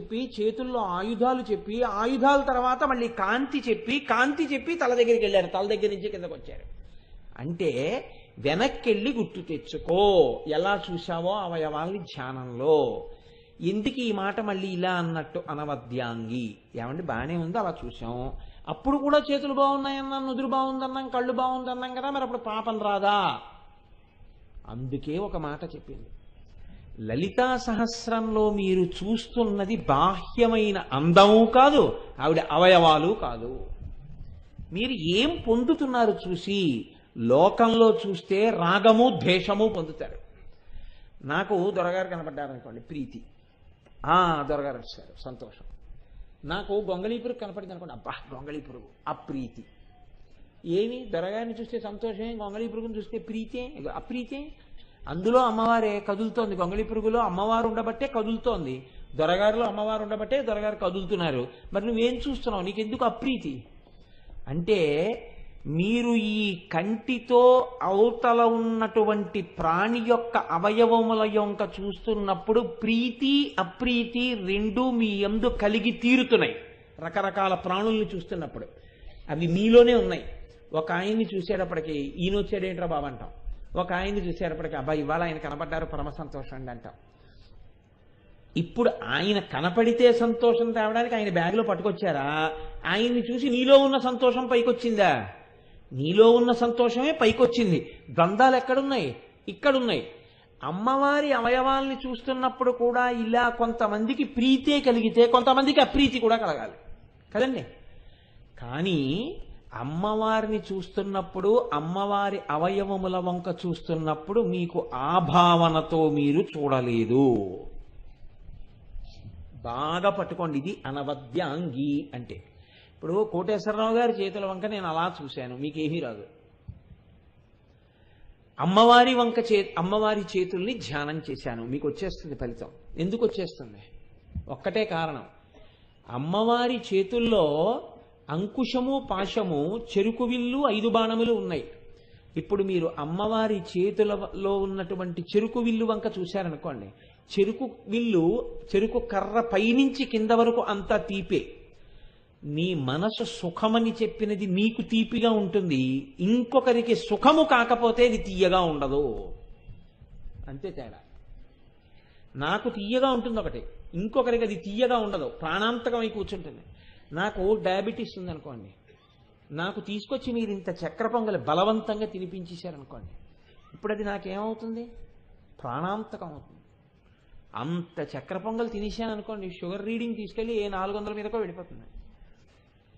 చెప్పి చేతుల్లో ఆయుధాలు చెప్పి ఆయుధాల తర్వాత మళ్ళీ కాంతి చెప్పి తల దగ్గరికి వెళ్ళారు. తల దగ్గర నుంచి కిందకు వచ్చారు. అంటే వెనక్కెళ్ళి గుర్తు తెచ్చుకో, ఎలా చూశావో అవయవాల్ని ధ్యానంలో. ఎందుకు ఈ మాట మళ్ళీ ఇలా అన్నట్టు? అనవద్యాంగి. ఏమంటే బాగానే ఉంది, అలా చూసాం. అప్పుడు కూడా చేతులు బాగున్నాయన్నాం, నుదురు బాగుందన్నాం, కళ్ళు బాగుందన్నాం కదా, మరి అప్పుడు పాపం రాదా? అందుకే ఒక మాట చెప్పింది. లలితా సహస్రంలో మీరు చూస్తున్నది బాహ్యమైన అందము కాదు, ఆవిడ అవయవాలు కాదు. మీరు ఏం పొందుతున్నారు చూసి? లోకంలో చూస్తే రాగము ద్వేషము పొందుతారు. నాకు దొరగారు కనపడ్డారనుకోండి, ప్రీతి. దొరగారు వచ్చారు, సంతోషం. నాకు గొంగళీ పురుగు కనపడింది అనుకోండి, అబ్బా గొంగళీ పురుగు, అప్రీతి. ఏమి దొరగారిని చూస్తే సంతోషమే, గొంగళీ పురుగుని చూస్తే ప్రీతే, అప్రీతే. అందులో అమ్మవారే కదులుతోంది. గొంగళి పురుగులో అమ్మవారు ఉండబట్టే కదులుతోంది, దొరగారులో అమ్మవారు ఉండబట్టే దొరగారు కదులుతున్నారు. మరి నువ్వేం చూస్తున్నావు? నీకెందుకు అప్రీతి? అంటే మీరు ఈ కంటితో అవతల ఉన్నటువంటి ప్రాణి యొక్క అవయవముల యొక్క చూస్తున్నప్పుడు ప్రీతి అప్రీతి రెండూ మీ యందు కలిగి తీరుతున్నాయి. రకరకాల ప్రాణుల్ని చూస్తున్నప్పుడు అవి మీలోనే ఉన్నాయి. ఒక ఆయన్ని చూసేటప్పటికి ఈయన వచ్చాడేంట్రా బాబు అంటాం. ఒక ఆయన్ని చూసేటప్పటికి అబ్బాయి ఇవాళ ఆయన కనపడ్డారు, పరమ సంతోషం అండి అంటాం. ఇప్పుడు ఆయన కనపడితే సంతోషం తేవడానికి ఆయన బ్యాగ్లో పట్టుకొచ్చారా? ఆయన్ని చూసి నీలో ఉన్న సంతోషం పైకొచ్చిందా? నీలో ఉన్న సంతోషమే పైకొచ్చింది. ద్వంద్వాలు ఎక్కడున్నాయి? ఇక్కడున్నాయి. అమ్మవారి అవయవాల్ని చూస్తున్నప్పుడు కూడా ఇలా కొంతమందికి ప్రీతే కలిగితే కొంతమందికి అప్రీతి కూడా కలగాలి కదండి. కానీ అమ్మవారిని చూస్తున్నప్పుడు, అమ్మవారి అవయవముల వంక చూస్తున్నప్పుడు మీకు ఆ భావనతో మీరు చూడలేదు. బాగా పట్టుకోండి, ఇది అనవద్యాంగి అంటే. ఇప్పుడు కోటేశ్వరరావు గారి చేతుల వంక నేను అలా చూశాను, మీకేమీ రాదు. అమ్మవారి చేతుల్ని ధ్యానం చేశాను, మీకు వచ్చేస్తుంది ఫలితం. ఎందుకు వచ్చేస్తుంది? ఒక్కటే కారణం. అమ్మవారి చేతుల్లో అంకుశము పాశము చెరుకు విల్లు 5 బాణములు ఉన్నాయి. ఇప్పుడు మీరు అమ్మవారి చేతులలో ఉన్నటువంటి చెరుకు విల్లు వంక చూశారనుకోండి, చెరుకు కర్ర పైనుంచి కింద వరకు అంతా తీపే. నీ మనసు సుఖమని చెప్పినది నీకు తీపిగా ఉంటుంది, ఇంకొకరికి సుఖము కాకపోతే ఇది తీయగా ఉండదు. అంతే తేడా. నాకు తీయగా ఉంటుంది ఒకటి, ఇంకొకరికి అది తీయగా ఉండదు, ప్రాణాంతకమై కూర్చుంటుంది. నాకు డయాబెటీస్ ఉందనుకోండి, నాకు తీసుకొచ్చి మీరు ఇంత చక్కెర పొంగలి బలవంతంగా తినిపించేశారనుకోండి, ఇప్పుడు అది నాకేమవుతుంది? ప్రాణాంతకం అవుతుంది. అంత చక్కెర పొంగల్ తినేశాను అనుకోండి, షుగర్ రీడింగ్ తీసుకెళ్ళి 400 మీదకో వెళ్ళిపోతుంది.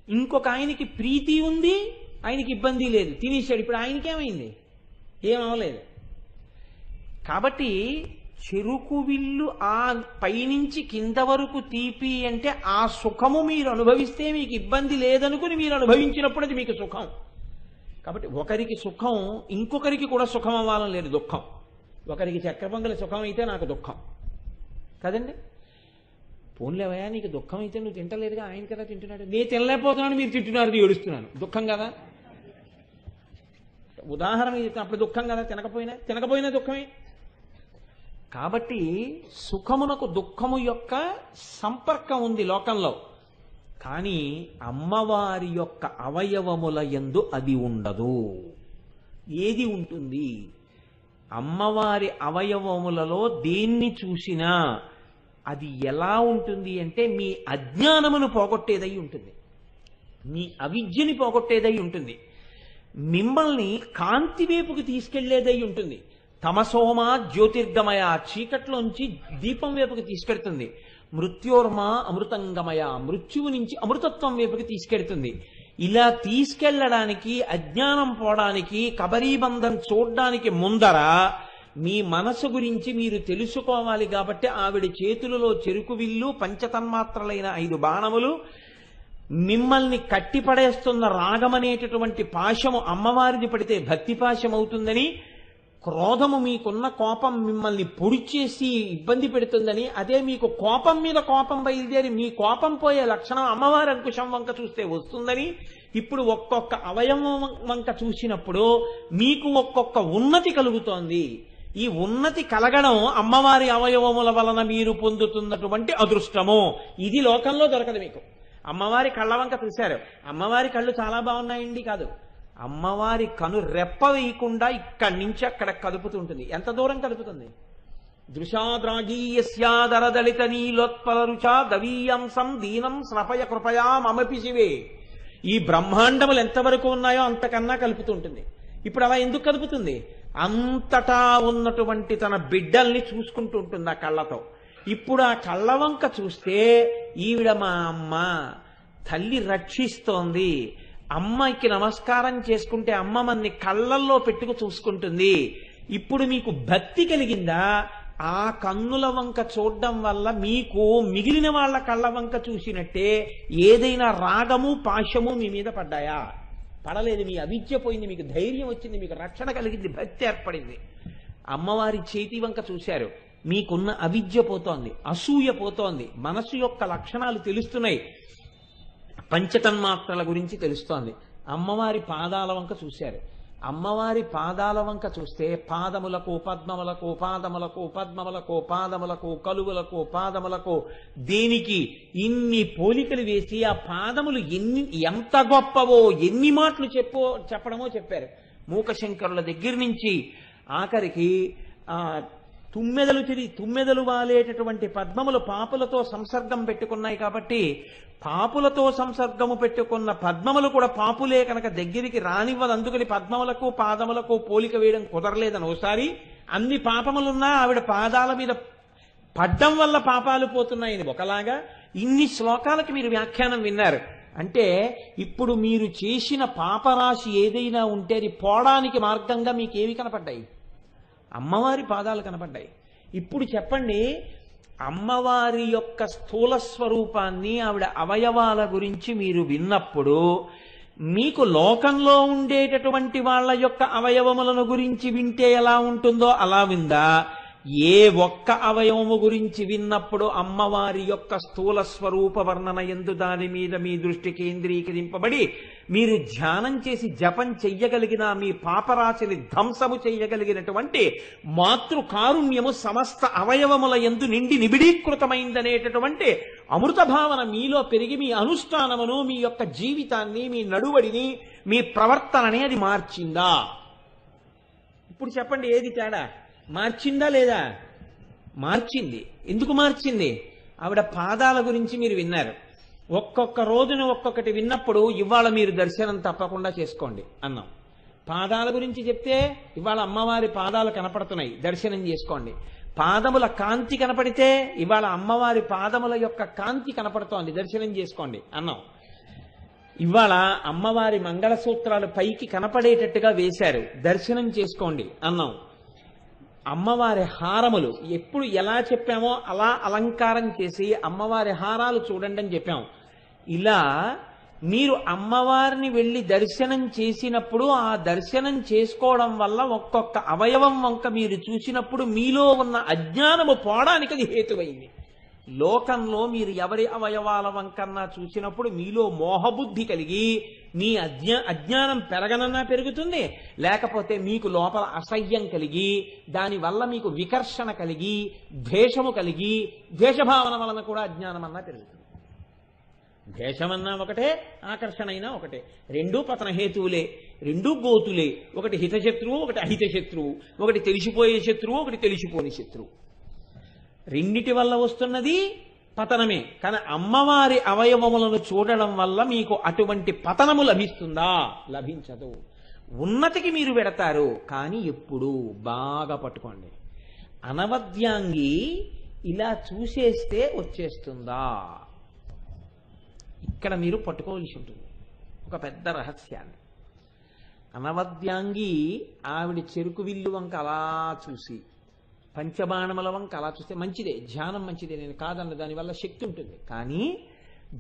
ఇంకొక ఆయనకి ప్రీతి ఉంది, ఆయనకి ఇబ్బంది లేదు, తినేశాడు, ఇప్పుడు ఆయనకేమైంది? ఏమవలేదు. కాబట్టి చెరుకు విల్లు ఆ పైనుంచి కింద వరకు తీపి అంటే ఆ సుఖము మీరు అనుభవిస్తే మీకు ఇబ్బంది లేదనుకుని మీరు అనుభవించినప్పుడు అది మీకు సుఖం. కాబట్టి ఒకరికి సుఖం ఇంకొకరికి కూడా సుఖం అవ్వాలని లేదు, దుఃఖం. ఒకరికి చక్కెర పొంగలి సుఖం అయితే నాకు దుఃఖం కదండి. పోన్లేవయా, నీకు దుఃఖం అయితే నువ్వు తింటలేదుగా, ఆయన కదా తింటున్నాడు, నేను తినలేకపోతున్నాను మీరు తింటున్నారు, ఏడుస్తున్నాను, దుఃఖం కదా. ఉదాహరణ అప్పుడు దుఃఖం కదా, తినకపోయినా దుఃఖమే. కాబట్టి సుఖమునకు దుఃఖము యొక్క సంపర్కం ఉంది లోకంలో, కానీ అమ్మవారి యొక్క అవయవముల యందు అది ఉండదు. ఏది ఉంటుంది? అమ్మవారి అవయవములలో దేన్ని చూసినా అది ఎలా ఉంటుంది అంటే మీ అజ్ఞానమును పోగొట్టేదై ఉంటుంది, మీ అవిద్యని పోగొట్టేదై ఉంటుంది, మిమ్మల్ని కాంతి వైపుకి తీసుకెళ్లేదై ఉంటుంది. తమసోమా జ్యోతిర్గమయ, చీకట్లోంచి దీపం వైపుకి తీసుకెడుతుంది. మృత్యోర్మా అమృతంగమయ, మృత్యువు నుంచి అమృతత్వం వైపుకి తీసుకెడుతుంది. ఇలా తీసుకెళ్లడానికి, అజ్ఞానం పోవడానికి, కబరీబంధం చూడడానికి ముందర మీ మనసు గురించి మీరు తెలుసుకోవాలి. కాబట్టి ఆవిడ చేతులలో చెరుకు విల్లు, పంచతన్మాత్రలైన 5 బాణములు, మిమ్మల్ని కట్టిపడేస్తున్న రాగమనేటటువంటి పాశము అమ్మవారిది పడితే భక్తి పాశం అవుతుందని, క్రోధము మీకున్న కోపం మిమ్మల్ని పొడిచేసి ఇబ్బంది పెడుతుందని, అదే మీకు కోపం మీద కోపం బయలుదేరి మీ కోపం పోయే లక్షణం అమ్మవారి అంకుశం వంక చూస్తే వస్తుందని, ఇప్పుడు ఒక్కొక్క అవయవం వంక చూసినప్పుడు మీకు ఒక్కొక్క ఉన్నతి కలుగుతోంది. ఈ ఉన్నతి కలగడం అమ్మవారి అవయవముల వలన మీరు పొందుతున్నటువంటి అదృష్టము. ఇది లోకంలో దొరకదు మీకు. అమ్మవారి కళ్ళ వంక చూశారు, అమ్మవారి కళ్ళు చాలా బాగున్నాయండి కాదు, అమ్మవారి కను రెప్ప వేయకుండా ఇక్కడి నుంచి అక్కడ కదుపుతుంటుంది. ఎంత దూరం కదుపుతుంది? దృశాద్రాగీయస్యాదరదళిత నీలోత్పల రుచా దవీయంసం దీనం స్నపయ కృపయా మమపి శివే. ఈ బ్రహ్మాండములు ఎంతవరకు ఉన్నాయో అంతకన్నా కలుపుతుంటుంది. ఇప్పుడు అలా ఎందుకు కలుపుతుంది? అంతటా ఉన్నటువంటి తన బిడ్డల్ని చూసుకుంటూ ఉంటుంది ఆ కళ్ళతో. ఇప్పుడు ఆ కళ్ళ వంక చూస్తే ఈవిడ మా అమ్మ, తల్లి రక్షిస్తోంది, అమ్మకి నమస్కారం చేసుకుంటే అమ్మ మన్ని కళ్ళల్లో పెట్టుకు చూసుకుంటుంది. ఇప్పుడు మీకు భక్తి కలిగిందా? ఆ కన్నుల వంక చూడడం వల్ల మీకు మిగిలిన వాళ్ళ కళ్ళ వంక చూసినట్టే ఏదైనా రాగము పాశము మీ మీద పడ్డాయా? పడలేదు. మీ అవిద్య పోయింది, మీకు ధైర్యం వచ్చింది, మీకు రక్షణ కలిగింది, భక్తి ఏర్పడింది. అమ్మవారి చేతి వంక చూశారు, మీకున్న అవిద్య పోతోంది, అసూయ పోతోంది, మనసు యొక్క లక్షణాలు తెలుస్తున్నాయి, పంచతన్మాత్రల గురించి తెలుస్తోంది. అమ్మవారి పాదాల వంక చూశారు, అమ్మవారి పాదాల వంక చూస్తే పాదములకు పద్మములకు పాదములకు పద్మములకు పాదములకు కలువులకు పాదములకు దేనికి ఇన్ని పోలికలు వేసి ఆ పాదములు ఎంత గొప్పవో ఎన్ని మాటలు చెప్పడమో చెప్పారు. మూకశంకరుల దగ్గర నుంచి ఆఖరికి తుమ్మెదలు వాలేటటువంటి పద్మములు పాపులతో సంసర్గం పెట్టుకున్నాయి కాబట్టి పాపులతో సంసర్గము పెట్టుకున్న పద్మములు కూడా పాపులే కనుక దగ్గరికి రానివ్వదు. అందుకని పద్మములకు పాదములకు పోలిక వేయడం కుదరలేదని ఒకసారి, అన్ని పాపములున్నా ఆవిడ పాదాల మీద పడ్డం వల్ల పాపాలు పోతున్నాయని ఒకలాగా, ఇన్ని శ్లోకాలకి మీరు వ్యాఖ్యానం విన్నారు. అంటే ఇప్పుడు మీరు చేసిన పాపరాశి ఏదైనా ఉంటే అది పోవడానికి మార్గంగా మీకేవి కనపడ్డాయి? అమ్మవారి పాదాలు కనపడ్డాయి. ఇప్పుడు చెప్పండి, అమ్మవారి యొక్క స్థూల స్వరూపాన్ని, ఆవిడ అవయవాల గురించి మీరు విన్నప్పుడు మీకు లోకంలో ఉండేటటువంటి వాళ్ళ యొక్క అవయవములను గురించి వింటే ఎలా ఉంటుందో అలా విందా? ఏ ఒక్క అవయవము గురించి విన్నప్పుడు అమ్మవారి యొక్క స్థూల స్వరూప వర్ణన ఎందు దాని మీద మీ దృష్టి కేంద్రీకరింపబడి మీరు ధ్యానం చేసి జపం చెయ్యగలిగిన, మీ పాపరాశిని ధ్వంసము చెయ్యగలిగినటువంటి మాతృకారుణ్యము సమస్త అవయవముల ఎందు నిండి నిబిడీకృతమైందనేటటువంటి అమృత భావన మీలో పెరిగి మీ అనుష్ఠానమును, మీ యొక్క జీవితాన్ని, మీ నడువడిని, మీ ప్రవర్తనని అది మార్చిందా? ఇప్పుడు చెప్పండి, ఏది తేడా? మార్చిందా లేదా? మార్చింది. ఎందుకు మార్చింది? ఆవిడ పాదాల గురించి మీరు విన్నారు. ఒక్కొక్క రోజున ఒక్కొక్కటి విన్నప్పుడు ఇవాళ మీరు దర్శనం తప్పకుండా చేసుకోండి అన్నాం. పాదాల గురించి చెప్తే ఇవాళ అమ్మవారి పాదాలు కనపడుతున్నాయి, దర్శనం చేసుకోండి. పాదముల కాంతి కనపడితే ఇవాళ అమ్మవారి పాదముల యొక్క కాంతి కనపడుతోంది, దర్శనం చేసుకోండి అన్నాం. ఇవాళ అమ్మవారి మంగళసూత్రాలు పైకి కనపడేటట్టుగా వేశారు, దర్శనం చేసుకోండి అన్నాం. అమ్మవారి హారములు ఎప్పుడు ఎలా చెప్పామో అలా అలంకారం చేసి అమ్మవారి హారాలు చూడండి అని చెప్పాం. ఇలా మీరు అమ్మవారిని వెళ్ళి దర్శనం చేసినప్పుడు ఆ దర్శనం చేసుకోవడం వల్ల ఒక్కొక్క అవయవం వంక మీరు చూసినప్పుడు మీలో ఉన్న అజ్ఞానము పోవడానికి అది హేతువైంది. లోకంలో మీరు ఎవరి అవయవాల వంకన్నా చూసినప్పుడు మీలో మోహబుద్ధి కలిగి మీ అజ్ఞానం పెరగనన్నా పెరుగుతుంది, లేకపోతే మీకు లోపల అసహ్యం కలిగి దానివల్ల మీకు వికర్షణ కలిగి ద్వేషము కలిగి ద్వేషభావన వలన కూడా అజ్ఞానం అన్నా పెరుగుతుంది. ద్వేషమన్నా ఒకటే, ఆకర్షణ అయినా ఒకటే, రెండూ పతన హేతువులే, రెండూ గోతులే. ఒకటి హితశత్రువు, ఒకటి అహిత శత్రువు, ఒకటి తెలిసిపోయే శత్రువు, ఒకటి తెలిసిపోని శత్రువు. రెండిటి వల్ల వస్తున్నది పతనమే. కానీ అమ్మవారి అవయవములను చూడడం వల్ల మీకు అటువంటి పతనము లభిస్తుందా? లభించదు. ఉన్నతికి మీరు పెడతారు, కానీ ఎప్పుడు బాగా పట్టుకోండి. అనవద్యాంగి ఇలా చూసేస్తే వచ్చేస్తుందా? ఇక్కడ మీరు పట్టుకోవలసి ఉంటుంది ఒక పెద్ద రహస్యాన్ని. అనవద్యాంగి ఆవిడ చెరుకు విల్లు వంక అలా చూసి, పంచబాణముల వంక అలా చూస్తే మంచిదే, ధ్యానం మంచిదే, నేను కాదన్న, దానివల్ల శక్తి ఉంటుంది. కానీ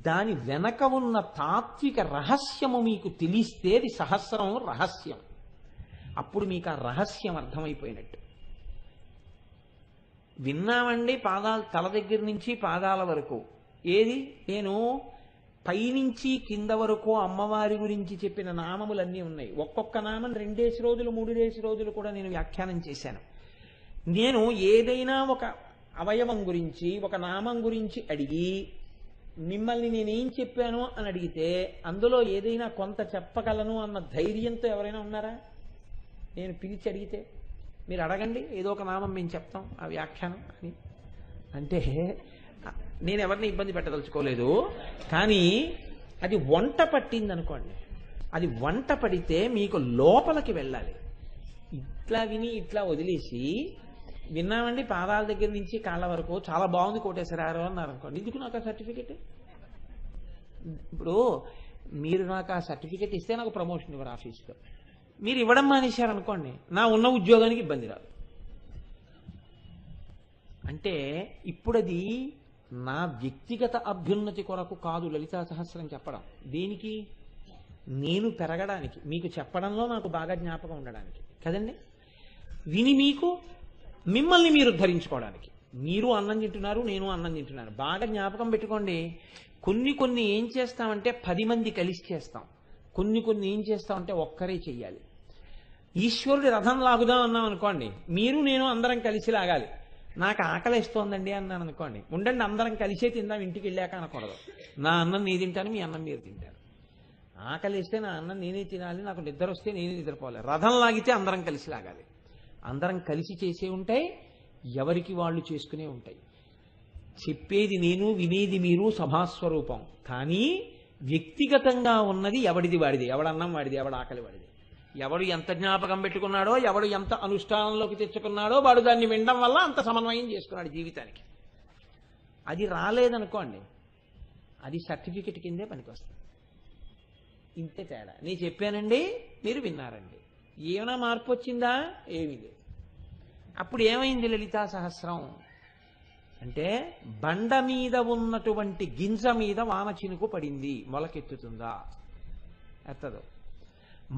దాని వెనక ఉన్న తాత్విక రహస్యము మీకు తెలిస్తే అది సహస్రం రహస్యం. అప్పుడు మీకు ఆ రహస్యం అర్థమైపోయినట్టు. విన్నామండి పాదాలు, తల దగ్గర నుంచి పాదాల వరకు. ఏది? నేను పైనుంచి కింద వరకు అమ్మవారి గురించి చెప్పిన నామములన్నీ ఉన్నాయి. ఒక్కొక్క నామం 2 రోజులు 3 రోజులు కూడా నేను వ్యాఖ్యానం చేశాను. నేను ఏదైనా ఒక అవయవం గురించి ఒక నామం గురించి అడిగి మిమ్మల్ని నేనేం చెప్పాను అని అడిగితే అందులో ఏదైనా కొంత చెప్పగలను అన్న ధైర్యంతో ఎవరైనా ఉన్నారా? నేను పిలిచి అడిగితే మీరు అడగండి, ఏదో ఒక నామం మేము చెప్తాం ఆ వ్యాఖ్యానం అని. అంటే నేను ఎవరిని ఇబ్బంది పెట్టదలుచుకోలేదు. కానీ అది వంట పట్టింది అనుకోండి, అది వంట పడితే మీకు లోపలికి వెళ్ళాలి. ఇట్లా విని ఇట్లా వదిలేసి విన్నామండి పాదాల దగ్గర నుంచి కాళ్ళ వరకు చాలా బాగుంది కోటేశ్వరారు అన్నారు అనుకోండి, ఎందుకు నాకు ఆ సర్టిఫికెట్? ఇప్పుడు మీరు నాకు ఆ సర్టిఫికెట్ ఇస్తే నాకు ప్రమోషన్ ఇవ్వరు ఆఫీస్లో, మీరు ఇవ్వడం మానేశారనుకోండి నా ఉన్న ఉద్యోగానికి ఇబ్బంది రాదు. అంటే ఇప్పుడు అది నా వ్యక్తిగత అభ్యున్నతి కొరకు కాదు లలితా సహస్రం చెప్పడం. దేనికి? నేను పెరగడానికి, మీకు చెప్పడంలో నాకు బాగా జ్ఞాపకం ఉండడానికి కదండి. విని మీకు మిమ్మల్ని మీరు ఉద్ధరించుకోవడానికి. మీరు అన్నం తింటున్నారు, నేను అన్నం తింటున్నాను. బాగా జ్ఞాపకం పెట్టుకోండి. కొన్ని ఏం చేస్తామంటే 10 మంది కలిసి చేస్తాం, కొన్ని ఏం చేస్తామంటే ఒక్కరే చెయ్యాలి. ఈశ్వరుడి రథం లాగుదాం అన్నాం అనుకోండి, మీరు నేను అందరం కలిసి లాగాలి. నాకు ఆకలిస్తోందండి అన్నాను అనుకోండి, ఉండండి అందరం కలిసే తిందాం ఇంటికి వెళ్ళాక అనకూడదు. నా అన్నం నేను తింటాను, మీ అన్నం మీరు తింటారు. ఆకలిస్తే నా అన్నం నేనే తినాలి, నాకు నిద్ర వస్తే నేనే నిద్రపోవాలి. రథం లాగితే అందరం కలిసి లాగాలి. అందరం కలిసి చేసే ఉంటాయి, ఎవరికి వాళ్ళు చేసుకునే ఉంటాయి. చెప్పేది నేను, వినేది మీరు, సభాస్వరూపం. కానీ వ్యక్తిగతంగా ఉన్నది ఎవడిది వాడిది, ఎవడన్నం వాడిది, ఎవడ ఆకలి వాడిది. ఎవడు ఎంత జ్ఞాపకం పెట్టుకున్నాడో, ఎవడు ఎంత అనుష్ఠానంలోకి తెచ్చుకున్నాడో వాడు దాన్ని వినడం వల్ల అంత సమన్వయం చేసుకున్నాడు జీవితానికి. అది రాలేదనుకోండి, అది సర్టిఫికెట్ కిందే పనికొస్తుంది. ఇంతే తేడా. నేను చెప్పానండి, మీరు విన్నారండి, ఏమైనా మార్పు వచ్చిందా? ఏమీ లేదు. అప్పుడు ఏమైంది లలితా సహస్రం అంటే, బండ మీద ఉన్నటువంటి గింజ మీద వాన చినుకు పడింది, మొలకెత్తుతుందా? ఎత్తదు.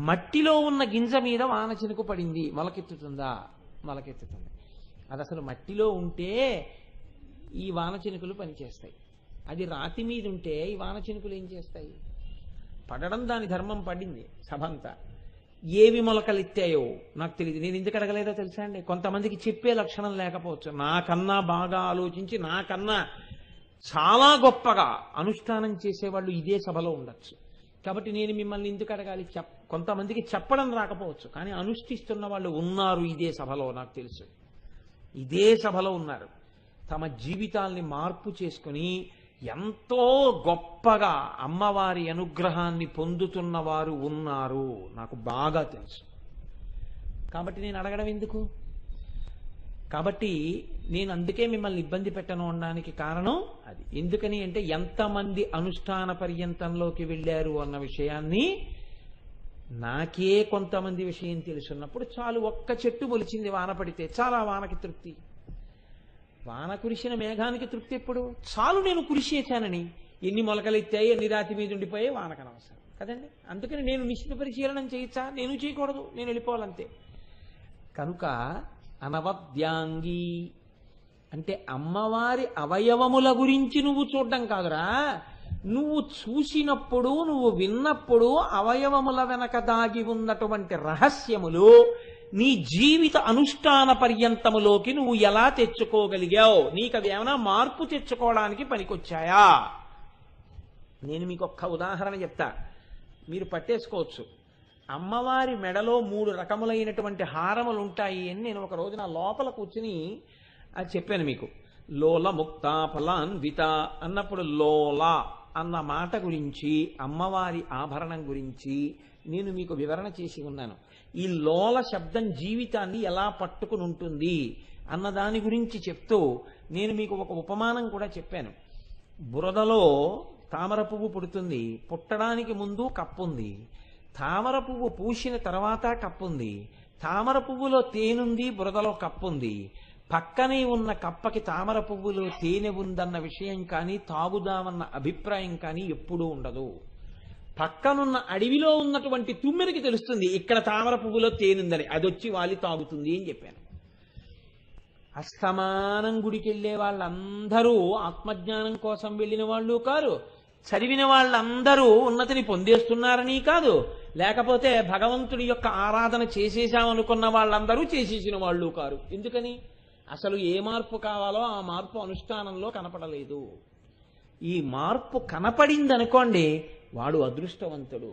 మట్టిలో ఉన్న గింజ మీద వాన చినుకు పడింది, మొలకెత్తుతుందా? మొలకెత్తుతుంది. అది అసలు మట్టిలో ఉంటే ఈ వాన చినుకులు పనిచేస్తాయి. అది రాతి మీద ఉంటే ఈ వాన చినుకులు ఏం చేస్తాయి? పడడం దాని ధర్మం, పడింది సభంతా. ఏవి మొలకలెత్తాయో నాకు తెలియదు. నేను ఎందుకు అడగలేదో తెలుసా అండి? కొంతమందికి చెప్పే లక్షణం లేకపోవచ్చు. నాకన్నా బాగా ఆలోచించి, నాకన్నా చాలా గొప్పగా అనుష్ఠానం చేసేవాళ్ళు ఇదే సభలో ఉండొచ్చు. కాబట్టి నేను మిమ్మల్ని ఎందుకు అడగాలి? కొంతమందికి చెప్పడం రాకపోవచ్చు, కానీ అనుష్ఠిస్తున్న వాళ్ళు ఉన్నారు ఇదే సభలో, నాకు తెలుసు. ఇదే సభలో ఉన్నారు. తమ జీవితాల్ని మార్పు చేసుకుని ఎంతో గొప్పగా అమ్మవారి అనుగ్రహాన్ని పొందుతున్న వారు ఉన్నారు, నాకు బాగా తెలుసు. కాబట్టి నేను అడగడం ఎందుకు? కాబట్టి నేను అందుకే మిమ్మల్ని ఇబ్బంది పెట్టను అనడానికి కారణం అది. ఎందుకని అంటే, ఎంతమంది అనుష్ఠాన పర్యంతంలోకి వెళ్ళారు అన్న విషయాన్ని నాకే కొంతమంది విషయం తెలుసున్నప్పుడు చాలు. ఒక్క చెట్టు మొలిచింది వాన పడితే చాలా, వానకి తృప్తి. వాన కురిసిన మేఘానికి తృప్తి ఎప్పుడు? చాలు నేను కృషి చేశానని. ఎన్ని మొలకలెత్తాయి, ఎన్ని రాతి మీద ఉండిపోయాయి, వానకు అనవసరం కదండి. అందుకని నేను నిశ్చిత పరిశీలనం చేయొచ్చా? నేను చేయకూడదు, నేను వెళ్ళిపోవాలంతే. కనుక అనవద్యాంగి అంటే అమ్మవారి అవయవముల గురించి నువ్వు చూడడం కాదురా, నువ్వు చూసినప్పుడు, నువ్వు విన్నప్పుడు అవయవముల వెనక దాగి ఉన్నటువంటి రహస్యములు నీ జీవిత అనుష్ఠాన పర్యంతములోకి నువ్వు ఎలా తెచ్చుకోగలిగావు? నీకు అవి ఏమైనా మార్పు తెచ్చుకోవడానికి పనికొచ్చాయా? నేను మీకు ఒక్క ఉదాహరణ చెప్తా, మీరు పట్టేసుకోవచ్చు. అమ్మవారి మెడలో 3 రకములైనటువంటి హారములు ఉంటాయి అని నేను ఒక రోజు నా లోపల కూర్చుని అది చెప్పాను మీకు. లోల ముక్తా ఫలాన్విత అన్నప్పుడు లోల అన్న మాట గురించి, అమ్మవారి ఆభరణం గురించి నేను మీకు వివరణ చేసి ఉన్నాను. ఈ లోల శబ్దం జీవితాన్ని ఎలా పట్టుకుని ఉంటుంది అన్న దాని గురించి చెప్తూ నేను మీకు ఒక ఉపమానం కూడా చెప్పాను. బురదలో తామర పువ్వు పుడుతుంది, పుట్టడానికి ముందు కప్పుంది. తామర పువ్వు పూసిన తర్వాత కప్పుంది. తామర పువ్వులో తేనుంది, బురదలో కప్పుంది. పక్కనే ఉన్న కప్పకి తామర పువ్వులో తేనె ఉందన్న విషయం కానీ, తాగుదామన్న అభిప్రాయం కానీ ఎప్పుడూ ఉండదు. పక్కనున్న అడవిలో ఉన్నటువంటి తుమ్మెరికి తెలుస్తుంది ఇక్కడ తామర పువ్వులో తేనుందని, అది వచ్చి వాలి తాగుతుంది అని చెప్పాను. అస్తమానం గుడికి వెళ్ళే వాళ్ళందరూ ఆత్మజ్ఞానం కోసం వెళ్ళిన వాళ్ళు కారు, చదివిన వాళ్ళందరూ ఉన్నతిని పొందేస్తున్నారని కాదు, లేకపోతే భగవంతుడి యొక్క ఆరాధన చేసేసామనుకున్న వాళ్ళందరూ చేసేసిన వాళ్ళు కారు. ఎందుకని? అసలు ఏ మార్పు కావాలో ఆ మార్పు అనుష్ఠానంలో కనపడలేదు. ఈ మార్పు కనపడిందనుకోండి, వాడు అదృష్టవంతుడు,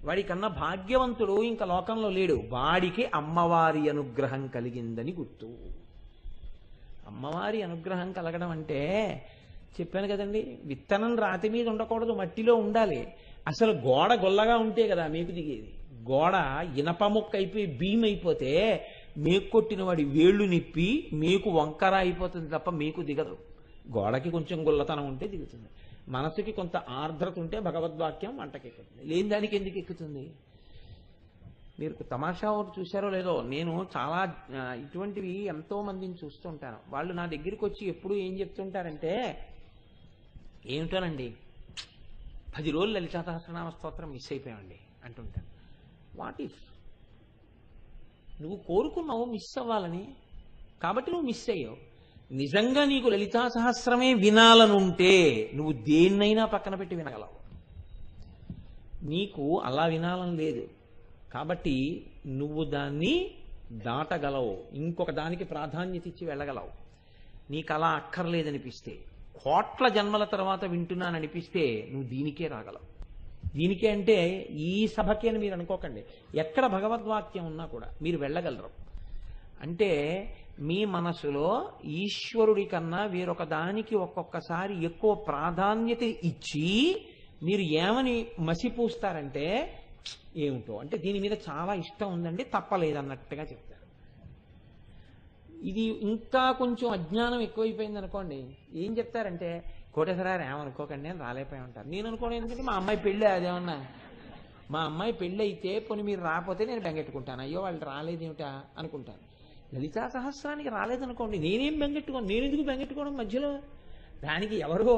వాడికన్నా భాగ్యవంతుడు ఇంకా లోకంలో లేడు. వాడికి అమ్మవారి అనుగ్రహం కలిగిందని గుర్తు. అమ్మవారి అనుగ్రహం కలగడం అంటే చెప్పాను కదండి, విత్తనం రాతి మీద ఉండకూడదు, మట్టిలో ఉండాలి. అసలు గోడ గొల్లగా ఉంటే కదా మేకు దిగేది. గోడ ఇనప ముక్క అయిపోయి భీమ్ అయిపోతే మేకు కొట్టిన వాడి వేళ్ళు నిప్పి మేకు వంకర అయిపోతుంది తప్ప మేకు దిగదు. గోడకి కొంచెం గుల్లతనం ఉంటే దిగుతుంది. మనసుకి కొంత ఆర్ద్రత ఉంటే భగవద్వాక్యం వంటకెక్కుతుంది. లేని దానికి ఎందుకు ఎక్కుతుంది? మీరు తమాషా ఒకటి చూశారో లేదో, నేను చాలా ఇటువంటివి ఎంతో మందిని చూస్తుంటాను. వాళ్ళు నా దగ్గరికి వచ్చి ఎప్పుడు ఏం చెప్తుంటారంటే, ఏమిటోనండి 10 రోజులు లలితా సహస్రనామ స్తోత్రం మిస్ అయిపోయామండి అంటుంటాను. వాట్ ఇఫ్ నువ్వు కోరుకున్నావు మిస్ అవ్వాలని, కాబట్టి నువ్వు మిస్ అయ్యావు. నిజంగా నీకు లలితా సహస్రమే వినాలనుంటే నువ్వు దేన్నైనా పక్కన పెట్టి వినగలవు. నీకు అలా వినాలని లేదు కాబట్టి నువ్వు దాన్ని దాటగలవు, ఇంకొక దానికి ప్రాధాన్యత ఇచ్చి వెళ్ళగలవు. నీకు అలా అక్కర్లేదనిపిస్తే, కోట్ల జన్మల తర్వాత వింటున్నాననిపిస్తే నువ్వు దీనికే రాగలవు. దీనికే అంటే ఈ సభకి అని మీరు అనుకోకండి, ఎక్కడ భగవద్వాక్యం ఉన్నా కూడా మీరు వెళ్ళగలరు. అంటే మీ మనసులో ఈశ్వరుడి కన్నా వేరొక దానికి ఒక్కొక్కసారి ఎక్కువ ప్రాధాన్యత ఇచ్చి మీరు ఏమని మసిపూస్తారంటే, ఏమిటో అంటే దీని మీద చాలా ఇష్టం ఉందండి తప్పలేదన్నట్టుగా చెప్తారు. ఇది ఇంకా కొంచెం అజ్ఞానం ఎక్కువైపోయింది అనుకోండి, ఏం చెప్తారంటే, కోటేశ్వరారు ఏమనుకోకండి అని రాలేపోయి ఉంటారు. నేను అనుకోను, ఎందుకంటే మా అమ్మాయి పెళ్ళి అదేమన్నా, మా అమ్మాయి పెళ్ళి అయితే పోనీ మీరు రాకపోతే నేను బెంగెట్టుకుంటాను, అయ్యో వాళ్ళు రాలేదేమిటా అనుకుంటాను. లలితా సహస్రానికి రాలేదనుకోండి, నేనేం బెంగెట్టుకోను, నేను ఎందుకు బెంగెట్టుకోవడం మధ్యలో? దానికి ఎవరో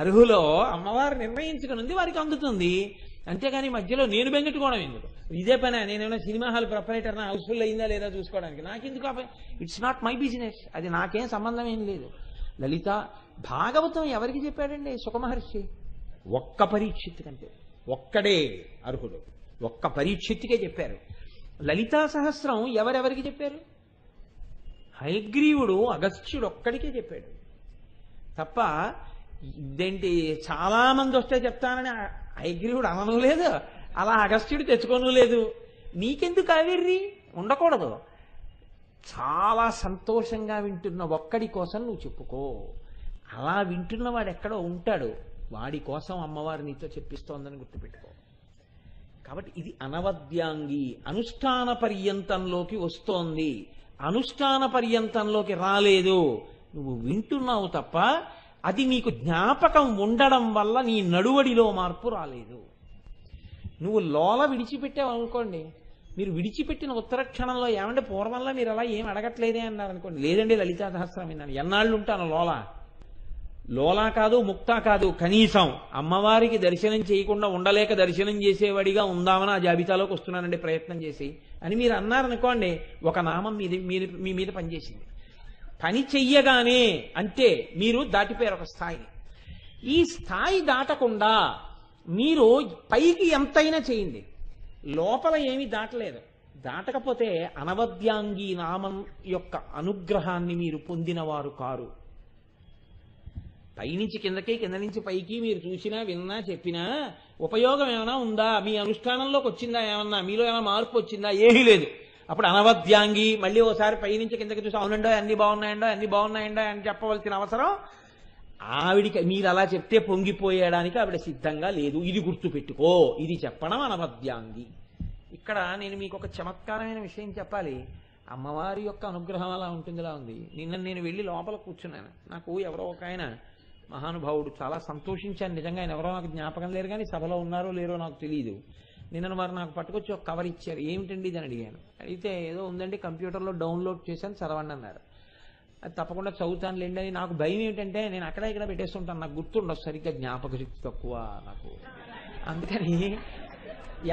అర్హులో అమ్మవారు నిర్ణయించుకుని వారికి అందుతుంది, అంతేగాని మధ్యలో నేను బెంగెట్టుకోవడం ఎందుకు? ఇదే పని నేనేమైనా సినిమా హాల్ ప్రొపరేటర్ హౌస్ఫుల్ అయిందా లేదా చూసుకోవడానికి, నాకెందుకు? ఇట్స్ నాట్ మై బిజినెస్, అది నాకేం సంబంధం ఏం లేదు. లలిత భాగవతం ఎవరికి చెప్పాడండి? సుఖమహర్షి. ఒక్క పరీక్షిత్ కంటే ఒక్కడే అర్హుడు, ఒక్క పరీక్షిత్తుకే చెప్పారు. లలితా సహస్రం ఎవరెవరికి చెప్పారు? హయగ్రీవుడు అగస్త్యుడు ఒక్కడికే చెప్పాడు తప్ప ఇదేంటి చాలా మంది వస్తే చెప్తానని హయగ్రీవుడు అనను లేదు, అలా అగస్త్యుడు తెచ్చుకోను లేదు. నీకెందుకు ఆవిర్రి? ఉండకూడదు. చాలా సంతోషంగా వింటున్న ఒక్కడి కోసం నువ్వు చెప్పుకో. అలా వింటున్న వాడు ఎక్కడో ఉంటాడు, వాడి కోసం అమ్మవారి నీతో చెప్పిస్తోందని గుర్తుపెట్టుకో. కాబట్టి ఇది అనవద్యాంగి, అనుష్ఠాన పర్యంతంలోకి వస్తోంది. అనుష్ఠాన పర్యంతంలోకి రాలేదు, నువ్వు వింటున్నావు తప్ప అది నీకు జ్ఞాపకం ఉండడం వల్ల నీ నడువడిలో మార్పు రాలేదు. నువ్వు లోల విడిచిపెట్టావు అనుకోండి, మీరు విడిచిపెట్టిన ఉత్తర క్షణంలో ఏమంటే పూర్వంలో మీరు అలా ఏం అడగట్లేదే అన్నారు అనుకోండి, లేదండి లలితా సహస్రం విన్నాను, ఎన్నాళ్ళు ఉంటాను లోలా కాదు ముక్తా కాదు, కనీసం అమ్మవారికి దర్శనం చేయకుండా ఉండలేక దర్శనం చేసేవాడిగా ఉందామని ఆ జాబితాలోకి వస్తున్నానండి ప్రయత్నం చేసి అని మీరు అన్నారనుకోండి, ఒక నామం మీ మీద పనిచేసింది. పని చెయ్యగానే అంటే మీరు దాటిపోయారు ఒక స్థాయిని. ఈ స్థాయి దాటకుండా మీరు పైకి ఎంతైనా చేయండి, లోపల ఏమీ దాటలేదు. దాటకపోతే అనవద్యాంగి నామం యొక్క అనుగ్రహాన్ని మీరు పొందినవారు కారు. పైనుంచి కిందకి, కింద నుంచి పైకి మీరు చూసినా విన్నా చెప్పినా ఉపయోగం ఏమైనా ఉందా? మీ అనుష్ఠానంలోకి వచ్చిందా? ఏమన్నా మీలో ఏమైనా మార్పు వచ్చిందా? ఏమీ లేదు. అప్పుడు అనవద్యాంగి మళ్ళీ ఓసారి పైనుంచి కిందకి చూసి అవునండో అన్ని బాగున్నాయండో అని చెప్పవలసిన అవసరం ఆవిడికి. మీరు అలా చెప్తే పొంగిపోయడానికి ఆవిడ సిద్ధంగా లేదు, ఇది గుర్తుపెట్టుకో. ఇది చెప్పడం అనవద్యాంగి. ఇక్కడ నేను మీకు ఒక చమత్కారమైన విషయం చెప్పాలి. అమ్మవారి యొక్క అనుగ్రహం అలా ఉంటుందిలా ఉంది. నిన్న నేను వెళ్ళి లోపల కూర్చున్నాను, నాకు ఎవరో ఒక ఆయన మహానుభావుడు, చాలా సంతోషించాను నిజంగా. ఆయన ఎవరో నాకు జ్ఞాపకం లేరు, కానీ సభలో ఉన్నారో లేరో నాకు తెలియదు. నిన్న వారు నాకు పట్టుకొచ్చి ఒక కవర్ ఇచ్చారు. ఏమిటండి ఇది అని అడిగాను. అడిగితే ఏదో ఉందండి కంప్యూటర్లో డౌన్లోడ్ చేశాను చదవండి అన్నారు. అది తప్పకుండా చదువుతాను లేండి అని. నాకు భయం ఏమిటంటే నేను అక్కడ ఇక్కడ పెట్టేస్తుంటాను, నాకు గుర్తుండదు సరిగ్గా, జ్ఞాపక శక్తి తక్కువ నాకు. అందుకని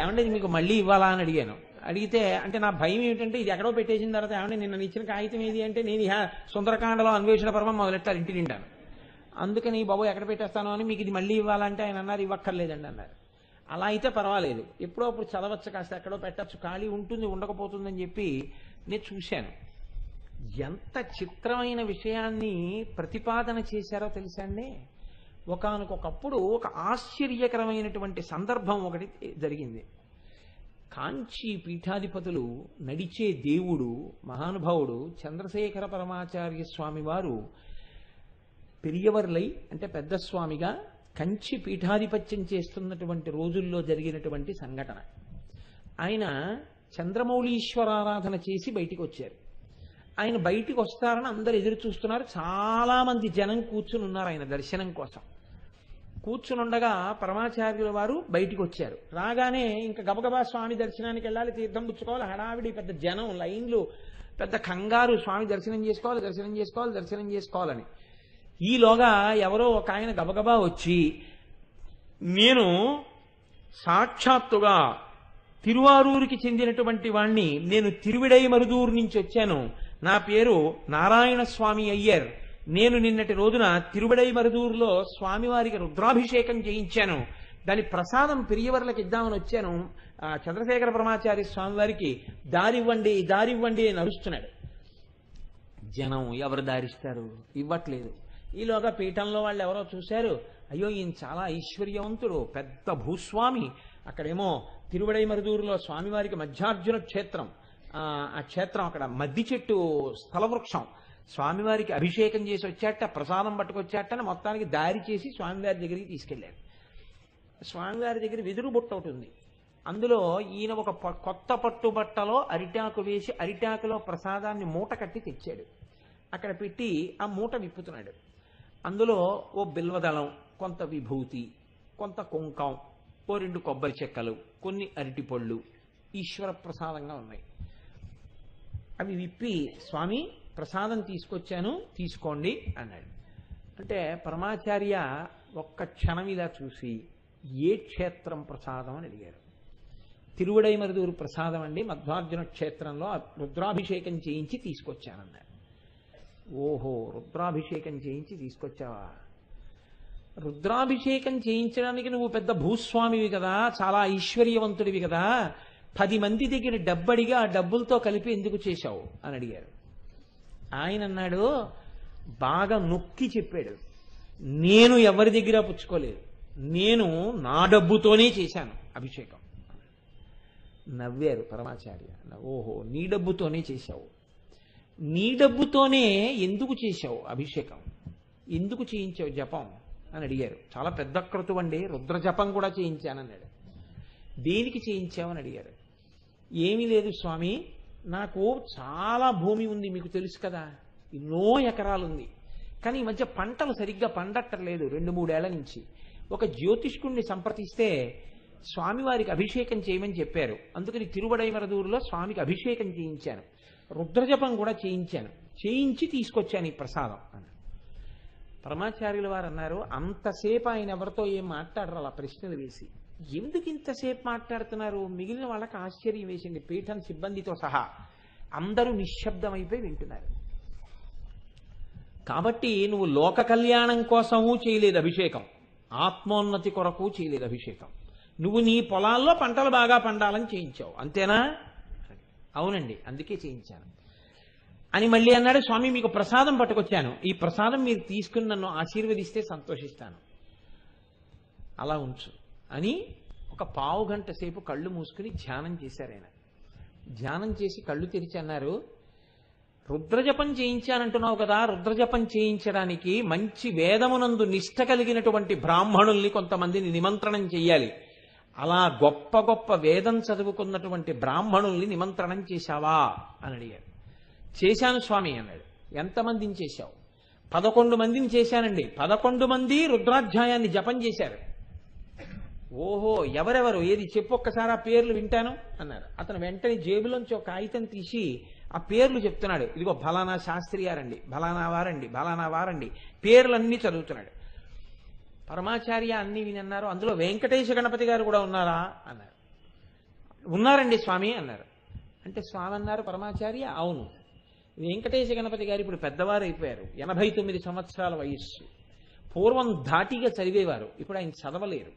ఏమంటే మీకు మళ్ళీ ఇవ్వాలా అని అడిగాను. అడిగితే అంటే నా భయం ఏమిటంటే ఇది ఎక్కడో పెట్టేసిన తర్వాత ఏమంటే నిన్న ఇచ్చిన కాగితం ఏది అంటే నేను సుందరకాండలో అన్వేషణ పర్వం మొదలెట్టాలి ఇంటి నిండాను. అందుకని బాబు ఎక్కడ పెట్టేస్తాను అని, మీకు ఇది మళ్ళీ ఇవ్వాలంటే ఆయన అన్నారు ఇవ్వక్కర్లేదండి అన్నారు. అలా అయితే పర్వాలేదు, ఎప్పుడో అప్పుడు చదవచ్చు, కాస్త ఎక్కడో పెట్టచ్చు, ఖాళీ ఉంటుంది ఉండకపోతుందని చెప్పి నేను చూశాను. ఎంత చిత్రమైన విషయాన్ని ప్రతిపాదన చేశారో తెలుసా అండి. ఒకానొకప్పుడు ఒక ఆశ్చర్యకరమైనటువంటి సందర్భం ఒకటి జరిగింది. కాంచీ పీఠాధిపతులు నడిచే దేవుడు మహానుభావుడు చంద్రశేఖర పరమాచార్య స్వామి వారు పెరియవర్లై అంటే పెద్ద స్వామిగా కంచి పీఠాధిపత్యం చేస్తున్నటువంటి రోజుల్లో జరిగినటువంటి సంఘటన. ఆయన చంద్రమౌళీశ్వరారాధన చేసి బయటికి వచ్చారు. ఆయన బయటికి వస్తారని అందరు ఎదురు చూస్తున్నారు. చాలా మంది జనం కూర్చుని ఉన్నారు ఆయన దర్శనం కోసం. కూర్చునుండగా పరమాచార్యుల వారు బయటికి వచ్చారు. రాగానే ఇంకా గబగబా స్వామి దర్శనానికి వెళ్ళాలి, తీర్థం పుచ్చుకోవాలి, హడావిడి, పెద్ద జనం, లైన్లు, పెద్ద కంగారు, స్వామి దర్శనం చేసుకోవాలని. ఈలోగా ఎవరో ఒక ఆయన గబగబా వచ్చి, నేను సాక్షాత్తుగా తిరువారూరుకి చెందినటువంటి వాణ్ణి, నేను తిరువిడైమరుదూరు నుంచి వచ్చాను, నా పేరు నారాయణ స్వామి అయ్యర్, నేను నిన్నటి రోజున తిరువిడైమరుదూరులో స్వామివారికి రుద్రాభిషేకం చేయించాను, దాని ప్రసాదం పెరియవర్లకు ఇద్దామని వచ్చాను, చంద్రశేఖర పరమాచార్య స్వామి వారికి దారివ్వండి అని అరుస్తున్నాడు. జనం ఎవరు దారిస్తారు, ఇవ్వట్లేదు. ఈలోగా పీఠంలో వాళ్ళు ఎవరో చూశారు, అయ్యో ఈయన చాలా ఐశ్వర్యవంతుడు, పెద్ద భూస్వామి, అక్కడేమో తిరువిడైమరుదూరులో స్వామివారికి మధ్యార్జున క్షేత్రం, ఆ క్షేత్రం అక్కడ మద్ది చెట్టు స్థలవృక్షం, స్వామివారికి అభిషేకం చేసి వచ్చాట, ప్రసాదం పట్టుకొచ్చాట అని మొత్తానికి దారి చేసి స్వామివారి దగ్గరికి తీసుకెళ్లారు. స్వామివారి దగ్గర వెదురు బుట్ట ఒకటి ఉంది, అందులో ఈయన ఒక కొత్త పట్టుబట్టలో అరిటాకు వేసి అరిటాకులో ప్రసాదాన్ని మూట కట్టి తెచ్చాడు. అక్కడ పెట్టి ఆ మూట విప్పుతున్నాడు. అందులో ఓ బిల్వదళం, కొంత విభూతి, కొంత కుంకం, ఓ 2 కొబ్బరి చెక్కలు, కొన్ని అరటిపళ్ళు ఈశ్వర ప్రసాదంగా ఉన్నాయి. అవి విప్పి, స్వామి ప్రసాదం తీసుకొచ్చాను తీసుకోండి అన్నాడు. అంటే పరమాచార్య ఒక్క క్షణం ఇలా చూసి, ఏ క్షేత్రం ప్రసాదం అని అడిగారు. తిరువిడైమరుదూరు ప్రసాదం అండి, మధ్వార్జున క్షేత్రంలో రుద్రాభిషేకం చేయించి తీసుకొచ్చానన్నారు. ఓహో, రుద్రాభిషేకం చేయించి తీసుకొచ్చావా? రుద్రాభిషేకం చేయించడానికి నువ్వు పెద్ద భూస్వామివి కదా, చాలా ఐశ్వర్యవంతుడివి కదా, 10 మంది దగ్గర డబ్బడిగా ఆ డబ్బులతో కలిపి ఎందుకు చేశావు అని అడిగారు. ఆయన అన్నాడు, బాగా నొక్కి చెప్పాడు, నేను ఎవరి దగ్గర పుచ్చుకోలేదు, నేను నా డబ్బుతోనే చేశాను అభిషేకం. నవ్వారు పరమాచార్య. ఓహో, నీ డబ్బుతోనే చేశావు, నీ డబ్బుతోనే ఎందుకు చేశావు అభిషేకం, ఎందుకు చేయించావు జపం అని అడిగారు. చాలా పెద్ద క్రతువు అండి, రుద్ర జపం కూడా చేయించానన్నాడు. దేనికి చేయించావని అడిగారు. ఏమీ లేదు స్వామి, నాకు చాలా భూమి ఉంది, మీకు తెలుసు కదా, ఎన్నో ఎకరాలు ఉంది, కానీ ఈ మధ్య పంటలు సరిగ్గా పండట్టలేదు 2-3 ఏళ్ల నుంచి. ఒక జ్యోతిష్కుణ్ణి సంప్రదిస్తే స్వామివారికి అభిషేకం చేయమని చెప్పారు. అందుకని తిరువిడైమరుదూరులో స్వామికి అభిషేకం చేయించాను, రుద్రజపం కూడా చేయించాను, చేయించి తీసుకొచ్చాను ఈ ప్రసాదం అని. పరమాచార్యుల వారు అన్నారు, అంతసేపు ఆయన ఎవరితో ఏం మాట్లాడరు అలా ప్రశ్నలు వేసి. ఎందుకు ఇంతసేపు మాట్లాడుతున్నారు? మిగిలిన వాళ్ళకి ఆశ్చర్యం వేసింది, పీఠం సిబ్బందితో సహా అందరూ నిశ్శబ్దమైపోయి వింటున్నారు. కాబట్టి నువ్వు లోక కళ్యాణం కోసమూ చేయలేదు అభిషేకం, ఆత్మోన్నతి కొరకు చేయలేదు అభిషేకం, నువ్వు నీ పొలాల్లో పంటలు బాగా పండాలని చేయించావు, అంతేనా? అవునండి, అందుకే చేయించాను అని మళ్ళీ అన్నాడు. స్వామి మీకు ప్రసాదం పట్టుకొచ్చాను, ఈ ప్రసాదం మీరు తీసుకుని నన్ను ఆశీర్వదిస్తే సంతోషిస్తాను, అలా ఉంచు అని ఒక 1/2 గంట సేపు కళ్ళు మూసుకుని ధ్యానం చేశారు ఆయన. ధ్యానం చేసి కళ్ళు తెరిచి అన్నారు, రుద్రజపం చేయించానంటున్నావు కదా, రుద్రజపం చేయించడానికి మంచి వేదమునందు నిష్ఠ కలిగినటువంటి బ్రాహ్మణుల్ని కొంతమందిని నిమంత్రణం చెయ్యాలి, అలా గొప్ప గొప్ప వేదం చదువుకున్నటువంటి బ్రాహ్మణుల్ని నిమంత్రణం చేశావా అని అడిగారు. చేశాను స్వామి అన్నాడు. ఎంతమందిని చేశావు? 11 మందిని చేశానండి. 11 మంది రుద్రాధ్యాయాన్ని జపం చేశారు. ఓహో, ఎవరెవరు, ఏది చెప్పు ఒక్కసారి, ఆ పేర్లు వింటాను అన్నారు. అతను వెంటనే జేబులోంచి ఒక కాగితం తీసి ఆ పేర్లు చెప్తున్నాడు. ఇదిగో ఫలానా శాస్త్రి గారండి, ఫలానా వారండి, ఫలానా వారండి, పేర్లన్నీ చదువుతున్నాడు. పరమాచార్య అన్ని వినన్నారు. అందులో వెంకటేశ గణపతి గారు కూడా ఉన్నారా అన్నారు. ఉన్నారండి స్వామి అన్నారు. అంటే స్వామి అన్నారు పరమాచార్య, అవును, వెంకటేశ గణపతి గారు ఇప్పుడు పెద్దవారు అయిపోయారు, 89 సంవత్సరాల వయస్సు. పూర్వం ధాటిగా చదివేవారు, ఇప్పుడు ఆయన చదవలేరు,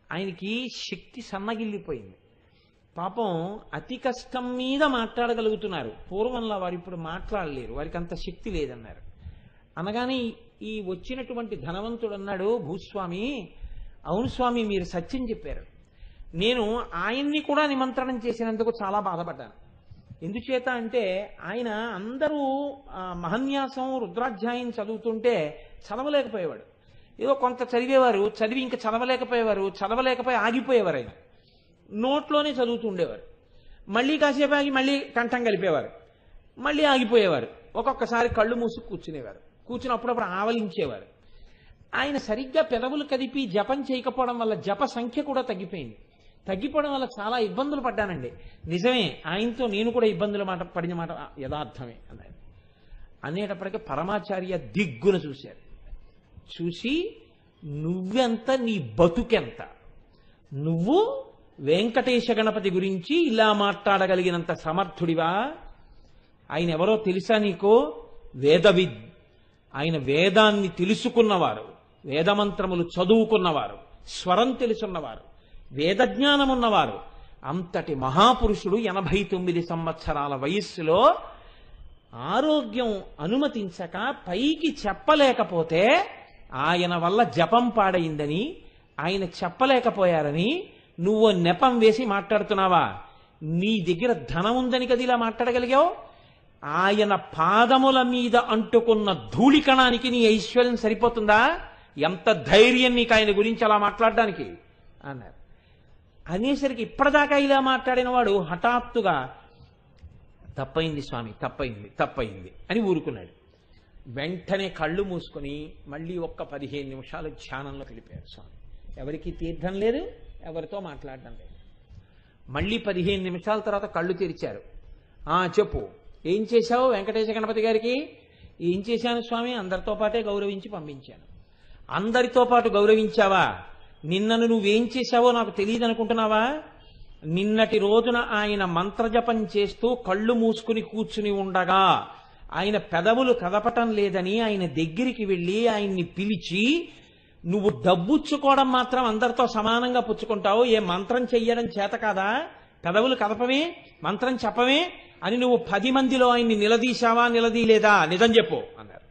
ఆయనకి శక్తి సన్నగిల్లిపోయింది. పాపం అతి కష్టం మీద మాట్లాడగలుగుతున్నారు. పూర్వంలో వారు ఇప్పుడు మాట్లాడలేరు, వారికి అంత శక్తి లేదన్నారు. అనగానే ఈ వచ్చినటువంటి ధనవంతుడు అన్నాడు, భూస్వామి, అవును స్వామి మీరు సత్యం చెప్పారు. నేను ఆయన్ని కూడా నిమంత్రణం చేసినందుకు చాలా బాధపడ్డాను. ఎందుచేత అంటే ఆయన అందరూ మహన్యాసం రుద్రాధ్యాయం చదువుతుంటే చదవలేకపోయేవాడు. ఏదో కొంత చదివేవారు, చదివి ఇంకా చదవలేకపోయేవారు, చదవలేకపోయి ఆగిపోయేవారు. ఆయన నోట్లోనే చదువుతూ ఉండేవారు. మళ్ళీ కాసేపు ఆగి మళ్ళీ కంఠం కలిపేవారు, మళ్ళీ ఆగిపోయేవారు. ఒక్కొక్కసారి కళ్ళు మూసుకు కూర్చునేవారు, కూర్చుని అప్పుడప్పుడు ఆవలించేవారు. ఆయన సరిగ్గా పెదవులు కదిపి జపం చేయకపోవడం వల్ల జప సంఖ్య కూడా తగ్గిపోయింది. తగ్గిపోవడం వల్ల చాలా ఇబ్బందులు పడ్డానండి. నిజమే, ఆయనతో నేను కూడా ఇబ్బందులు పడిన మాట యథార్థమే అన్నారు. అనేటప్పటికీ పరమాచార్య దిగ్గున చూశారు. చూసి, నువ్వెంత, నీ బతుకెంత, నువ్వు వెంకటేశ గణపతి గురించి ఇలా మాట్లాడగలిగినంత సమర్థుడివా? ఆయన ఎవరో తెలుసా నీకు? వేదవిద్. ఆయన వేదాన్ని తెలుసుకున్నవారు, వేదమంత్రములు చదువుకున్నవారు, స్వరం తెలుసున్నవారు, వేదజ్ఞానం ఉన్నవారు. అంతటి మహాపురుషుడు 89 సంవత్సరాల వయస్సులో ఆరోగ్యం అనుమతించక పైకి చెప్పలేకపోతే ఆయన వల్ల జపం పాడైందని, ఆయన చెప్పలేకపోయారని నువ్వు నెపం వేసి మాట్లాడుతున్నావా? నీ దగ్గర ధనం ఉందని కదా ఇలా మాట్లాడగలిగావు? ఆయన పాదముల మీద అంటుకున్న ధూళికణానికి నీ ఐశ్వర్యం సరిపోతుందా? ఎంత ధైర్యం నీకు ఆయన గురించి అలా మాట్లాడడానికి అన్నారు. అనేసరికి ఇప్పటిదాకా ఇలా మాట్లాడిన వాడు హఠాత్తుగా తప్పైంది స్వామి, తప్పైంది అని ఊరుకున్నాడు. వెంటనే కళ్ళు మూసుకొని మళ్ళీ ఒక్క 15 నిమిషాలు ధ్యానంలో వెళ్ళిపోయారు స్వామి. ఎవరికి తీర్థం లేదు, ఎవరితో మాట్లాడడం లేదు. మళ్ళీ 15 నిమిషాల తర్వాత కళ్ళు తెరిచారు. చెప్పు, ఏం చేశావు వెంకటేశ గణపతి గారికి? ఏం చేశాను స్వామి, అందరితో పాటే గౌరవించి పంపించాను. అందరితో పాటు గౌరవించావా? నిన్నను నువ్వేం చేశావో నాకు తెలియదు అనుకుంటున్నావా? నిన్నటి రోజున ఆయన మంత్రజపం చేస్తూ కళ్ళు మూసుకుని కూర్చుని ఉండగా ఆయన పెదవులు కదపటం లేదని ఆయన దగ్గరికి వెళ్ళి ఆయన్ని పిలిచి, నువ్వు డబ్బుచ్చుకోవడం మాత్రం అందరితో సమానంగా పుచ్చుకుంటావు, ఏ మంత్రం చెయ్యడం చేత కాదా? పెదవులు కదపమే, మంత్రం చెప్పమే అని నువ్వు 10 మందిలో ఆయన్ని నిలదీశావా, నిలదీలేదా? నిజం చెప్పు అన్నారు.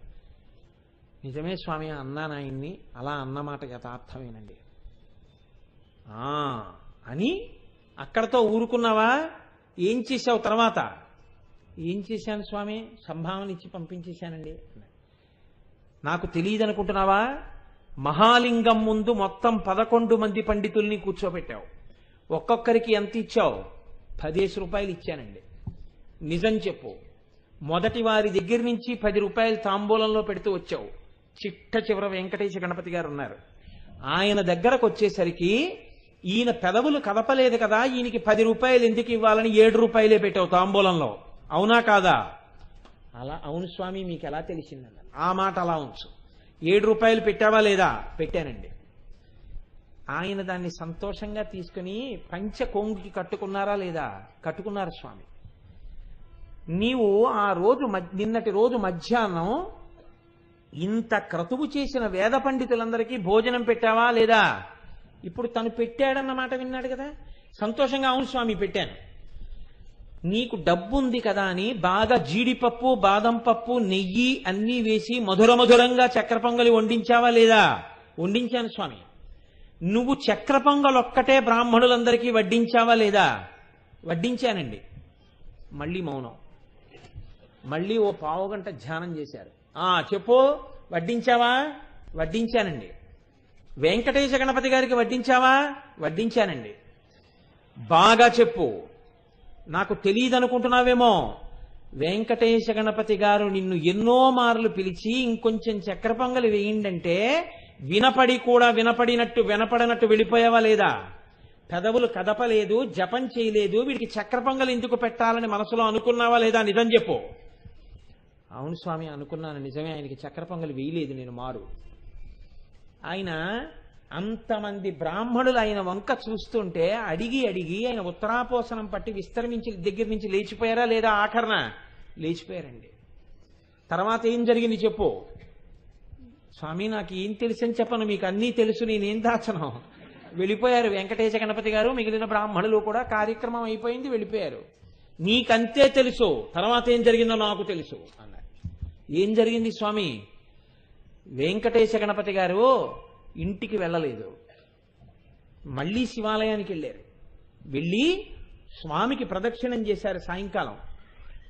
నిజమే స్వామి అన్నాను ఆయన్ని. అలా అన్నమాట యథార్థమేనండి అని అక్కడతో ఊరుకున్నావా? ఏం చేశావు తర్వాత? ఏం చేశాను స్వామి, సంభావన ఇచ్చి పంపించేశానండి. నాకు తెలియదు అనుకుంటున్నావా? మహాలింగం ముందు మొత్తం 11 మంది పండితుల్ని కూర్చోబెట్టావు. ఒక్కొక్కరికి ఎంత ఇచ్చావు? 10 రూపాయలు ఇచ్చానండి. నిజం చెప్పు. మొదటి వారి దగ్గర నుంచి 10 రూపాయలు తాంబూలంలో పెడుతూ వచ్చావు. చిట్ట చివర వెంకటేశ గణపతి గారు ఉన్నారు. ఆయన దగ్గరకు వచ్చేసరికి ఈయన పెదవులు కదపలేదు కదా, ఈయనకి 10 రూపాయలు ఎందుకు ఇవ్వాలని 7 రూపాయలే పెట్టావు తాంబూలంలో. అవునా కాదా? అలా అవును స్వామి, మీకు ఎలా తెలిసిందన్న ఆ మాట అలా ఉంచు. 7 రూపాయలు పెట్టావా లేదా? పెట్టానండి. ఆయన దాన్ని సంతోషంగా తీసుకుని పంచ కొంగుకి కట్టుకున్నారా లేదా? కట్టుకున్నారు స్వామి. నీవు ఆ రోజు నిన్నటి రోజు మధ్యాహ్నం ఇంత క్రతువు చేసిన వేద పండితులందరికీ భోజనం పెట్టావా లేదా? ఇప్పుడు తను పెట్టాడన్న మాట విన్నాడు కదా, సంతోషంగా అవును స్వామి పెట్టాను. నీకు డబ్బుంది కదా అని బాగా జీడిపప్పు, బాదం పప్పు, నెయ్యి అన్నీ వేసి మధురమధురంగా చక్కెర పొంగలి వండించావా లేదా? వండించాను స్వామి. నువ్వు చక్కెర పొంగల్ ఒక్కటే బ్రాహ్మణులందరికీ వడ్డించావా లేదా? వడ్డించానండి. మళ్ళీ మౌనం. మళ్ళీ ఓ పావుగంట ధ్యానం చేశారు. చెప్పు, వడ్డించావా? వడ్డించానండి. వెంకటేశ గణపతి గారికి వడ్డించావా? వడ్డించానండి. బాగా చెప్పు, నాకు తెలియదనుకుంటున్నావేమో. వెంకటేశ గణపతి గారు నిన్ను ఎన్నో మార్లు పిలిచి ఇంకొంచెం చక్కెర పొంగలి వేయిందంటే వినపడి కూడా వినపడనట్టు వెళ్ళిపోయావా లేదా? పెదవులు కదపలేదు, జపం చేయలేదు, వీడికి చక్కెర పొంగలి ఎందుకు పెట్టాలని మనసులో అనుకున్నావా లేదా? నిజం చెప్పు. అవును స్వామి అనుకున్నాను, నిజమే, ఆయనకి చక్కెర పొంగలి వేయలేదు నేను మారు. ఆయన అంతమంది బ్రాహ్మణులు ఆయన వంక చూస్తుంటే అడిగి ఆయన ఉత్తరాపోసనం పట్టి విస్తరించి దగ్గర నుంచి లేచిపోయారా లేదా? ఆఖరణ లేచిపోయారండి. తర్వాత ఏం జరిగింది చెప్పు. స్వామి నాకు ఏం తెలుసని చెప్పను, మీకు అన్నీ తెలుసు, నేనేం దాచను. వెళ్ళిపోయారు వెంకటేశ గణపతి గారు, మిగిలిన బ్రాహ్మణులు కూడా. కార్యక్రమం అయిపోయింది, వెళ్ళిపోయారు. నీకంతే తెలుసు, తర్వాత ఏం జరిగిందో నాకు తెలుసు అన్నారు. ఏం జరిగింది స్వామి? వెంకటేశ గణపతి గారు ఇంటికి వెళ్ళలేదు, మళ్ళీ శివాలయానికి వెళ్ళారు. వెళ్ళి స్వామికి ప్రదక్షిణం చేశారు. సాయంకాలం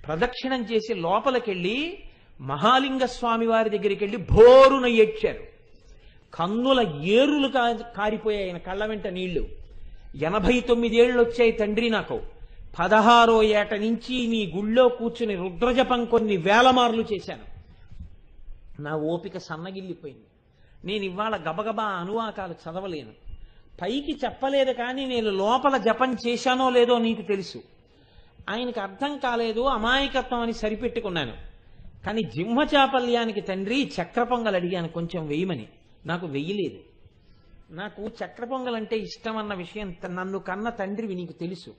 ప్రదక్షిణం చేసి లోపలికెళ్ళి మహాలింగ స్వామి వారి దగ్గరికి వెళ్ళి భోరున ఏడ్చారు. కన్నుల ఏరులు కారిపోయాయి, ఆయన కళ్ళ వెంట నీళ్లు. 89 ఏళ్ళు వచ్చాయి తండ్రి నాకు. 16వ ఏట నుంచి నీ గుళ్ళో కూర్చుని రుద్రజపం కొన్ని వేల మార్లు చేశాను. నా ఓపిక సన్నగిల్లిపోయింది. నేను ఇవాళ గబగబా అనువాకాలు చదవలేను. పైకి చెప్పలేదు కానీ నేను లోపల జపం చేశానో లేదో నీకు తెలుసు. ఆయనకు అర్థం కాలేదు, అమాయకత్వం అని సరిపెట్టుకున్నాను. కానీ జింహచాపల్యానికి తండ్రి చక్ర పొంగల్ అడిగాను కొంచెం వేయమని, నాకు వెయ్యలేదు. నాకు చక్ర పొంగల్ అంటే ఇష్టం అన్న విషయం నన్ను కన్న తండ్రివి నీకు తెలుసు.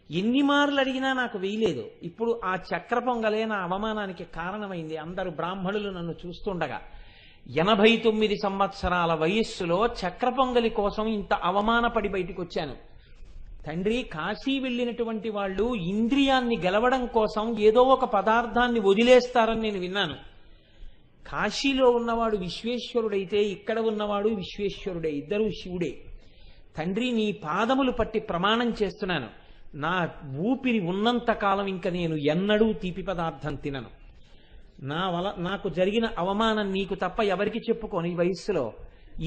ఎన్ని మార్లు అడిగినా నాకు వేయలేదు. ఇప్పుడు ఆ చక్ర పొంగలే నా అవమానానికి కారణమైంది. అందరూ బ్రాహ్మణులు నన్ను చూస్తుండగా 89 సంవత్సరాల వయస్సులో చక్ర పొంగలి కోసం ఇంత అవమానపడి బయటికి వచ్చాను. తండ్రి, కాశీ వెళ్ళినటువంటి వాళ్ళు ఇంద్రియాన్ని గెలవడం కోసం ఏదో ఒక పదార్థాన్ని వదిలేస్తారని నేను విన్నాను. కాశీలో ఉన్నవాడు విశ్వేశ్వరుడైతే ఇక్కడ ఉన్నవాడు విశ్వేశ్వరుడే, ఇద్దరూ శివుడే. తండ్రి, నీ పాదములు పట్టి ప్రమాణం చేస్తున్నాను, నా ఊపిరి ఉన్నంత కాలం ఇంక నేను ఎన్నడూ తీపి పదార్థం తినను. నాకు జరిగిన అవమానం నీకు తప్ప ఎవరికి చెప్పుకోను ఈ వయస్సులో.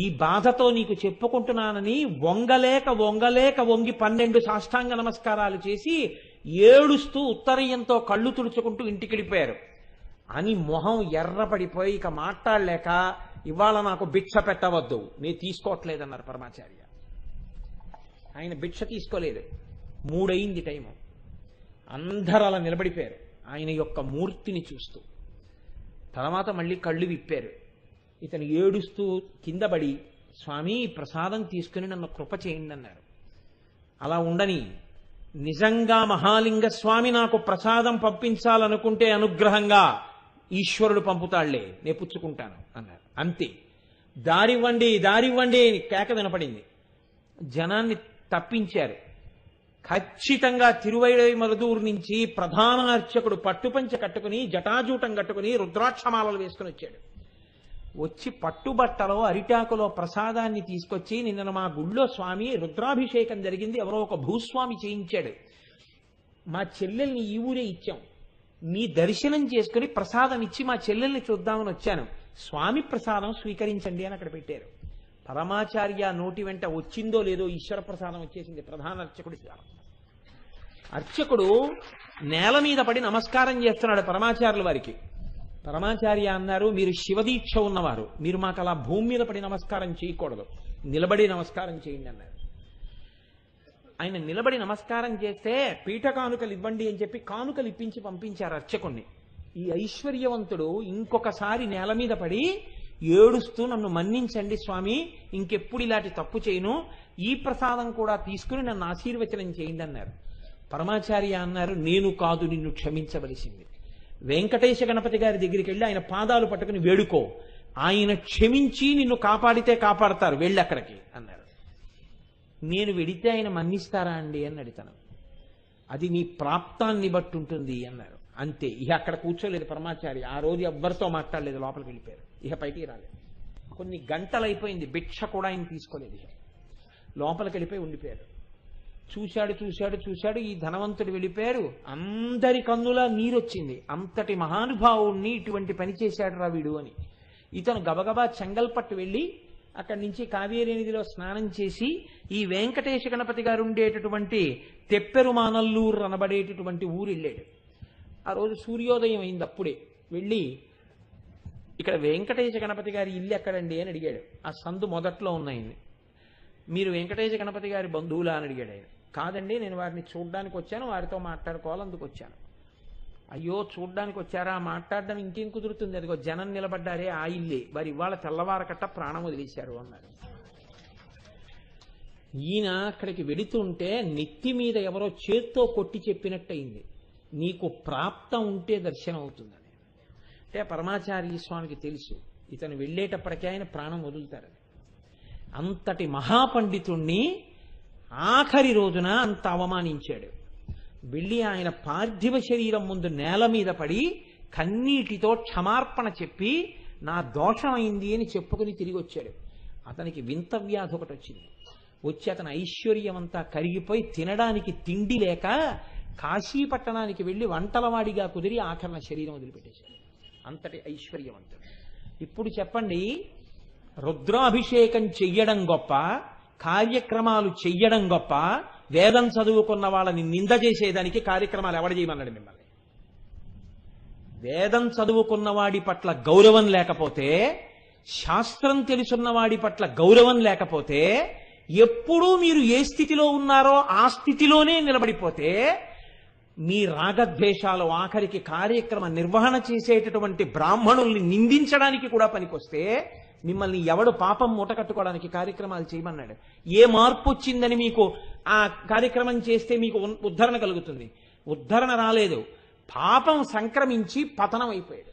ఈ బాధతో నీకు చెప్పుకుంటున్నానని వంగలేక వంగి 12 సాష్టాంగ నమస్కారాలు చేసి ఏడుస్తూ ఉత్తరీయంతో కళ్ళు తుడుచుకుంటూ ఇంటికి వెళ్ళిపోయారు. అని మొహం ఎర్రపడిపోయి ఇక మాట్లాడలేక, ఇవాళ నాకు భిక్ష పెట్టవద్దు, నేను తీసుకోవట్లేదన్నారు పరమాచార్య. ఆయన భిక్ష తీసుకోలేదు. 3 అయింది టైము. అందరూ అలా నిలబడిపోయారు ఆయన యొక్క మూర్తిని చూస్తూ. తర్వాత మళ్ళీ కళ్ళు విప్పారు. ఇతను ఏడుస్తూ కిందపడి, స్వామి ప్రసాదం తీసుకుని నన్ను కృప చేయండి అన్నారు. అలా ఉండని, నిజంగా మహాలింగ స్వామి నాకు ప్రసాదం పంపించాలనుకుంటే అనుగ్రహంగా ఈశ్వరుడు పంపుతాళ్లే, నే పుచ్చుకుంటాను అన్నారు. అంతే. దారివ్వండి దారివ్వండి కేక వినపడింది. జనాన్ని తప్పించారు. ఖచ్చితంగా తిరువైమరుదూరు నుంచి ప్రధాన అర్చకుడు పట్టుపంచ కట్టుకుని జటాజూటం కట్టుకుని రుద్రాక్షమాలలు వేసుకుని వచ్చాడు. వచ్చి పట్టుబట్టలో అరిటాకులో ప్రసాదాన్ని తీసుకొచ్చి, నిన్న మా గుళ్ళో స్వామి రుద్రాభిషేకం జరిగింది, ఎవరో ఒక భూస్వామి చేయించాడు, మా చెల్లెల్ని ఈ ఊరే ఇచ్చాం, మీ దర్శనం చేసుకుని ప్రసాదం ఇచ్చి మా చెల్లెల్ని చూద్దామని వచ్చాను, స్వామి ప్రసాదం స్వీకరించండి అని అక్కడ పెట్టారు. పరమాచార్య నోటి వెంట వచ్చిందో లేదో ఈశ్వర ప్రసాదం వచ్చేసింది. ప్రధాన అర్చకుడి అర్చకుడు నేల మీద పడి నమస్కారం చేస్తున్నాడు పరమాచార్యుల వారికి. పరమాచార్య అన్నారు, మీరు శివదీక్ష ఉన్నవారు, మీరు మాకు అలా భూమి మీద పడి నమస్కారం చేయకూడదు, నిలబడి నమస్కారం చేయండి అన్నారు. ఆయన నిలబడి నమస్కారం చేస్తే పీఠ కానుకలు ఇవ్వండి అని చెప్పి కానుకలు ఇప్పించి పంపించారు అర్చకుణ్ణి. ఈ ఐశ్వర్యవంతుడు ఇంకొకసారి నేల మీద పడి ఏడుస్తూ, నన్ను మన్నించండి స్వామి, ఇంకెప్పుడు ఇలాంటి తప్పు చేయను, ఈ ప్రసాదం కూడా తీసుకుని నన్ను ఆశీర్వచనం చేయండి అన్నారు. పరమాచార్య అన్నారు, నేను కాదు నిన్ను క్షమించవలసింది, వెంకటేశ గణపతి గారి దగ్గరికి వెళ్ళి ఆయన పాదాలు పట్టుకుని వేడుకో, ఆయన క్షమించి నిన్ను కాపాడితే కాపాడతారు, వెళ్ళి అక్కడికి అన్నారు. నేను వెడితే ఆయన మన్నిస్తారా అండి అని అడిగాను. అది నీ ప్రాప్తాన్ని బట్టి ఉంటుంది అన్నారు. అంతే. ఇక అక్కడ కూర్చోలేదు పరమాచార్య. ఆ రోజు ఎవ్వరితో మాట్లాడలేదు, లోపలికి వెళ్ళిపోయారు. ఇక బయటికి రాలేదు. కొన్ని గంటలు అయిపోయింది, భిక్ష కూడా ఆయన తీసుకోలేదు. ఇక లోపలికి వెళ్ళిపోయి ఉండిపోయారు. చూశాడు. ఈ ధనవంతుడు వెళ్ళిపోయారు. అందరి కన్నులా నీరొచ్చింది. అంతటి మహానుభావుణ్ణి ఇటువంటి పని చేశాడు రా వీడు అని. ఇతను గబగబా చెంగల్పట్టు వెళ్ళి అక్కడి నుంచి కావేరీ నదిలో స్నానం చేసి ఈ వెంకటేశ గణపతి గారు ఉండేటటువంటి తెప్పెరుమానల్లూరు అనబడేటటువంటి ఊరు వెళ్ళాడు. ఆ రోజు సూర్యోదయం అయింది. అప్పుడే వెళ్ళి, ఇక్కడ వెంకటేశ గణపతి గారి ఇల్లు ఎక్కడండి అని అడిగాడు. ఆ సందు మొదట్లో ఉన్నాయండి. మీరు వెంకటేశ గణపతి గారి బంధువులా అని అడిగాడు ఆయన. కాదండి, నేను వారిని చూడ్డానికి వచ్చాను, వారితో మాట్లాడుకోవాలి, అందుకు వచ్చాను. అయ్యో చూడ్డానికి వచ్చారా, మాట్లాడడం ఇంకేం కుదురుతుంది, అదిగో జనం నిలబడ్డారే ఆ ఇల్లే, వారి ఇవాళ తెల్లవారకట్ట ప్రాణం వదిలేశారు అన్నారు. ఈయన అక్కడికి వెళుతుంటే నెత్తి మీద ఎవరో చేత్తో కొట్టి చెప్పినట్టయింది, నీకు ప్రాప్తం ఉంటే దర్శనం అవుతుందని. అంటే పరమాచార్య స్వామికి తెలుసు ఇతను వెళ్ళేటప్పటికే ఆయన ప్రాణం వదులుతారని. అంతటి మహాపండితుణ్ణి ఆఖరి రోజున అంత అవమానించాడు. వెళ్ళి ఆయన పార్థివ శరీరం ముందు నేల మీద పడి కన్నీటితో క్షమార్పణ చెప్పి నా దోషమైంది అని చెప్పుకుని తిరిగి వచ్చాడు. అతనికి వింత వ్యాధి ఒకటి వచ్చింది. వచ్చి అతని ఐశ్వర్యం అంతా కరిగిపోయి తినడానికి తిండి లేక కాశీ పట్టణానికి వెళ్ళి వంటలవాడిగా కుదిరి ఆఖరణ శరీరం వదిలిపెట్టేశాడు. అంతటి ఐశ్వర్యవంతుడు. ఇప్పుడు చెప్పండి, రుద్రాభిషేకం చెయ్యడం గొప్ప, కార్యక్రమాలు చెయ్యడం గొప్ప, వేదం చదువుకున్న వాళ్ళని నింద చేసేదానికి కార్యక్రమాలు ఎవడ చేయమన్నాడు మిమ్మల్ని? వేదం చదువుకున్న వాడి పట్ల గౌరవం లేకపోతే, శాస్త్రం తెలుసున్న వాడి పట్ల గౌరవం లేకపోతే, ఎప్పుడూ మీరు ఏ స్థితిలో ఉన్నారో ఆ స్థితిలోనే నిలబడిపోతే, మీ రాగద్వేషాలు ఆఖరికి కార్యక్రమ నిర్వహణ చేసేటటువంటి బ్రాహ్మణుల్ని నిందించడానికి కూడా పనికొస్తే, మిమ్మల్ని ఎవడు పాపం మూటకట్టుకోవడానికి కార్యక్రమాలు చేయమన్నాడు? ఏ మార్పు వచ్చిందని మీకు ఆ కార్యక్రమం చేస్తే మీకు ఉద్ధరణ కలుగుతుంది? ఉద్ధరణ రాలేదు. పాపం సంక్రమించి పతనం అయిపోయాడు.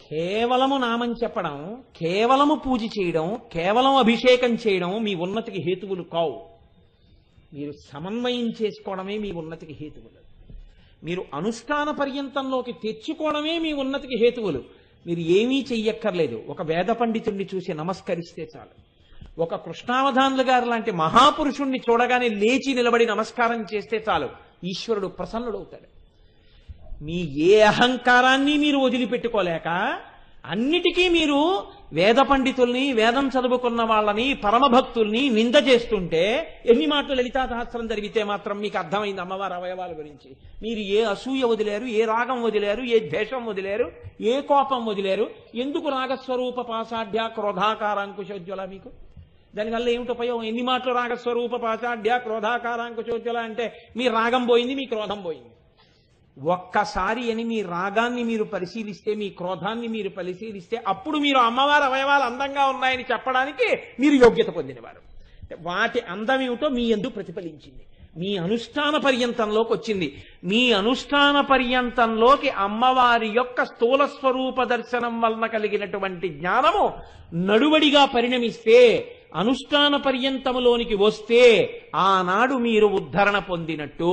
కేవలము నామం చెప్పడం, కేవలము పూజ చేయడం, కేవలం అభిషేకం చేయడం మీ ఉన్నతికి హేతువులు కావు. మీరు సమన్వయం చేసుకోవడమే మీ ఉన్నతికి హేతువులు. మీరు అనుష్ఠాన పర్యంతంలోకి తెచ్చుకోవడమే మీ ఉన్నతికి హేతువులు. మీరు ఏమీ చెయ్యక్కర్లేదు. ఒక వేద పండితుడిని చూసి నమస్కరిస్తే చాలు. ఒక కృష్ణావధానులు గారు లాంటి మహాపురుషుణ్ణి చూడగానే లేచి నిలబడి నమస్కారం చేస్తే చాలు, ఈశ్వరుడు ప్రసన్నుడవుతాడు. మీ ఏ అహంకారాన్ని మీరు వదిలిపెట్టుకోలేక అన్నిటికీ మీరు వేద పండితుల్ని, వేదం చదువుకున్న వాళ్ళని, పరమభక్తుల్ని నింద చేస్తుంటే, ఎన్ని మాటలు లలితా సహస్రం జరిగితే మాత్రం మీకు అర్థమైంది అమ్మవారి అవయవాల గురించి? మీరు ఏ అసూయ వదిలేరు, ఏ రాగం వదిలేరు, ఏ ద్వేషం వదిలేరు, ఏ కోపం వదిలేరు? ఎందుకు రాగస్వరూప పాసాఢ్య క్రోధాకారాంకుశోజ్వల? మీకు దానివల్ల ఏమిటి ఉపయోగం? ఎన్ని మాటలు రాగస్వరూప పాసాఢ్య క్రోధాకారాంకుశోజ్వల అంటే మీ రాగం పోయింది, మీ క్రోధం పోయింది. ఒక్కసారి అని మీ రాగాన్ని మీరు పరిశీలిస్తే, మీ క్రోధాన్ని మీరు పరిశీలిస్తే, అప్పుడు మీరు అమ్మవారి అవయవాలు అందంగా ఉన్నాయని చెప్పడానికి మీరు యోగ్యత పొందినవారు. వాటి అందం ఏమిటో మీ యందు ప్రతిఫలించింది. మీ అనుష్ఠాన పర్యంతంలోకి వచ్చింది. మీ అనుష్ఠాన పర్యంతంలోకి అమ్మవారి యొక్క స్థూల స్వరూప దర్శనం వలన కలిగినటువంటి జ్ఞానము నడువడిగా పరిణమిస్తే, అనుష్ఠాన పర్యంతములోనికి వస్తే, ఆనాడు మీరు ఉద్ధరణ పొందినట్టు.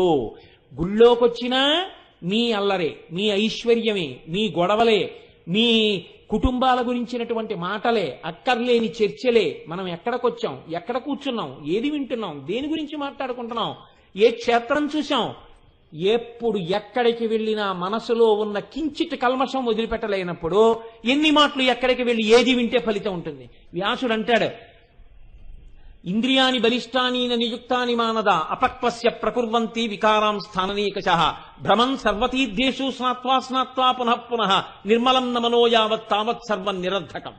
గుళ్ళోకొచ్చినా మీ అల్లరే, మీ ఐశ్వర్యమే, మీ గొడవలే, మీ కుటుంబాల గురించినటువంటి మాటలే, అక్కర్లేని చర్చలే. మనం ఎక్కడికొచ్చాం, ఎక్కడ కూర్చున్నాం, ఏది వింటున్నాం, దేని గురించి మాట్లాడుకుంటున్నాం, ఏ క్షేత్రం చూసాం, ఎప్పుడు ఎక్కడికి వెళ్ళినా మనసులో ఉన్న కించిట్ కల్మషం వదిలిపెట్టలేనప్పుడు ఎన్ని మాటలు ఎక్కడికి వెళ్ళి ఏది వింటే ఫలితం ఉంటుంది? వ్యాసుడు అంటాడు, ఇంద్రియాని బలిష్టాని నియుక్తాని మానద అపక్వస్య ప్రకుర్వంతి వికారాం స్థాననీకశః భ్రమన్ సర్వతీర్థేషు స్నాత్వా స్నాత్వా పునః పునః నిర్మలం నమనో యావత్ తావత్ సర్వం నిరర్ధకం.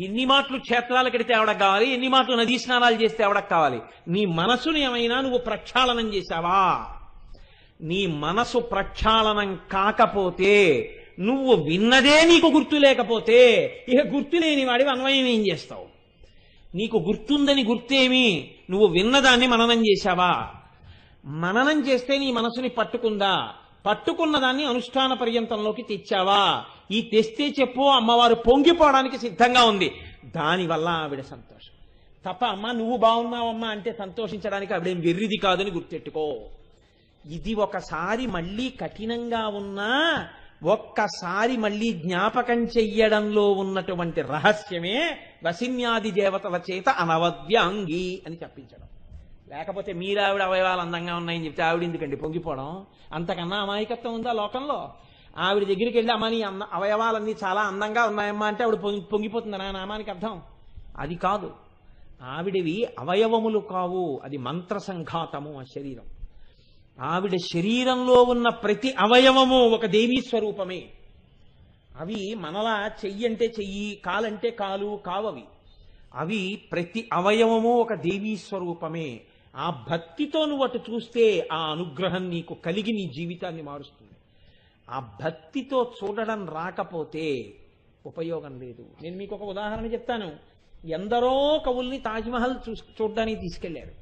ఎన్ని మాటలు క్షేత్రాలు కడితే ఆవిడకు కావాలి, ఎన్ని మాటలు నదీ స్నానాలు చేస్తే ఆవిడకు కావాలి? నీ మనసుని ఏమైనా నువ్వు ప్రక్షాళనం చేశావా? నీ మనసు ప్రక్షాళనం కాకపోతే, నువ్వు విన్నదే నీకు గుర్తు లేకపోతే, ఇక గుర్తు లేని వాడివి అన్వయం ఏం చేస్తావు? నీకు గుర్తుందని గుర్తేమి? నువ్వు విన్నదాన్ని మననం చేశావా? మననం చేస్తే నీ మనసుని పట్టుకుందా? పట్టుకున్న దాన్ని అనుష్ఠాన పర్యంతంలోకి తెచ్చావా? ఈ తెస్తే చెప్పు, అమ్మవారు పొంగిపోవడానికి సిద్ధంగా ఉంది. దానివల్ల ఆవిడ సంతోషం తప్ప, అమ్మ నువ్వు బాగున్నావమ్మా అంటే సంతోషించడానికి ఆవిడేం వెర్రిది కాదని గుర్తెట్టుకో. ఇది ఒకసారి మళ్ళీ కఠినంగా ఉన్నా, ఒక్కసారి మళ్ళీ జ్ఞాపకం చెయ్యడంలో ఉన్నటువంటి రహస్యమే వసిన్యాది దేవతల చేత అనవద్యాంగి అని చెప్పించడం. లేకపోతే మీరావిడ అవయవాలు అందంగా ఉన్నాయని చెప్తే ఆవిడ ఎందుకండి పొంగిపోవడం? అంతకన్నా అమాయకత్వం ఉందా లోకంలో? ఆవిడ దగ్గరికి వెళ్ళి అమ్మ నీ అవయవాలన్నీ చాలా అందంగా ఉన్నాయమ్మా అంటే ఆవిడ పొంగిపోతుందనా నామానికి అర్థం? అది కాదు. ఆవిడవి అవయవములు కావు, అది మంత్ర సంఘాతము. ఆ శరీరం, ఆవిడ శరీరంలో ఉన్న ప్రతి అవయవము ఒక దేవీ స్వరూపమే. అవి మనలా చెయ్యి అంటే చెయ్యి, కాలంటే కాలు కావవి. అవి ప్రతి అవయవము ఒక దేవీ స్వరూపమే. ఆ భక్తితో నువ్వు అటు చూస్తే ఆ అనుగ్రహం నీకు కలిగి నీ జీవితాన్ని మారుస్తుంది. ఆ భక్తితో చూడడం రాకపోతే ఉపయోగం లేదు. నేను మీకు ఒక ఉదాహరణ చెప్తాను. ఎందరో కవుల్ని తాజ్మహల్ చూడడానికి తీసుకెళ్లారు.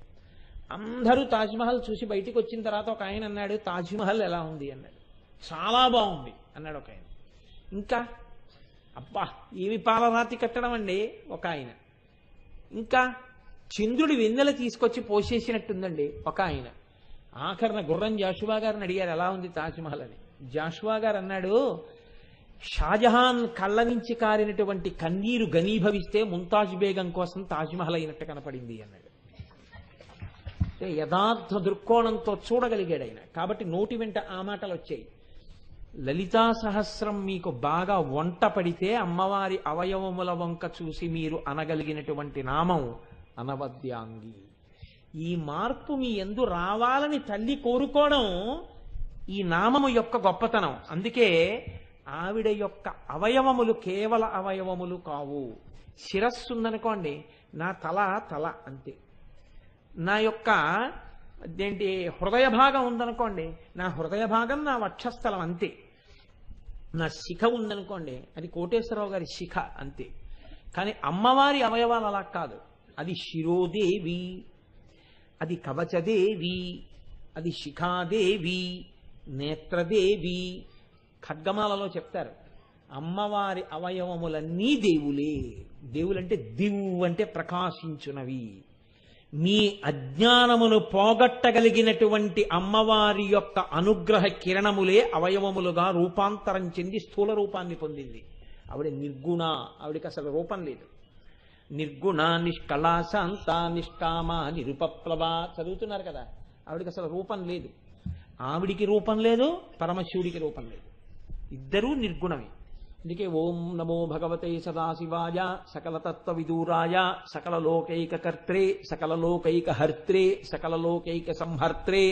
అందరూ తాజ్మహల్ చూసి బయటికి వచ్చిన తర్వాత ఒక ఆయన అన్నాడు, తాజ్మహల్ ఎలా ఉంది అన్నాడు. చాలా బాగుంది అన్నాడు ఒక ఆయన. ఇంకా అబ్బా ఏమి పాలరాతి కట్టడం అండి ఒక ఆయన. ఇంకా చంద్రుడి వెన్నెల తీసుకొచ్చి పోసేసినట్టుందండి ఒక ఆయన. ఆఖరణ గుర్రం జాషువా గారిని అడిగారు ఎలా ఉంది తాజ్మహల్ అని. జాషువా గారు అన్నాడు, షాజహాన్ కళ్ళ నుంచి కారినటువంటి కన్నీరు ఘనీభవిస్తే ముంతాజ్ బేగం కోసం తాజ్మహల్ అయినట్టు కనపడింది అన్నాడు. అంటే యథార్థ దృక్కోణంతో చూడగలిగాడు ఆయన. కాబట్టి నోటి వెంట ఆ మాటలు వచ్చాయి. లలితా సహస్రం మీకు బాగా వంట పడితే అమ్మవారి అవయవముల వంక చూసి మీరు అనగలిగినటువంటి నామం అనవద్యాంగి. ఈ మార్పు మీ యందు రావాలని తల్లి కోరుకోవడం ఈ నామము యొక్క గొప్పతనం. అందుకే ఆవిడ యొక్క అవయవములు కేవల అవయవములు కావు. శిరస్సు ఉందనుకోండి, నా తల అంతే. నా యొక్క అదేంటి హృదయ భాగం ఉందనుకోండి, నా హృదయ భాగం నా వక్షస్థలం అంతే. నా శిఖ ఉందనుకోండి, అది కోటేశ్వరరావు గారి శిఖ అంతే. కానీ అమ్మవారి అవయవాలు అలా కాదు. అది శిరోదేవి, అది కవచదేవి, అది శిఖాదేవి, నేత్రదేవి. ఖడ్గమాలలో చెప్తారు అమ్మవారి అవయవములన్నీ దేవులే. దేవులంటే దివు అంటే ప్రకాశించునవి. మీ అజ్ఞానమును పోగొట్టగలిగినటువంటి అమ్మవారి యొక్క అనుగ్రహ కిరణములే అవయవములుగా రూపాంతరం చెంది స్థూల రూపాన్ని పొందింది. ఆవిడ నిర్గుణ, ఆవిడికి అసలు రూపం లేదు. నిర్గుణ నిష్కళ శాంత నిష్కామ నిరుపప్లవ చదువుతున్నారు కదా. ఆవిడికి అసలు రూపం లేదు. ఆవిడికి రూపం లేదు, పరమశివుడికి రూపం లేదు. ఇద్దరూ నిర్గుణమే. అందుకే ఓం నమో భగవతే సదాశివాయ సకలతత్వ విదూరాయ సకల లోకైక కర్త్రే సకల లోకైక హర్త్రే సకల లోకైక సంహర్త్రే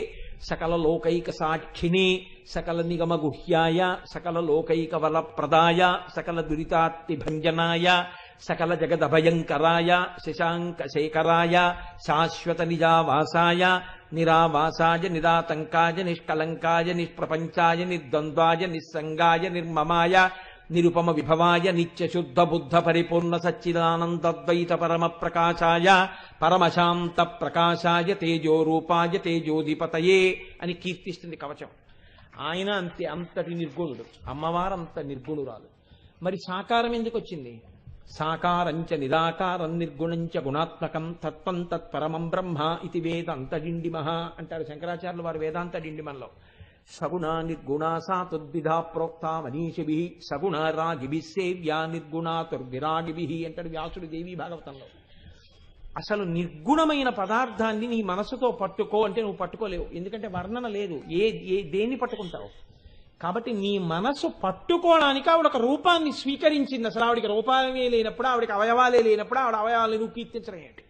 సకల లోకైక సాక్షిణే సకల నిగమ గుహ్యాయ సకల లోకైక వరప్రదాయ సకల దురితాత్తి భంజనాయ సకల జగదభయంకరాయ శశాంక శేఖరాయ శాశ్వత నిజావాసాయ నిరావాసాయ నిరాతంకాయ నిష్కలంకాయ నిష్ప్రపంచాయ నిర్ద్వంద్వాయ నిస్సంగాయ నిర్మమాయ నిరుపమ విభవాయ నిత్య శుద్ధ బుద్ధ పరిపూర్ణ సచ్చిదానందద్వైత పరమ ప్రకాశాయ పరమశాంత ప్రకాశాయ తేజోరూపాయ తేజోధిపతయే అని కీర్తిస్తుంది కవచం. ఆయన అంతే, అంతటి నిర్గుణుడు. అమ్మవారు అంత నిర్గుణురాలు. మరి సాకారం ఎందుకు వచ్చింది? సాకారంచ నిరాకారం నిర్గుణంచ గుణాత్మకం తత్వం తత్పరమం బ్రహ్మ ఇది వేదాంతడిండిమః అంటారు శంకరాచార్యులు వారు వేదాంత డిండిమంలో. సగుణా నిర్గుణా సా తద్విధా ప్రోక్తా మనీషిభిః సగుణ రాగిభిః సేవ్యా నిర్గుణా తుర్విరాగిభిః అంటాడు వ్యాసుడు దేవీ భాగవతంలో. అసలు నిర్గుణమైన పదార్థాన్ని నీ మనసుతో పట్టుకో అంటే నువ్వు పట్టుకోలేవు. ఎందుకంటే వర్ణన లేదు. దేన్ని పట్టుకుంటావు? కాబట్టి నీ మనసు పట్టుకోవడానికి ఆవిడ ఒక రూపాన్ని స్వీకరించింది. అసలు ఆవిడికి రూపాలే లేనప్పుడు, ఆవిడకి అవయవాలే లేనప్పుడు ఆవిడ అవయవాలను నువ్వు కీర్తించడం ఏంటి?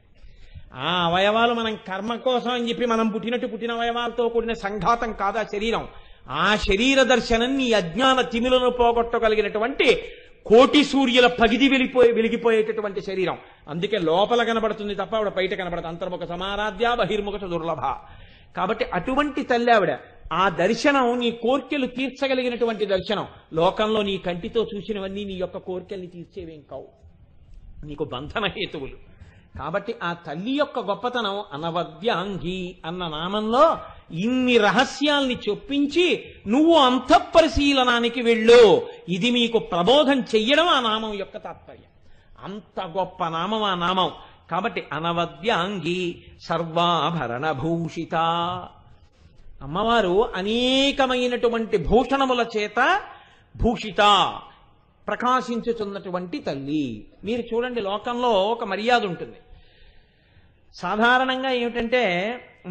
ఆ అవయవాలు మనం కర్మ కోసం అని చెప్పి మనం పుట్టిన అవయవాలతో కూడిన సంఘాతం కాదు ఆ శరీరం. ఆ శరీర దర్శనం నీ అజ్ఞాన తిమిలను పోగొట్టగలిగినటువంటి కోటి సూర్యుల పగిది వెలిగిపోయేటటువంటి శరీరం. అందుకే లోపల కనబడుతుంది తప్ప ఆవిడ బయట కనబడదు. అంతర్ముఖ సమారాధ్య బహిర్ముఖ దుర్లభ. కాబట్టి అటువంటి తల్లి ఆవిడ. ఆ దర్శనం నీ కోర్కెలు తీర్చగలిగినటువంటి దర్శనం. లోకంలో నీ కంటితో చూసినవన్నీ నీ యొక్క కోర్కెల్ని తీర్చేవేం కావు, నీకు బంధన హేతువులు. కాబట్టి ఆ తల్లి యొక్క గొప్పతనం అనవద్యాంగి అన్న నామంలో ఇన్ని రహస్యాల్ని చొప్పించి నువ్వు అంతఃపరిశీలనానికి వెళ్ళు, ఇది మీకు ప్రబోధం చెయ్యడం ఆ నామం యొక్క తాత్పర్యం. అంత గొప్ప నామం ఆ నామం. కాబట్టి అనవద్యాంగి సర్వాభరణ భూషిత. అమ్మవారు అనేకమైనటువంటి భూషణముల చేత భూషిత, ప్రకాశించుతున్నటువంటి తల్లి. మీరు చూడండి, లోకంలో ఒక మర్యాద ఉంటుంది. సాధారణంగా ఏమిటంటే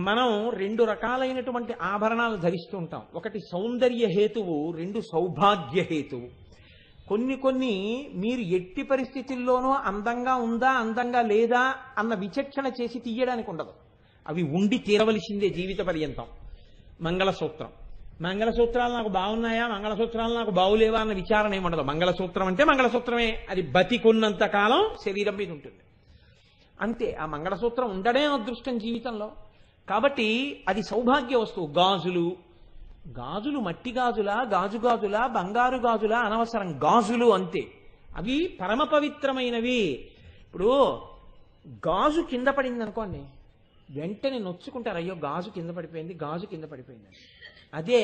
మనం రెండు రకాలైనటువంటి ఆభరణాలు ధరిస్తూ ఉంటాం. ఒకటి సౌందర్య హేతువు, రెండు సౌభాగ్య హేతువు. కొన్ని మీరు ఎట్టి పరిస్థితుల్లోనూ అందంగా ఉందా అందంగా లేదా అన్న విచక్షణ చేసి తీయడానికి ఉండదు. అవి ఉండి తీరవలసిందే జీవిత పర్యంతం. మంగళసూత్రాలు నాకు బాగున్నాయా, మంగళసూత్రాలు నాకు బాగులేవా అన్న విచారణ ఏముండదు. మంగళసూత్రం అంటే మంగళసూత్రమే, అది బతికున్నంత కాలం శరీరం మీద ఉంటుంది అంతే. ఆ మంగళసూత్రం ఉండడే అదృష్టం జీవితంలో. కాబట్టి అది సౌభాగ్య వస్తువు. గాజులు మట్టి గాజులా, గాజులా, బంగారు గాజులా అనవసరం, గాజులు అంతే. అవి పరమ పవిత్రమైనవి. ఇప్పుడు గాజు కింద పడింది అనుకోండి, వెంటనే నొచ్చుకుంటారు, అయ్యో గాజు కింద పడిపోయింది. అదే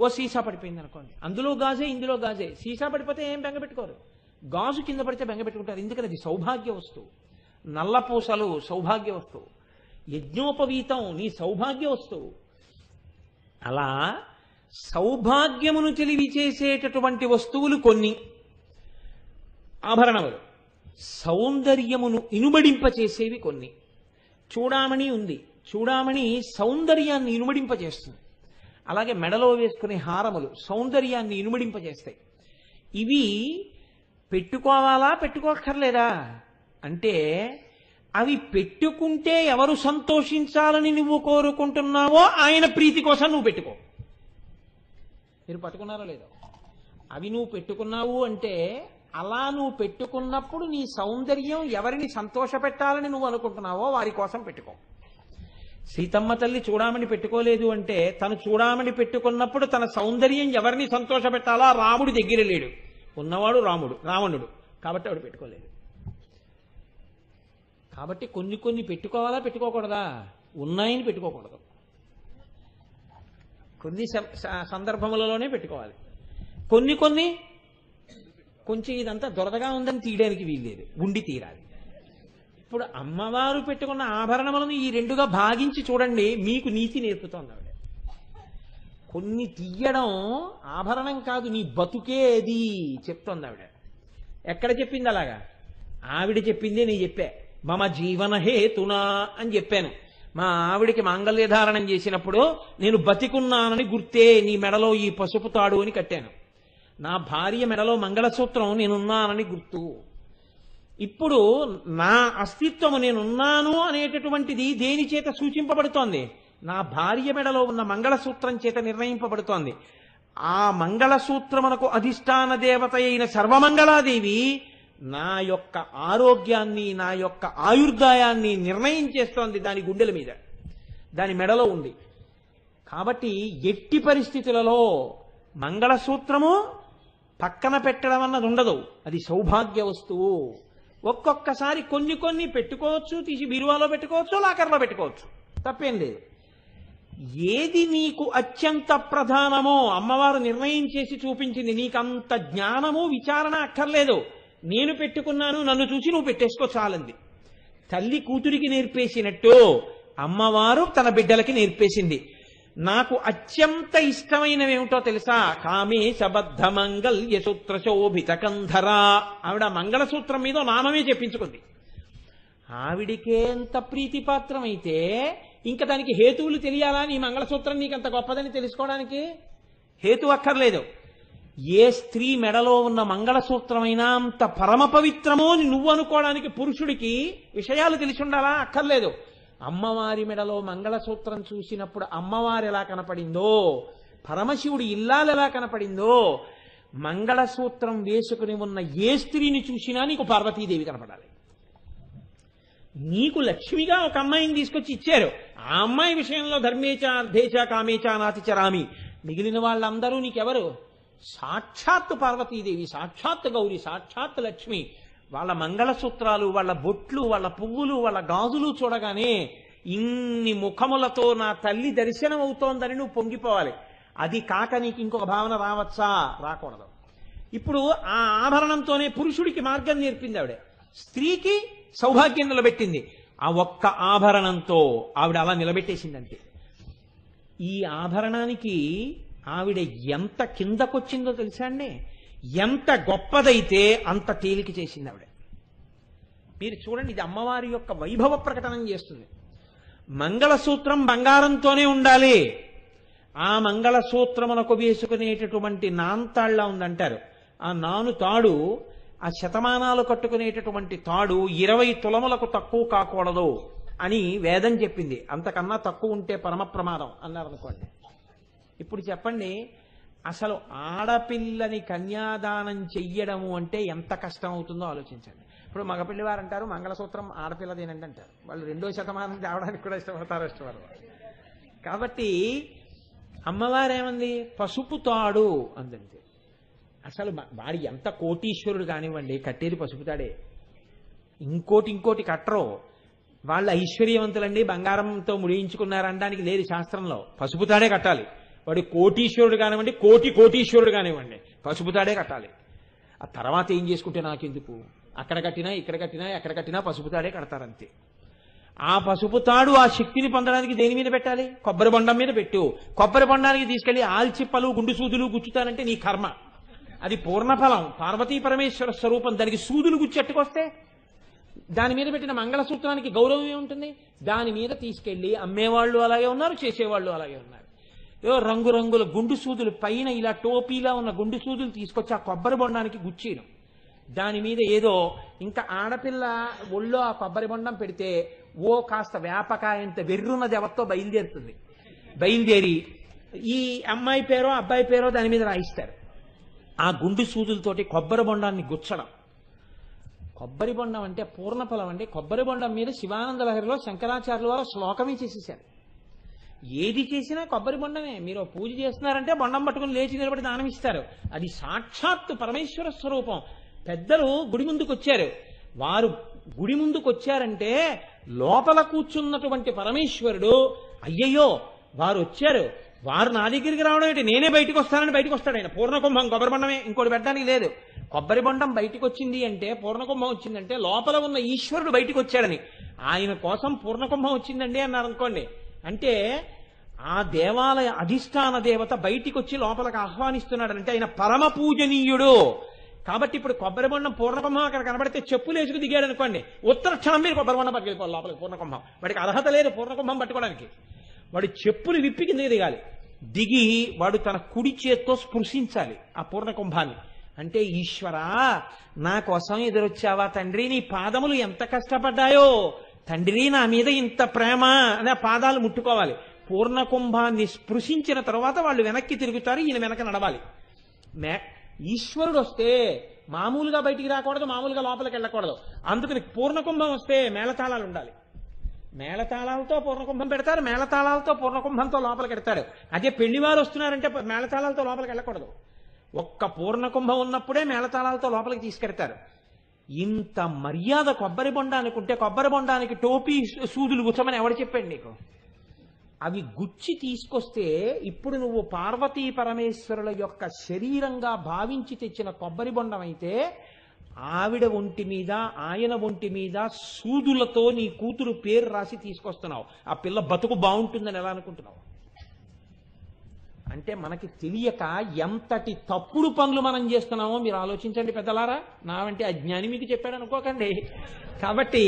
ఓ సీసా పడిపోయింది అనుకోండి, అందులో గాజే ఇందులో గాజే, సీసా పడిపోతే ఏం బెంగ పెట్టుకోరు. గాజు కింద పడితే బెంగ పెట్టుకుంటారు, ఎందుకని అది సౌభాగ్య వస్తువు. నల్లపూసలు సౌభాగ్య వస్తువు, యజ్ఞోపవీతం నీ సౌభాగ్య వస్తువు. అలా సౌభాగ్యమును తెలివిచేసేటటువంటి వస్తువులు కొన్ని ఆభరణములు, సౌందర్యమును ఇనుబడింపచేసేవి కొన్ని. చూడామణి ఉంది, చూడామణి సౌందర్యాన్ని ఇనుమడింపజేస్తుంది. అలాగే మెడలో వేసుకునే హారములు సౌందర్యాన్ని ఇనుమడింపజేస్తాయి. ఇవి పెట్టుకోవాలా పెట్టుకోక్కర్లేదా అంటే, అవి పెట్టుకుంటే ఎవరు సంతోషించాలని నువ్వు కోరుకుంటున్నావో ఆయన ప్రీతి కోసం నువ్వు పెట్టుకో. మీరు పట్టుకున్నారో లేదో, అవి నువ్వు పెట్టుకున్నావు అంటే అలా నువ్వు పెట్టుకున్నప్పుడు నీ సౌందర్యం ఎవరిని సంతోషపెట్టాలని నువ్వు అనుకుంటున్నావో వారి కోసం పెట్టుకో. సీతమ్మ తల్లి చూడామణి పెట్టుకోలేదు అంటే, తను చూడామణి పెట్టుకున్నప్పుడు తన సౌందర్యం ఎవరిని సంతోషపెట్టాలా రాముడి దగ్గర లేడు, ఉన్నవాడు రావణుడు, కాబట్టి ఆవిడ పెట్టుకోలేదు. కాబట్టి కొన్ని కొన్ని పెట్టుకోవాలా పెట్టుకోకూడదా, ఉన్నాయని పెట్టుకోకూడదు, కొన్ని సందర్భములలోనే పెట్టుకోవాలి. కొన్ని కొన్ని కొంచెం ఇదంతా దొరదగా ఉందని తీయడానికి వీల్లేదు, ఉండి తీరాలి. ఇప్పుడు అమ్మవారు పెట్టుకున్న ఆభరణములను ఈ రెండుగా భాగించి చూడండి, మీకు నీతి నేర్పుతోంది ఆవిడ. కొన్ని తీయడం ఆభరణం కాదు, నీ బతుకే అది చెప్తోంది ఆవిడ. ఎక్కడ చెప్పింది అలాగా? ఆవిడ చెప్పిందే నేను చెప్పా. మమ జీవన హేతునా అని చెప్పాను. మా ఆవిడికి మాంగళ్యధారణం చేసినప్పుడు నేను బతికున్నానని గుర్తే నీ మెడలో ఈ పసుపు తాడు అని కట్టాను. నా భార్య మెడలో మంగళసూత్రం నేనున్నానని గుర్తు. ఇప్పుడు నా అస్తిత్వము నేనున్నాను అనేటటువంటిది దేని చేత సూచింపబడుతోంది? నా భార్య మెడలో ఉన్న మంగళసూత్రం చేత నిర్ణయింపబడుతోంది. ఆ మంగళసూత్రమునకు అధిష్టాన దేవత అయిన సర్వమంగళాదేవి నా యొక్క ఆరోగ్యాన్ని, నా యొక్క ఆయుర్దాయాన్ని నిర్ణయం చేస్తోంది దాని గుండెల మీద, దాని మెడలో ఉంది. కాబట్టి ఎట్టి పరిస్థితులలో మంగళసూత్రము పక్కన పెట్టడం అన్నది ఉండదు, అది సౌభాగ్య వస్తువు. ఒక్కొక్కసారి కొన్ని కొన్ని పెట్టుకోవచ్చు, తీసి బీరువాలో పెట్టుకోవచ్చు, లాకర్లో పెట్టుకోవచ్చు, తప్పేం లేదు. ఏది నీకు అత్యంత ప్రధానమో అమ్మవారు నిర్ణయం చేసి చూపించింది. నీకంత జ్ఞానము విచారణ అక్కర్లేదు. నేను పెట్టుకున్నాను, నన్ను చూసి నువ్వు పెట్టేసుకో చాలంది. తల్లి కూతురికి నేర్పేసినట్టు అమ్మవారు తన బిడ్డలకి నేర్పేసింది. నాకు అత్యంత ఇష్టమైనవేమిటో తెలుసా? కామే శబద్ధ మంగళ్య సూత్ర శోభిత కంధరా. ఆవిడ మంగళసూత్రం మీద నామమే చెప్పించుకుంది. ఆవిడికే అంత ప్రీతిపాత్రమైతే ఇంకా దానికి హేతువులు తెలియాలా? నీ మంగళసూత్రం నీకంత గొప్పదని తెలుసుకోవడానికి హేతు అక్కర్లేదు. ఏ స్త్రీ మెడలో ఉన్న మంగళసూత్రమైనా అంత పరమ పవిత్రమో నువ్వు అనుకోవడానికి పురుషుడికి విషయాలు తెలిసి ఉండాలా? అక్కర్లేదు. అమ్మవారి మెడలో మంగళసూత్రం చూసినప్పుడు అమ్మవారు ఎలా కనపడిందో, పరమశివుడి ఇల్లాలు ఎలా కనపడిందో, మంగళసూత్రం వేసుకుని ఉన్న ఏ స్త్రీని చూసినా నీకు పార్వతీదేవి కనపడాలి. నీకు లక్ష్మిగా ఒక అమ్మాయిని తీసుకొచ్చి ఇచ్చారు. ఆ అమ్మాయి విషయంలో ధర్మేచ అర్ధేచ కామేచ నాతిచరామి. మిగిలిన వాళ్ళందరూ నీకెవరు? సాక్షాత్తు పార్వతీదేవి, సాక్షాత్తు గౌరి, సాక్షాత్తు లక్ష్మి. వాళ్ళ మంగళసూత్రాలు, వాళ్ళ బొట్లు, వాళ్ళ పువ్వులు, వాళ్ళ గాజులు చూడగానే ఇన్ని ముఖములతో నా తల్లి దర్శనం అవుతోందని నువ్వు పొంగిపోవాలి. అది కాక నీకు ఇంకొక భావన రావచ్చా? రాకూడదు. ఇప్పుడు ఆ ఆభరణంతోనే పురుషుడికి మార్గం నేర్పింది ఆవిడ, స్త్రీకి సౌభాగ్యం నిలబెట్టింది. ఆ ఒక్క ఆభరణంతో ఆవిడ అలా నిలబెట్టేసిందంటే ఈ ఆభరణానికి ఆవిడ ఎంత కిందకొచ్చిందో తెలుసా అండి? ఎంత గొప్పదైతే అంత తేలిక చేసింది ఆవిడ. మీరు చూడండి, ఇది అమ్మవారి యొక్క వైభవ ప్రకటన చేస్తుంది. మంగళసూత్రం బంగారంతోనే ఉండాలి. ఆ మంగళసూత్రమునకు వేసుకునేటటువంటి నాంతాళ్ళ ఉందంటారు. ఆ నాను తాడు, ఆ శతమానాలు కట్టుకునేటటువంటి తాడు 20 తులములకు తక్కువ కాకూడదు అని వేదం చెప్పింది. అంతకన్నా తక్కువ ఉంటే పరమ ప్రమాదం అన్నారు అనుకోండి. ఇప్పుడు చెప్పండి, అసలు ఆడపిల్లని కన్యాదానం చెయ్యడము అంటే ఎంత కష్టం అవుతుందో ఆలోచించండి. ఇప్పుడు మగపిల్లి వారు అంటారు మంగళసూత్రం ఆడపిల్లదేనండి అంటారు. వాళ్ళు 2వ శతమానం తేవడానికి కూడా ఇష్టపడతారు ఇష్టపడరు. కాబట్టి అమ్మవారేమంది? పసుపు తాడు అందంతే. అసలు వాడి ఎంత కోటీశ్వరుడు కానివ్వండి, కట్టేది పసుపు తాడే. ఇంకోటి కట్టరు. వాళ్ళు ఐశ్వర్యవంతులండి, బంగారంతో ముడియించుకున్నారనడానికి లేదు శాస్త్రంలో. పసుపు తాడే కట్టాలి. వాడు కోటీశ్వరుడు కానివ్వండి, కోటీశ్వరుడు కానివ్వండి, పసుపు తాడే కట్టాలి. ఆ తర్వాత ఏం చేసుకుంటే నాకెందుకు, అక్కడ కట్టినా ఇక్కడ కట్టినా ఎక్కడ కట్టినా పసుపు తాడే కడతారంతే. ఆ పసుపు తాడు ఆ శక్తిని పొందడానికి దేని మీద పెట్టాలి? కొబ్బరి బొండం మీద పెట్టు. కొబ్బరి బొండానికి తీసుకెళ్లి ఆల్చిప్పలు గుండు సూదులు గుచ్చుతానంటే నీ కర్మ, అది పూర్ణఫలం, పార్వతీ పరమేశ్వర స్వరూపం. దానికి సూదులు గుచ్చెట్టుకొస్తే దాని మీద పెట్టిన మంగళసూత్రానికి గౌరవం ఏముంటుంది? దాని మీద తీసుకెళ్లి అమ్మేవాళ్ళు అలాగే ఉన్నారు, చేసేవాళ్ళు అలాగే ఉన్నారు. ఏదో రంగురంగుల గుండు సూదులు, పైన ఇలా టోపీలా ఉన్న గుండు సూదులు తీసుకొచ్చి ఆ కొబ్బరి బొండానికి గుచ్చేయడం. దాని మీద ఏదో ఇంకా ఆడపిల్ల ఒళ్ళో ఆ కొబ్బరి బొండం పెడితే ఓ కాస్త వేపకాయంత వెర్రున్నది ఎవరితో బయలుదేరుతుంది. బయలుదేరి ఈ అమ్మాయి పేరో అబ్బాయి పేరో దాని మీద రాయిస్తారు. ఆ గుండు సూదులతోటి కొబ్బరి బొండాన్ని గుచ్చడం. కొబ్బరి బొండం అంటే పూర్ణఫలం అండి. కొబ్బరి బొండం మీద శివానంద లహరిలో శంకరాచార్యుల వారు శ్లోకమే చేసేసారు. ఏది చేసినా కొబ్బరి బొండమే. మీరు పూజ చేస్తున్నారంటే బొండం పట్టుకుని లేచి నిలబడి దానం ఇస్తారు. అది సాక్షాత్తు పరమేశ్వర స్వరూపం. పెద్దలు గుడి ముందుకు వచ్చారు. వారు గుడి ముందుకు వచ్చారంటే లోపల కూర్చున్నటువంటి పరమేశ్వరుడు అయ్యయ్యో వారు వచ్చారు, వారు నా దగ్గరికి రావడం ఏంటి, నేనే బయటకు వస్తానని బయటకు వస్తాడు ఆయన. పూర్ణకుంభం కొబ్బరి బొండమే, ఇంకోటి పెట్టడానికి లేదు. కొబ్బరి బొండం బయటకు వచ్చింది అంటే, పూర్ణకుంభం వచ్చిందంటే లోపల ఉన్న ఈశ్వరుడు బయటకు వచ్చాడని. ఆయన కోసం పూర్ణకుంభం వచ్చిందండి అన్నారు అనుకోండి, అంటే ఆ దేవాలయ అధిష్టాన దేవత బయటికి వచ్చి లోపలికి ఆహ్వానిస్తున్నాడంటే ఆయన పరమ పూజనీయుడు. కాబట్టి ఇప్పుడు కొబ్బరి బొండం పూర్ణకుంభం అక్కడ కనబడితే చెప్పులు వేసుకు దిగాడు అనుకోండి, ఉత్తర క్షణం మీరు కొబ్బరి బొండం పట్టుకెళ్ళిపోవాలి లోపలికి. పూర్ణకుంభం వాడికి అర్హత లేదు పూర్ణకుంభం పట్టుకోవడానికి. వాడు చెప్పులు విప్పి కిందకి దిగాలి. దిగి వాడు తన కుడి చేత్తో స్పృశించాలి ఆ పూర్ణకుంభాన్ని. అంటే ఈశ్వరా నా కోసం ఎదురొచ్చావా తండ్రి, నీ పాదములు ఎంత కష్టపడ్డాయో తండ్రి, నా మీద ఇంత ప్రేమ అని ఆ పాదాలు ముట్టుకోవాలి. పూర్ణకుంభాన్ని స్పృశించిన తర్వాత వాళ్ళు వెనక్కి తిరుగుతారు, ఈయన వెనక నడవాలి. ఈశ్వరుడు వస్తే మామూలుగా బయటికి రాకూడదు, మామూలుగా లోపలికి వెళ్ళకూడదు. అందుకని పూర్ణకుంభం వస్తే మేళతాళాలు ఉండాలి. మేళతాళాలతో పూర్ణకుంభం పెడతారు, మేళతాళాలతో పూర్ణకుంభంతో లోపలికి పెడతారు. అదే పెళ్లివారు వస్తున్నారంటే మేళతాళాలతో లోపలికి వెళ్ళకూడదు. ఒక్క పూర్ణకుంభం ఉన్నప్పుడే మేళతాళాలతో లోపలికి తీసుకెడతారు. ఇంత మర్యాద కొబ్బరి బొండ అనుకుంటే, కొబ్బరి బొండానికి టోపీ సూదులు గుచ్చమని ఎవడు చెప్పాడు నీకు? అవి గుచ్చి తీసుకొస్తే ఇప్పుడు నువ్వు పార్వతీ పరమేశ్వరుల యొక్క శరీరంగా భావించి తెచ్చిన కొబ్బరి బొండం అయితే ఆవిడ ఒంటి మీద ఆయన ఒంటి మీద సూదులతో నీ కూతురు పేరు రాసి తీసుకొస్తున్నావు. ఆ పిల్ల బతుకు బాగుంటుందని ఎలా అనుకుంటున్నావు? అంటే మనకి తెలియక ఎంతటి తప్పుడు పనులు మనం చేస్తున్నామో మీరు ఆలోచించండి పెద్దలారా. నా వంటి అజ్ఞాని మీకు చెప్పాడు అనుకోకండి. కాబట్టి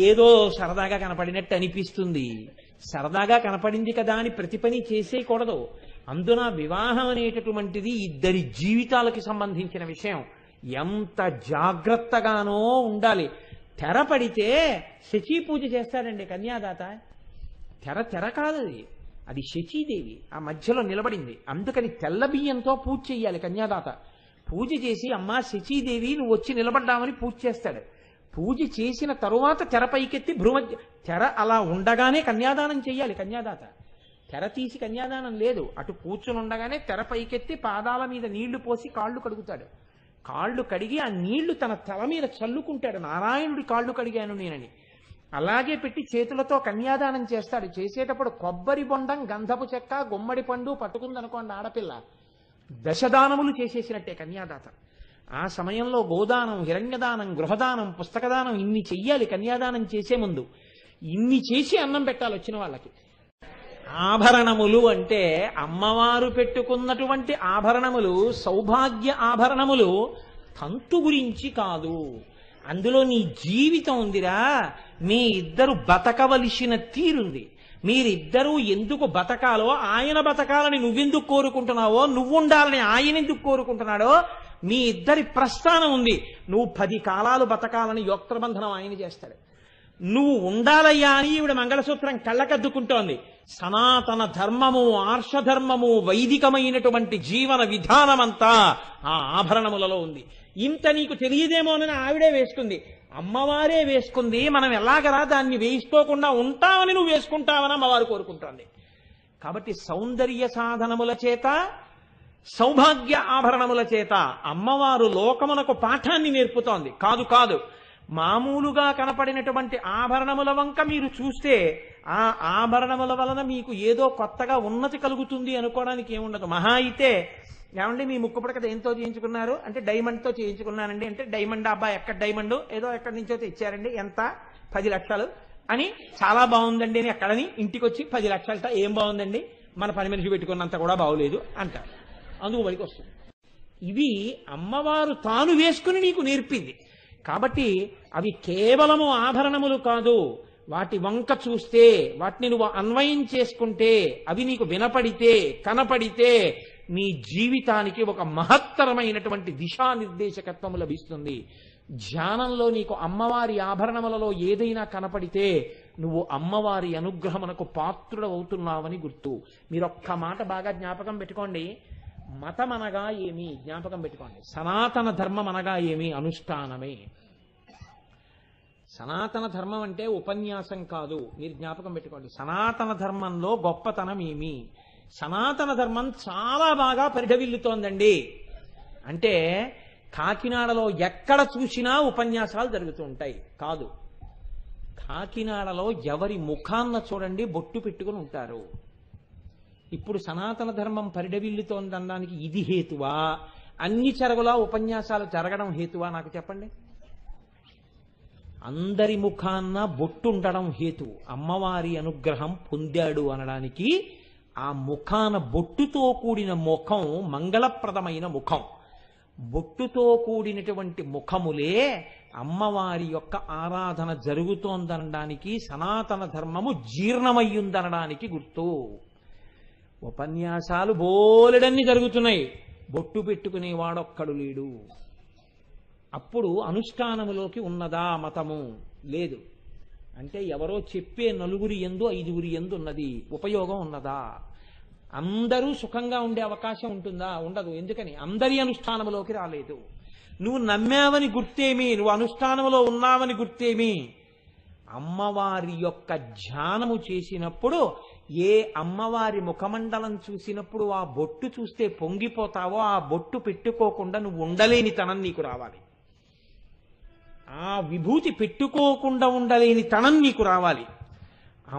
ఏదో సరదాగా కనపడినట్టు అనిపిస్తుంది. సరదాగా కనపడింది కదా అని ప్రతి పని చేసేయకూడదు. అందున వివాహం అనేటటువంటిది ఇద్దరి జీవితాలకి సంబంధించిన విషయం. ఎంత జాగ్రత్తగానో ఉండాలి. తెర పడితే శచీ పూజ చేస్తాడండి కన్యాదాత. తెర కాదు అది శచీదేవి ఆ మధ్యలో నిలబడింది. అందుకని తెల్ల బియ్యంతో పూజ చెయ్యాలి కన్యాదాత. పూజ చేసి అమ్మా శచీదేవి నువ్వు వచ్చి నిలబడ్డామని పూజ చేస్తాడు. పూజ చేసిన తరువాత తెర పైకెత్తి తెర అలా ఉండగానే కన్యాదానం చెయ్యాలి కన్యాదాత. తెర తీసి కన్యాదానం లేదు. అటు కూర్చుని ఉండగానే తెర పైకెత్తి పాదాల మీద నీళ్లు పోసి కాళ్ళు కడుగుతాడు. కాళ్ళు కడిగి ఆ నీళ్లు తన తల మీద చల్లుకుంటాడు. నారాయణుడి కాళ్ళు కడిగాను నేనని. అలాగే పెట్టి చేతులతో కన్యాదానం చేస్తాడు. చేసేటప్పుడు కొబ్బరి బొండం, గంధపు చెక్క, గుమ్మడి పండు పట్టుకుందనుకోండి ఆడపిల్ల, దశదానములు చేసేసినట్టే కన్యాదాత. ఆ సమయంలో గోదానం, హిరణ్యదానం, గృహదానం, పుస్తకదానం ఇన్ని చెయ్యాలి కన్యాదానం చేసే ముందు. ఇన్ని చేసి అన్నం పెట్టాలి వచ్చిన వాళ్ళకి. ఆభరణములు అంటే అమ్మవారు పెట్టుకున్నటువంటి ఆభరణములు సౌభాగ్య ఆభరణములు, తంతు గురించి కాదు. అందులో నీ జీవితం ఉందిరా. మీ ఇద్దరు బతకవలసిన తీరుంది. మీరిద్దరూ ఎందుకు బతకాలో, ఆయన బతకాలని నువ్వెందుకు కోరుకుంటున్నావో, నువ్వు ఉండాలని ఆయన ఎందుకు కోరుకుంటున్నాడో మీ ఇద్దరి ప్రస్థానం ఉంది. నువ్వు 10 కాలాలు బతకాలని యోక్తబంధనం ఆయన చేస్తాడు. నువ్వు ఉండాలయ్యా అని ఈవిడ మంగళసూత్రం కళ్ళకద్దుకుంటోంది. సనాతన ధర్మము, ఆర్షధర్మము, వైదికమైనటువంటి జీవన విధానమంతా ఆ ఆభరణములలో ఉంది. ఇంత నీకు తెలియదేమోనని ఆవిడే వేసుకుంది, అమ్మవారే వేసుకుంది. మనం ఎలాగరా దాన్ని వేసుకోకుండా ఉంటామని నువ్వు వేసుకుంటావని అమ్మవారు కోరుకుంటోంది. కాబట్టి సౌందర్య సాధనముల చేత, సౌభాగ్య ఆభరణముల చేత అమ్మవారు లోకమునకు పాఠాన్ని నేర్పుతోంది. కాదు మామూలుగా కనపడినటువంటి ఆభరణముల వంక మీరు చూస్తే ఆ ఆభరణముల వలన మీకు ఏదో కొత్తగా ఉన్నతి కలుగుతుంది అనుకోవడానికి ఏముండదు. మహా అయితే ఏమండి మీ ముక్కు పుడక దేంతో చేయించుకున్నారు అంటే డైమండ్తో చేయించుకున్నానండి అంటే డైమండ్ అబ్బాయి ఎక్కడ డైమండ్ ఏదో ఎక్కడి నుంచో తెచ్చారండి ఎంత 10 లక్షలు అని చాలా బాగుందండి అని ఎక్కడని ఇంటికి వచ్చి 10 లక్షలట ఏం బాగుందండి మన పని మనిషి పెట్టుకున్నంత కూడా బాగులేదు అంటారు. అందుకు బడికి వస్తుంది. ఇవి అమ్మవారు తాను వేసుకుని నీకు నేర్పింది కాబట్టి అవి కేవలము ఆభరణములు కాదు. వాటి వంక చూస్తే వాటిని నువ్వు అన్వయం చేసుకుంటే అవి నీకు వినపడితే కనపడితే నీ జీవితానికి ఒక మహత్తరమైనటువంటి దిశానిర్దేశకత్వము లభిస్తుంది. ధ్యానంలో నీకు అమ్మవారి ఆభరణములలో ఏదైనా కనపడితే నువ్వు అమ్మవారి అనుగ్రహమునకు పాత్రుడవుతున్నావని గుర్తు. మీరొక్క మాట బాగా జ్ఞాపకం పెట్టుకోండి. మతం అనగా ఏమి జ్ఞాపకం పెట్టుకోండి. సనాతన ధర్మం అనగా ఏమి అనుష్ఠానమే. సనాతన ధర్మం అంటే ఉపన్యాసం కాదు. మీరు జ్ఞాపకం పెట్టుకోండి. సనాతన ధర్మంలో గొప్పతనం ఏమి? సనాతన ధర్మం చాలా బాగా పరిఢవిల్లుతోందండి అంటే కాకినాడలో ఎక్కడ చూసినా ఉపన్యాసాలు జరుగుతూ ఉంటాయి కాదు. కాకినాడలో ఎవరి ముఖాన్న చూడండి బొట్టు పెట్టుకుని ఉంటారు. ఇప్పుడు సనాతన ధర్మం పరిఢవిల్లుతోందనడానికి ఇది హేతువా? అన్ని చెరగులా ఉపన్యాసాలు జరగడం హేతువా? నాకు చెప్పండి. అందరి ముఖాన్న బొట్టు ఉండడం హేతు. అమ్మవారి అనుగ్రహం పొందాడు అనడానికి ఆ ముఖాన బొట్టుతో కూడిన ముఖం మంగళప్రదమైన ముఖం. బొట్టుతో కూడినటువంటి ముఖములే అమ్మవారి యొక్క ఆరాధన జరుగుతోందనడానికి సనాతన ధర్మము జీర్ణమయ్యుందనడానికి గుర్తు. ఉపన్యాసాలు బోలెడన్ని జరుగుతున్నాయి, బొట్టు పెట్టుకునేవాడొక్కడు లేడు. అప్పుడు అనుష్ఠానములోకి ఉన్నదా మతము? లేదు. అంటే ఎవరో చెప్పే నలుగురి యందు 5గురి యందు ఉన్నది. ఉపయోగం ఉన్నదా? అందరూ సుఖంగా ఉండే అవకాశం ఉంటుందా? ఉండదు. ఎందుకని? అందరి అనుష్ఠానములోకి రాలేదు. నువ్వు నమ్మావని గుర్తేమి, నువ్వు అనుష్ఠానములో ఉన్నావని గుర్తేమి. అమ్మవారి యొక్క ధ్యానము చేసినప్పుడు ఏ అమ్మవారి ముఖమండలం చూసినప్పుడు ఆ బొట్టు చూస్తే పొంగిపోతావో ఆ బొట్టు పెట్టుకోకుండా నువ్వు ఉండలేని తనం నీకు రావాలి. ఆ విభూతి పెట్టుకోకుండా ఉండలేని తనం నీకు రావాలి.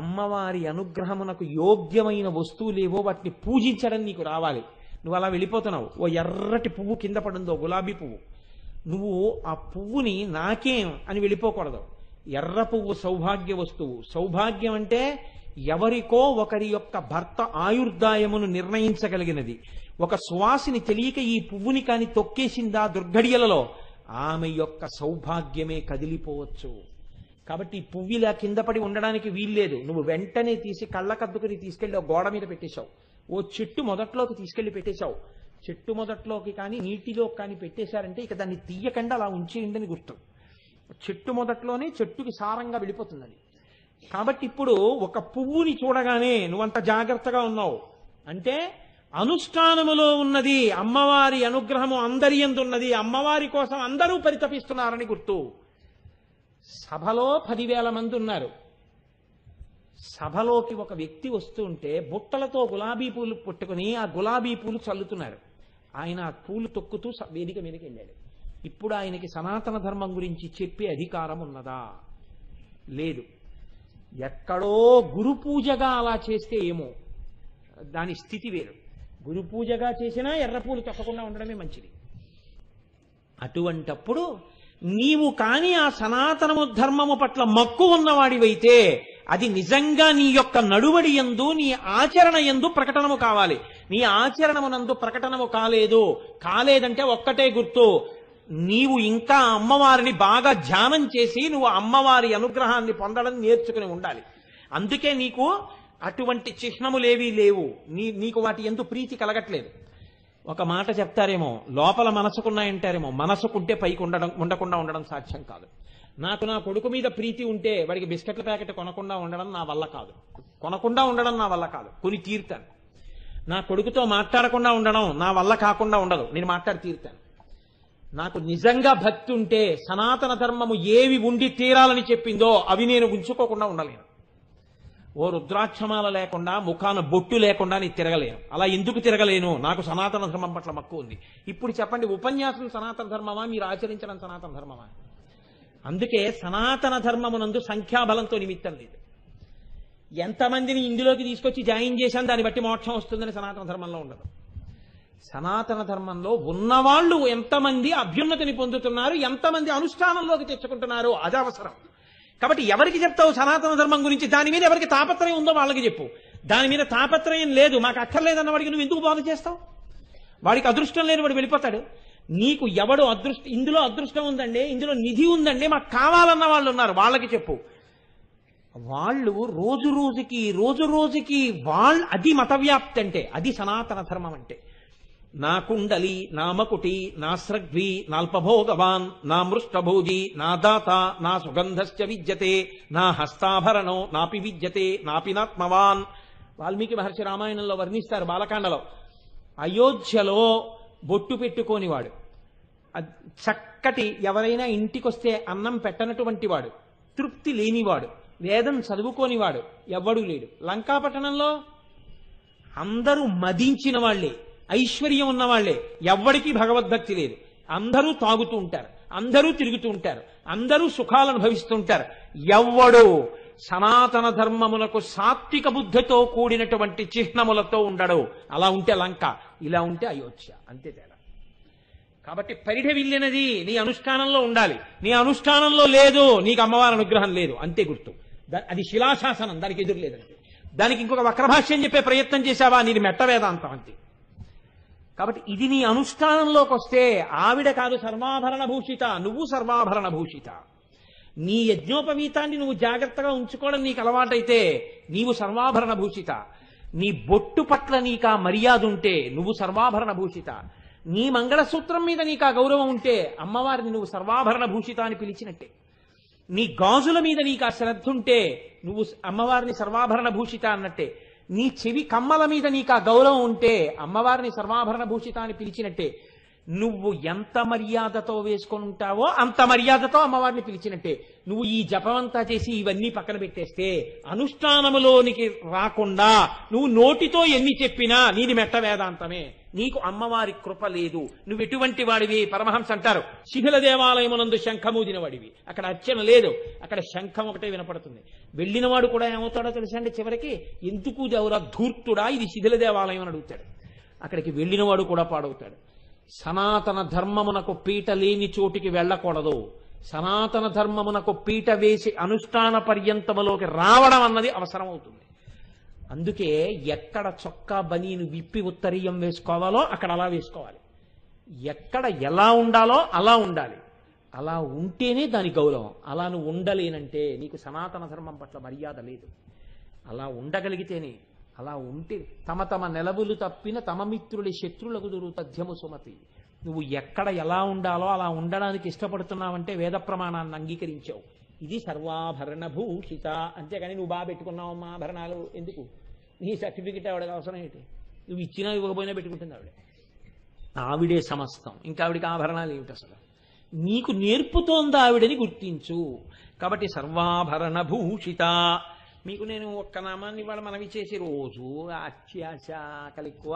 అమ్మవారి అనుగ్రహమునకు యోగ్యమైన వస్తువులేవో వాటిని పూజించడం నీకు రావాలి. నువ్వు అలా వెళ్ళిపోతున్నావు. ఓ ఎర్రటి పువ్వు కింద పడిందో, గులాబీ పువ్వు, నువ్వు ఆ పువ్వుని నాకేం అని వెళ్ళిపోకూడదు. ఎర్ర పువ్వు సౌభాగ్య వస్తువు. సౌభాగ్యం అంటే ఎవరికో ఒకరి యొక్క భర్త ఆయుర్దాయమును నిర్ణయించగలిగినది. ఒక సువాసిని తెలియక ఈ పువ్వుని కాని తొక్కేసిందా దుర్ఘడియలలో, ఆమె యొక్క సౌభాగ్యమే కదిలిపోవచ్చు. కాబట్టి ఈ పువ్విలా కింద పడి ఉండడానికి వీల్లేదు. నువ్వు వెంటనే తీసి కళ్ళకద్దుకుని తీసుకెళ్లి ఒక గోడ మీద పెట్టేశావు. ఓ చెట్టు మొదట్లోకి తీసుకెళ్లి పెట్టేశావు. చెట్టు మొదట్లోకి కానీ నీటిలో కానీ పెట్టేశారంటే ఇక దాన్ని తీయకుండా అలా ఉంచేయండి గుర్తు. చెట్టు మొదట్లోనే చెట్టుకి సారంగా వెళ్ళిపోతుంది అది. కాబట్టి ఇప్పుడు ఒక పువ్వుని చూడగానే నువ్వంత జాగ్రత్తగా ఉన్నావు అంటే అనుష్ఠానములో ఉన్నది. అమ్మవారి అనుగ్రహము అందరి యందు ఉన్నది. అమ్మవారి కోసం అందరూ పరితపిస్తున్నారని గుర్తు. సభలో 10,000 మంది ఉన్నారు. సభలోకి ఒక వ్యక్తి వస్తుంటే బుట్టలతో గులాబీ పూలు పుట్టుకుని ఆ గులాబీ పూలు చల్లుతున్నారు. ఆయన ఆ పూలు తొక్కుతూ వేదిక మీదకి వెళ్ళాడు. ఇప్పుడు ఆయనకి సనాతన ధర్మం గురించి చెప్పే అధికారం ఉన్నదా? లేదు. ఎక్కడో గురు పూజగా అలా చేస్తే ఏమో దాని స్థితి వేరు. గురు పూజగా చేసినా ఎర్రపూలు తొక్కకుండా ఉండడమే మంచిది. అటువంటప్పుడు నీవు కాని ఆ సనాతనము ధర్మము పట్ల మక్కువ ఉన్నవాడివైతే అది నిజంగా నీ యొక్క నడువడి యందు నీ ఆచరణ యందు ప్రకటనము కావాలి. నీ ఆచరణమునందు ప్రకటనము కాలేదంటే ఒక్కటే గుర్తు, నీవు ఇంకా అమ్మవారిని బాగా ధ్యానం చేసి నువ్వు అమ్మవారి అనుగ్రహాన్ని పొందడం నేర్చుకుని ఉండాలి. అందుకే నీకు అటువంటి చిహ్నములేవీ లేవు. నీకు వాటి యందు ప్రీతి కలగట్లేదు. ఒక మాట చెప్తారేమో, లోపల మనసుకున్నాయంటారేమో, మనసుకుంటే పైకి ఉండకుండా ఉండడం సాధ్యం కాదు. నాకు నా కొడుకు మీద ప్రీతి ఉంటే వాడికి బిస్కెట్ల ప్యాకెట్ కొనకుండా ఉండడం నా వల్ల కాదు. కొని తీరుతాను. నా కొడుకుతో మాట్లాడకుండా ఉండడం నా వల్ల కాకుండా ఉండదు. నేను మాట్లాడి తీరుతాను. నాకు నిజంగా భక్తి ఉంటే సనాతన ధర్మము ఏవి ఉండి తీరాలని చెప్పిందో అవి నేను ఉంచుకోకుండా ఉండలేను. ఓ రుద్రాక్షమాల లేకుండా ముఖాన బొట్టు లేకుండా నేను తిరగలేను. అలా ఎందుకు తిరగలేను? నాకు సనాతన ధర్మం పట్ల మక్కువ ఉంది. ఇప్పుడు చెప్పండి, ఉపన్యాసం సనాతన ధర్మమా? మీరు ఆచరించడం సనాతన ధర్మమా? అందుకే సనాతన ధర్మమునందు సంఖ్యాబలంతో నిమిత్తం లేదు. ఎంతమందిని ఇందులోకి తీసుకొచ్చి జాయిన్ చేశాను దాన్ని బట్టి మోక్షం వస్తుందని సనాతన ధర్మంలో ఉండదు. సనాతన ధర్మంలో ఉన్నవాళ్ళు ఎంతమంది అభ్యున్నతిని పొందుతున్నారు, ఎంతమంది అనుష్ఠానంలోకి తెచ్చుకుంటున్నారు, అది అవసరం. కాబట్టి ఎవరికి చెప్తావు సనాతన ధర్మం గురించి? దాని మీద ఎవరికి తాపత్రయం ఉందో వాళ్ళకి చెప్పు. దాని మీద తాపత్రయం లేదు, మాకు అక్కర్లేదన్న వాడికి నువ్వు ఎందుకు బోధ చేస్తావు? వాడికి అదృష్టం లేని వాడు వెళ్ళిపోతాడు. నీకు ఎవడు ఇందులో అదృష్టం ఉందండి, ఇందులో నిధి ఉందండి, మాకు కావాలన్న వాళ్ళు ఉన్నారు, వాళ్ళకి చెప్పు. వాళ్ళు రోజు రోజుకి అది మత వ్యాప్తి అంటే, అది సనాతన ధర్మం అంటే. నా కుండలి, నా మకుటి, నా స్రగ్వి, నాల్పభోగవాన్, నా మృష్టభోజి, నా దాత, నా సుగంధశ్చ విద్యతే, నా హస్తాభరణో నాపి విద్యతే, నాపినాత్మవాన్. వాల్మీకి మహర్షి రామాయణంలో వర్ణిస్తారు బాలకాండలో. అయోధ్యలో బొట్టు పెట్టుకోనివాడు, చక్కటి ఎవరైనా ఇంటికొస్తే అన్నం పెట్టనటువంటి వాడు, తృప్తి లేనివాడు, వేదం చదువుకోనివాడు ఎవ్వడూ లేడు. లంకాపట్టణంలో అందరూ మదించిన వాళ్లే, ఐశ్వర్యం ఉన్నవాళ్లే, ఎవ్వడికి భగవద్భక్తి లేదు. అందరూ తాగుతూ ఉంటారు, అందరూ తిరుగుతూ ఉంటారు, అందరూ సుఖాలను అనుభవిస్తూ ఉంటారు. ఎవ్వడు సనాతన ధర్మమునకు సాత్విక బుద్ధితో కూడినటువంటి చిహ్నములతో ఉండడు. అలా ఉంటే లంక, ఇలా ఉంటే అయోధ్య, అంతే తేడా. కాబట్టి పరిఢవిల్లినది నీ అనుష్ఠానంలో ఉండాలి. నీ అనుష్ఠానంలో లేదు, నీకు అమ్మవారి అనుగ్రహం లేదు, అంతే గుర్తు. అది శిలాశాసనం, దానికి ఎదురు లేదంటే. దానికి ఇంకొక వక్రభాష్యం చెప్పే ప్రయత్నం చేశావా, నీది మెట్ట వేదాంతం అంతే. కాబట్టి ఇది నీ అనుష్ఠానంలోకి వస్తే ఆవిడ కాదు సర్వాభరణ భూషిత, నువ్వు సర్వాభరణ భూషిత. నీ యజ్ఞోపవీతాన్ని నువ్వు జాగ్రత్తగా ఉంచుకోవడం నీకు అలవాటైతే నీవు సర్వాభరణ భూషిత. నీ బొట్టు పట్ల నీకా మర్యాద ఉంటే నువ్వు సర్వాభరణ భూషిత. నీ మంగళసూత్రం మీద నీకా గౌరవం ఉంటే అమ్మవారిని నువ్వు సర్వాభరణ భూషిత అని పిలిచినట్టే. నీ గాజుల మీద నీకా శ్రద్ధ ఉంటే నువ్వు అమ్మవారిని సర్వాభరణ భూషిత అన్నట్టే. నీ చెవి కమ్మల మీద నీకా గౌరవం ఉంటే అమ్మవారిని సర్వాభరణ భూషిత అని పిలిచినట్టే. నువ్వు ఎంత మర్యాదతో వేసుకొని ఉంటావో అంత మర్యాదతో అమ్మవారిని పిలిచినట్టే. నువ్వు ఈ జపమంతా చేసి ఇవన్నీ పక్కన పెట్టేస్తే అనుష్ఠానములోనికి రాకుండా నువ్వు నోటితో ఎన్ని చెప్పినా నీది మెట్ట వేదాంతమే. నీకు అమ్మవారి కృప లేదు. నువ్వు ఎటువంటి వాడివి? పరమహంస అంటారు, శిథిల దేవాలయమునందు శంఖమూదిన వాడివి. అక్కడ అర్చన లేదు, అక్కడ శంఖం ఒకటే వినపడుతుంది. వెళ్ళినవాడు కూడా ఏమవుతాడో తెలుసా అండి, చివరికి ఎందుకు దేవరా ధూర్తుడా ఇది శిథిల దేవాలయం అని అడుగుతాడు. అక్కడికి వెళ్ళినవాడు కూడా పాడవుతాడు. సనాతన ధర్మమునకు పీట లేని చోటికి వెళ్ళకూడదు. సనాతన ధర్మమునకు పీట వేసి అనుష్ఠాన పర్యంతములోకి రావడం అన్నది అవసరం అవుతుంది. అందుకే ఎక్కడ చొక్కా బనీను విప్పి ఉత్తరీయం వేసుకోవాలో అక్కడ అలా వేసుకోవాలి. ఎక్కడ ఎలా ఉండాలో అలా ఉండాలి. అలా ఉంటేనే దాని గౌరవం. అలా నువ్వు ఉండలేనంటే నీకు సనాతన ధర్మం పట్ల మర్యాద లేదు. అలా ఉండగలిగితేనే, అలా ఉంటే తమ నెలవులు తప్పిన తమ మిత్రుడి శత్రులగుదురు తథ్యము సుమతి. నువ్వు ఎక్కడ ఎలా ఉండాలో అలా ఉండడానికి ఇష్టపడుతున్నావంటే వేద ప్రమాణాన్ని అంగీకరించావు. ఇది సర్వాభరణ భూషిత. అంతేగాని నువ్వు బాగా పెట్టుకున్నావమ్మా ఆభరణాలు ఎందుకు? నీ సర్టిఫికెట్ ఆవిడకి అవసరం ఏంటి? నువ్వు ఇచ్చినా ఇవ్వకపోయినా పెట్టుకుంటుంది ఆవిడ. ఆవిడే సమస్తం, ఇంకా ఆవిడికి ఆభరణాలు ఏమిటి అసలు? నీకు నేర్పుతోంది ఆవిడని గుర్తించు. కాబట్టి సర్వాభరణ భూషిత. మీకు నేను ఒక్క నామాన్ని ఇవాళ మనవి చేసి రోజు అత్యాశ కలిక్కువ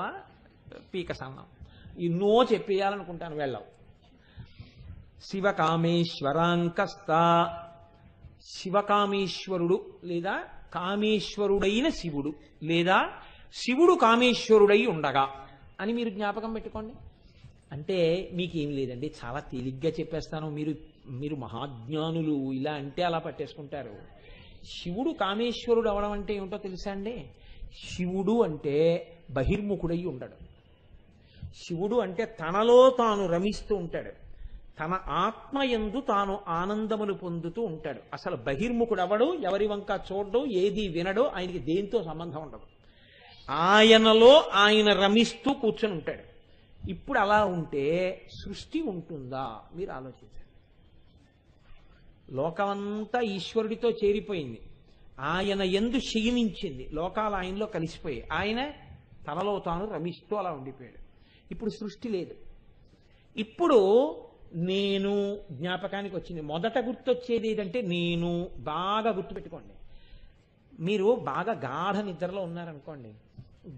పీక సన్నం ఎన్నో చెప్పేయాలనుకుంటాను, వెళ్ళవు. శివకామేశ్వరాంకస్త. శివకామేశ్వరుడు లేదా కామేశ్వరుడైన శివుడు లేదా శివుడు కామేశ్వరుడై ఉండగా అని మీరు జ్ఞాపకం పెట్టుకోండి. అంటే మీకేం లేదండి, చాలా తేలిగ్గా చెప్పేస్తాను, మీరు మహాజ్ఞానులు, ఇలా అంటే అలా పట్టేసుకుంటారు. శివుడు కామేశ్వరుడు అవడం అంటే ఏమిటో తెలుసా అండి? శివుడు అంటే బహిర్ముఖుడై ఉండడు. శివుడు అంటే తనలో తాను రమిస్తూ ఉంటాడు, తన ఆత్మయందు తాను ఆనందములు పొందుతూ ఉంటాడు. అసలు బహిర్ముఖుడు అవడు, ఎవరి వంక చూడడు, ఏది వినడు, ఆయనకి దేంతో సంబంధం ఉండదు. ఆయనలో ఆయన రమిస్తూ కూర్చొని ఉంటాడు. ఇప్పుడు అలా ఉంటే సృష్టి ఉంటుందా? మీరు ఆలోచించండి. లోకమంతా ఈశ్వరుడితో చేరిపోయింది, ఆయన యందు శయనించింది, లోకాలు ఆయనలో కలిసిపోయాయి, ఆయన తనలో తాను రమిస్తూ అలా ఉండిపోయాడు. ఇప్పుడు సృష్టి లేదు. ఇప్పుడు నేను జ్ఞాపకానికి వచ్చింది. మొదట గుర్తొచ్చేది ఏదంటే నేను. బాగా గుర్తుపెట్టుకోండి. మీరు బాగా గాఢ నిద్రలో ఉన్నారనుకోండి,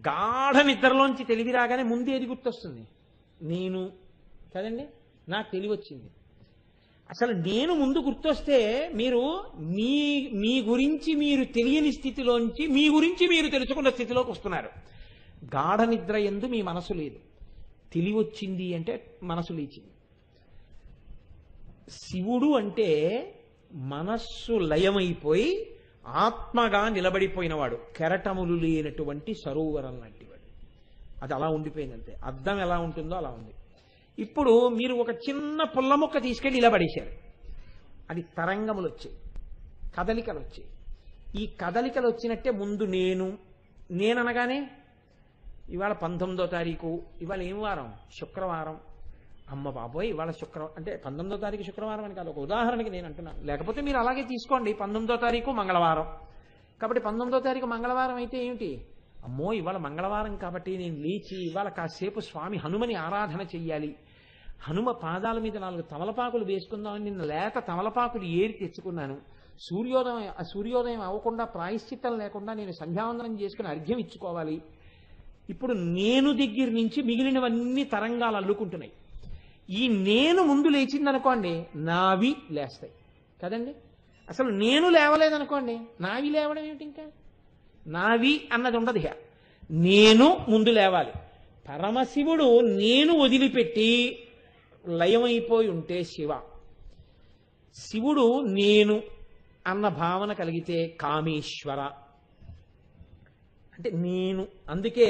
గాఢ నిద్రలోంచి తెలివి రాగానే ముందు ఏది గుర్తొస్తుంది? నేను కదండి. నాకు తెలివి వచ్చింది. అసలు నేను ముందు గుర్తొస్తే మీరు మీ మీ గురించి మీరు తెలియని స్థితిలోంచి మీ గురించి మీరు తెలుసుకున్న స్థితిలోకి వస్తున్నారు. గాఢ నిద్ర యందు మీ మనసు లేదు, తెలివొచ్చింది అంటే మనసు లేచింది. శివుడు అంటే మనస్సు లయమైపోయి ఆత్మగా నిలబడిపోయినవాడు, కెరటములు లేనటువంటి సరోవరం లాంటివాడు. అది అలా ఉండిపోయిందంతే. అద్దం ఎలా ఉంటుందో అలా ఉంది. ఇప్పుడు మీరు ఒక చిన్న పుల్ల ముక్క తీసుకెళ్ళి ఇలా పడేశారు, అది తరంగములు వచ్చాయి, కదలికలు వచ్చాయి. ఈ కదలికలు వచ్చినట్టే ముందు నేననగానే ఇవాళ 19వ తారీఖు, ఇవాళ ఏం వారం? శుక్రవారం. అమ్మ బాబోయ్ ఇవాళ శుక్రవారం అంటే 19వ తారీఖు శుక్రవారం అని కాదు, ఒక ఉదాహరణకి నేను అంటున్నాను. లేకపోతే మీరు అలాగే తీసుకోండి, 19వ తారీఖు మంగళవారం. కాబట్టి 19వ తారీఖు మంగళవారం అయితే ఏమిటి? అమ్మో ఇవాళ మంగళవారం కాబట్టి నేను లేచి ఇవాళ కాసేపు స్వామి హనుమని ఆరాధన చెయ్యాలి, హనుమ పాదాల మీద 4 తమలపాకులు వేసుకుందామని నిన్న లేత తమలపాకులు ఏరి తెచ్చుకున్నాను. సూర్యోదయం అవ్వకుండా ప్రాయశ్చిత్తం లేకుండా నేను సంధ్యావందనం చేసుకుని అర్ఘ్యం ఇచ్చుకోవాలి. ఇప్పుడు నేను దగ్గర నుంచి మిగిలినవన్నీ తరంగాలు అల్లుకుంటున్నాయి. ఈ నేను ముందు లేచిందనుకోండి, నావి లేస్తాయి కదండి. అసలు నేను లేవలేదనుకోండి, నావి లేవడం ఏమిటి? ఇంకా నావి అన్నది ఉండదు. నేను ముందు లేవాలి. పరమశివుడు నేను వదిలిపెట్టి లయమైపోయి ఉంటే శివుడు నేను అన్న భావన కలిగితే కామేశ్వర అంటే నేను. అందుకే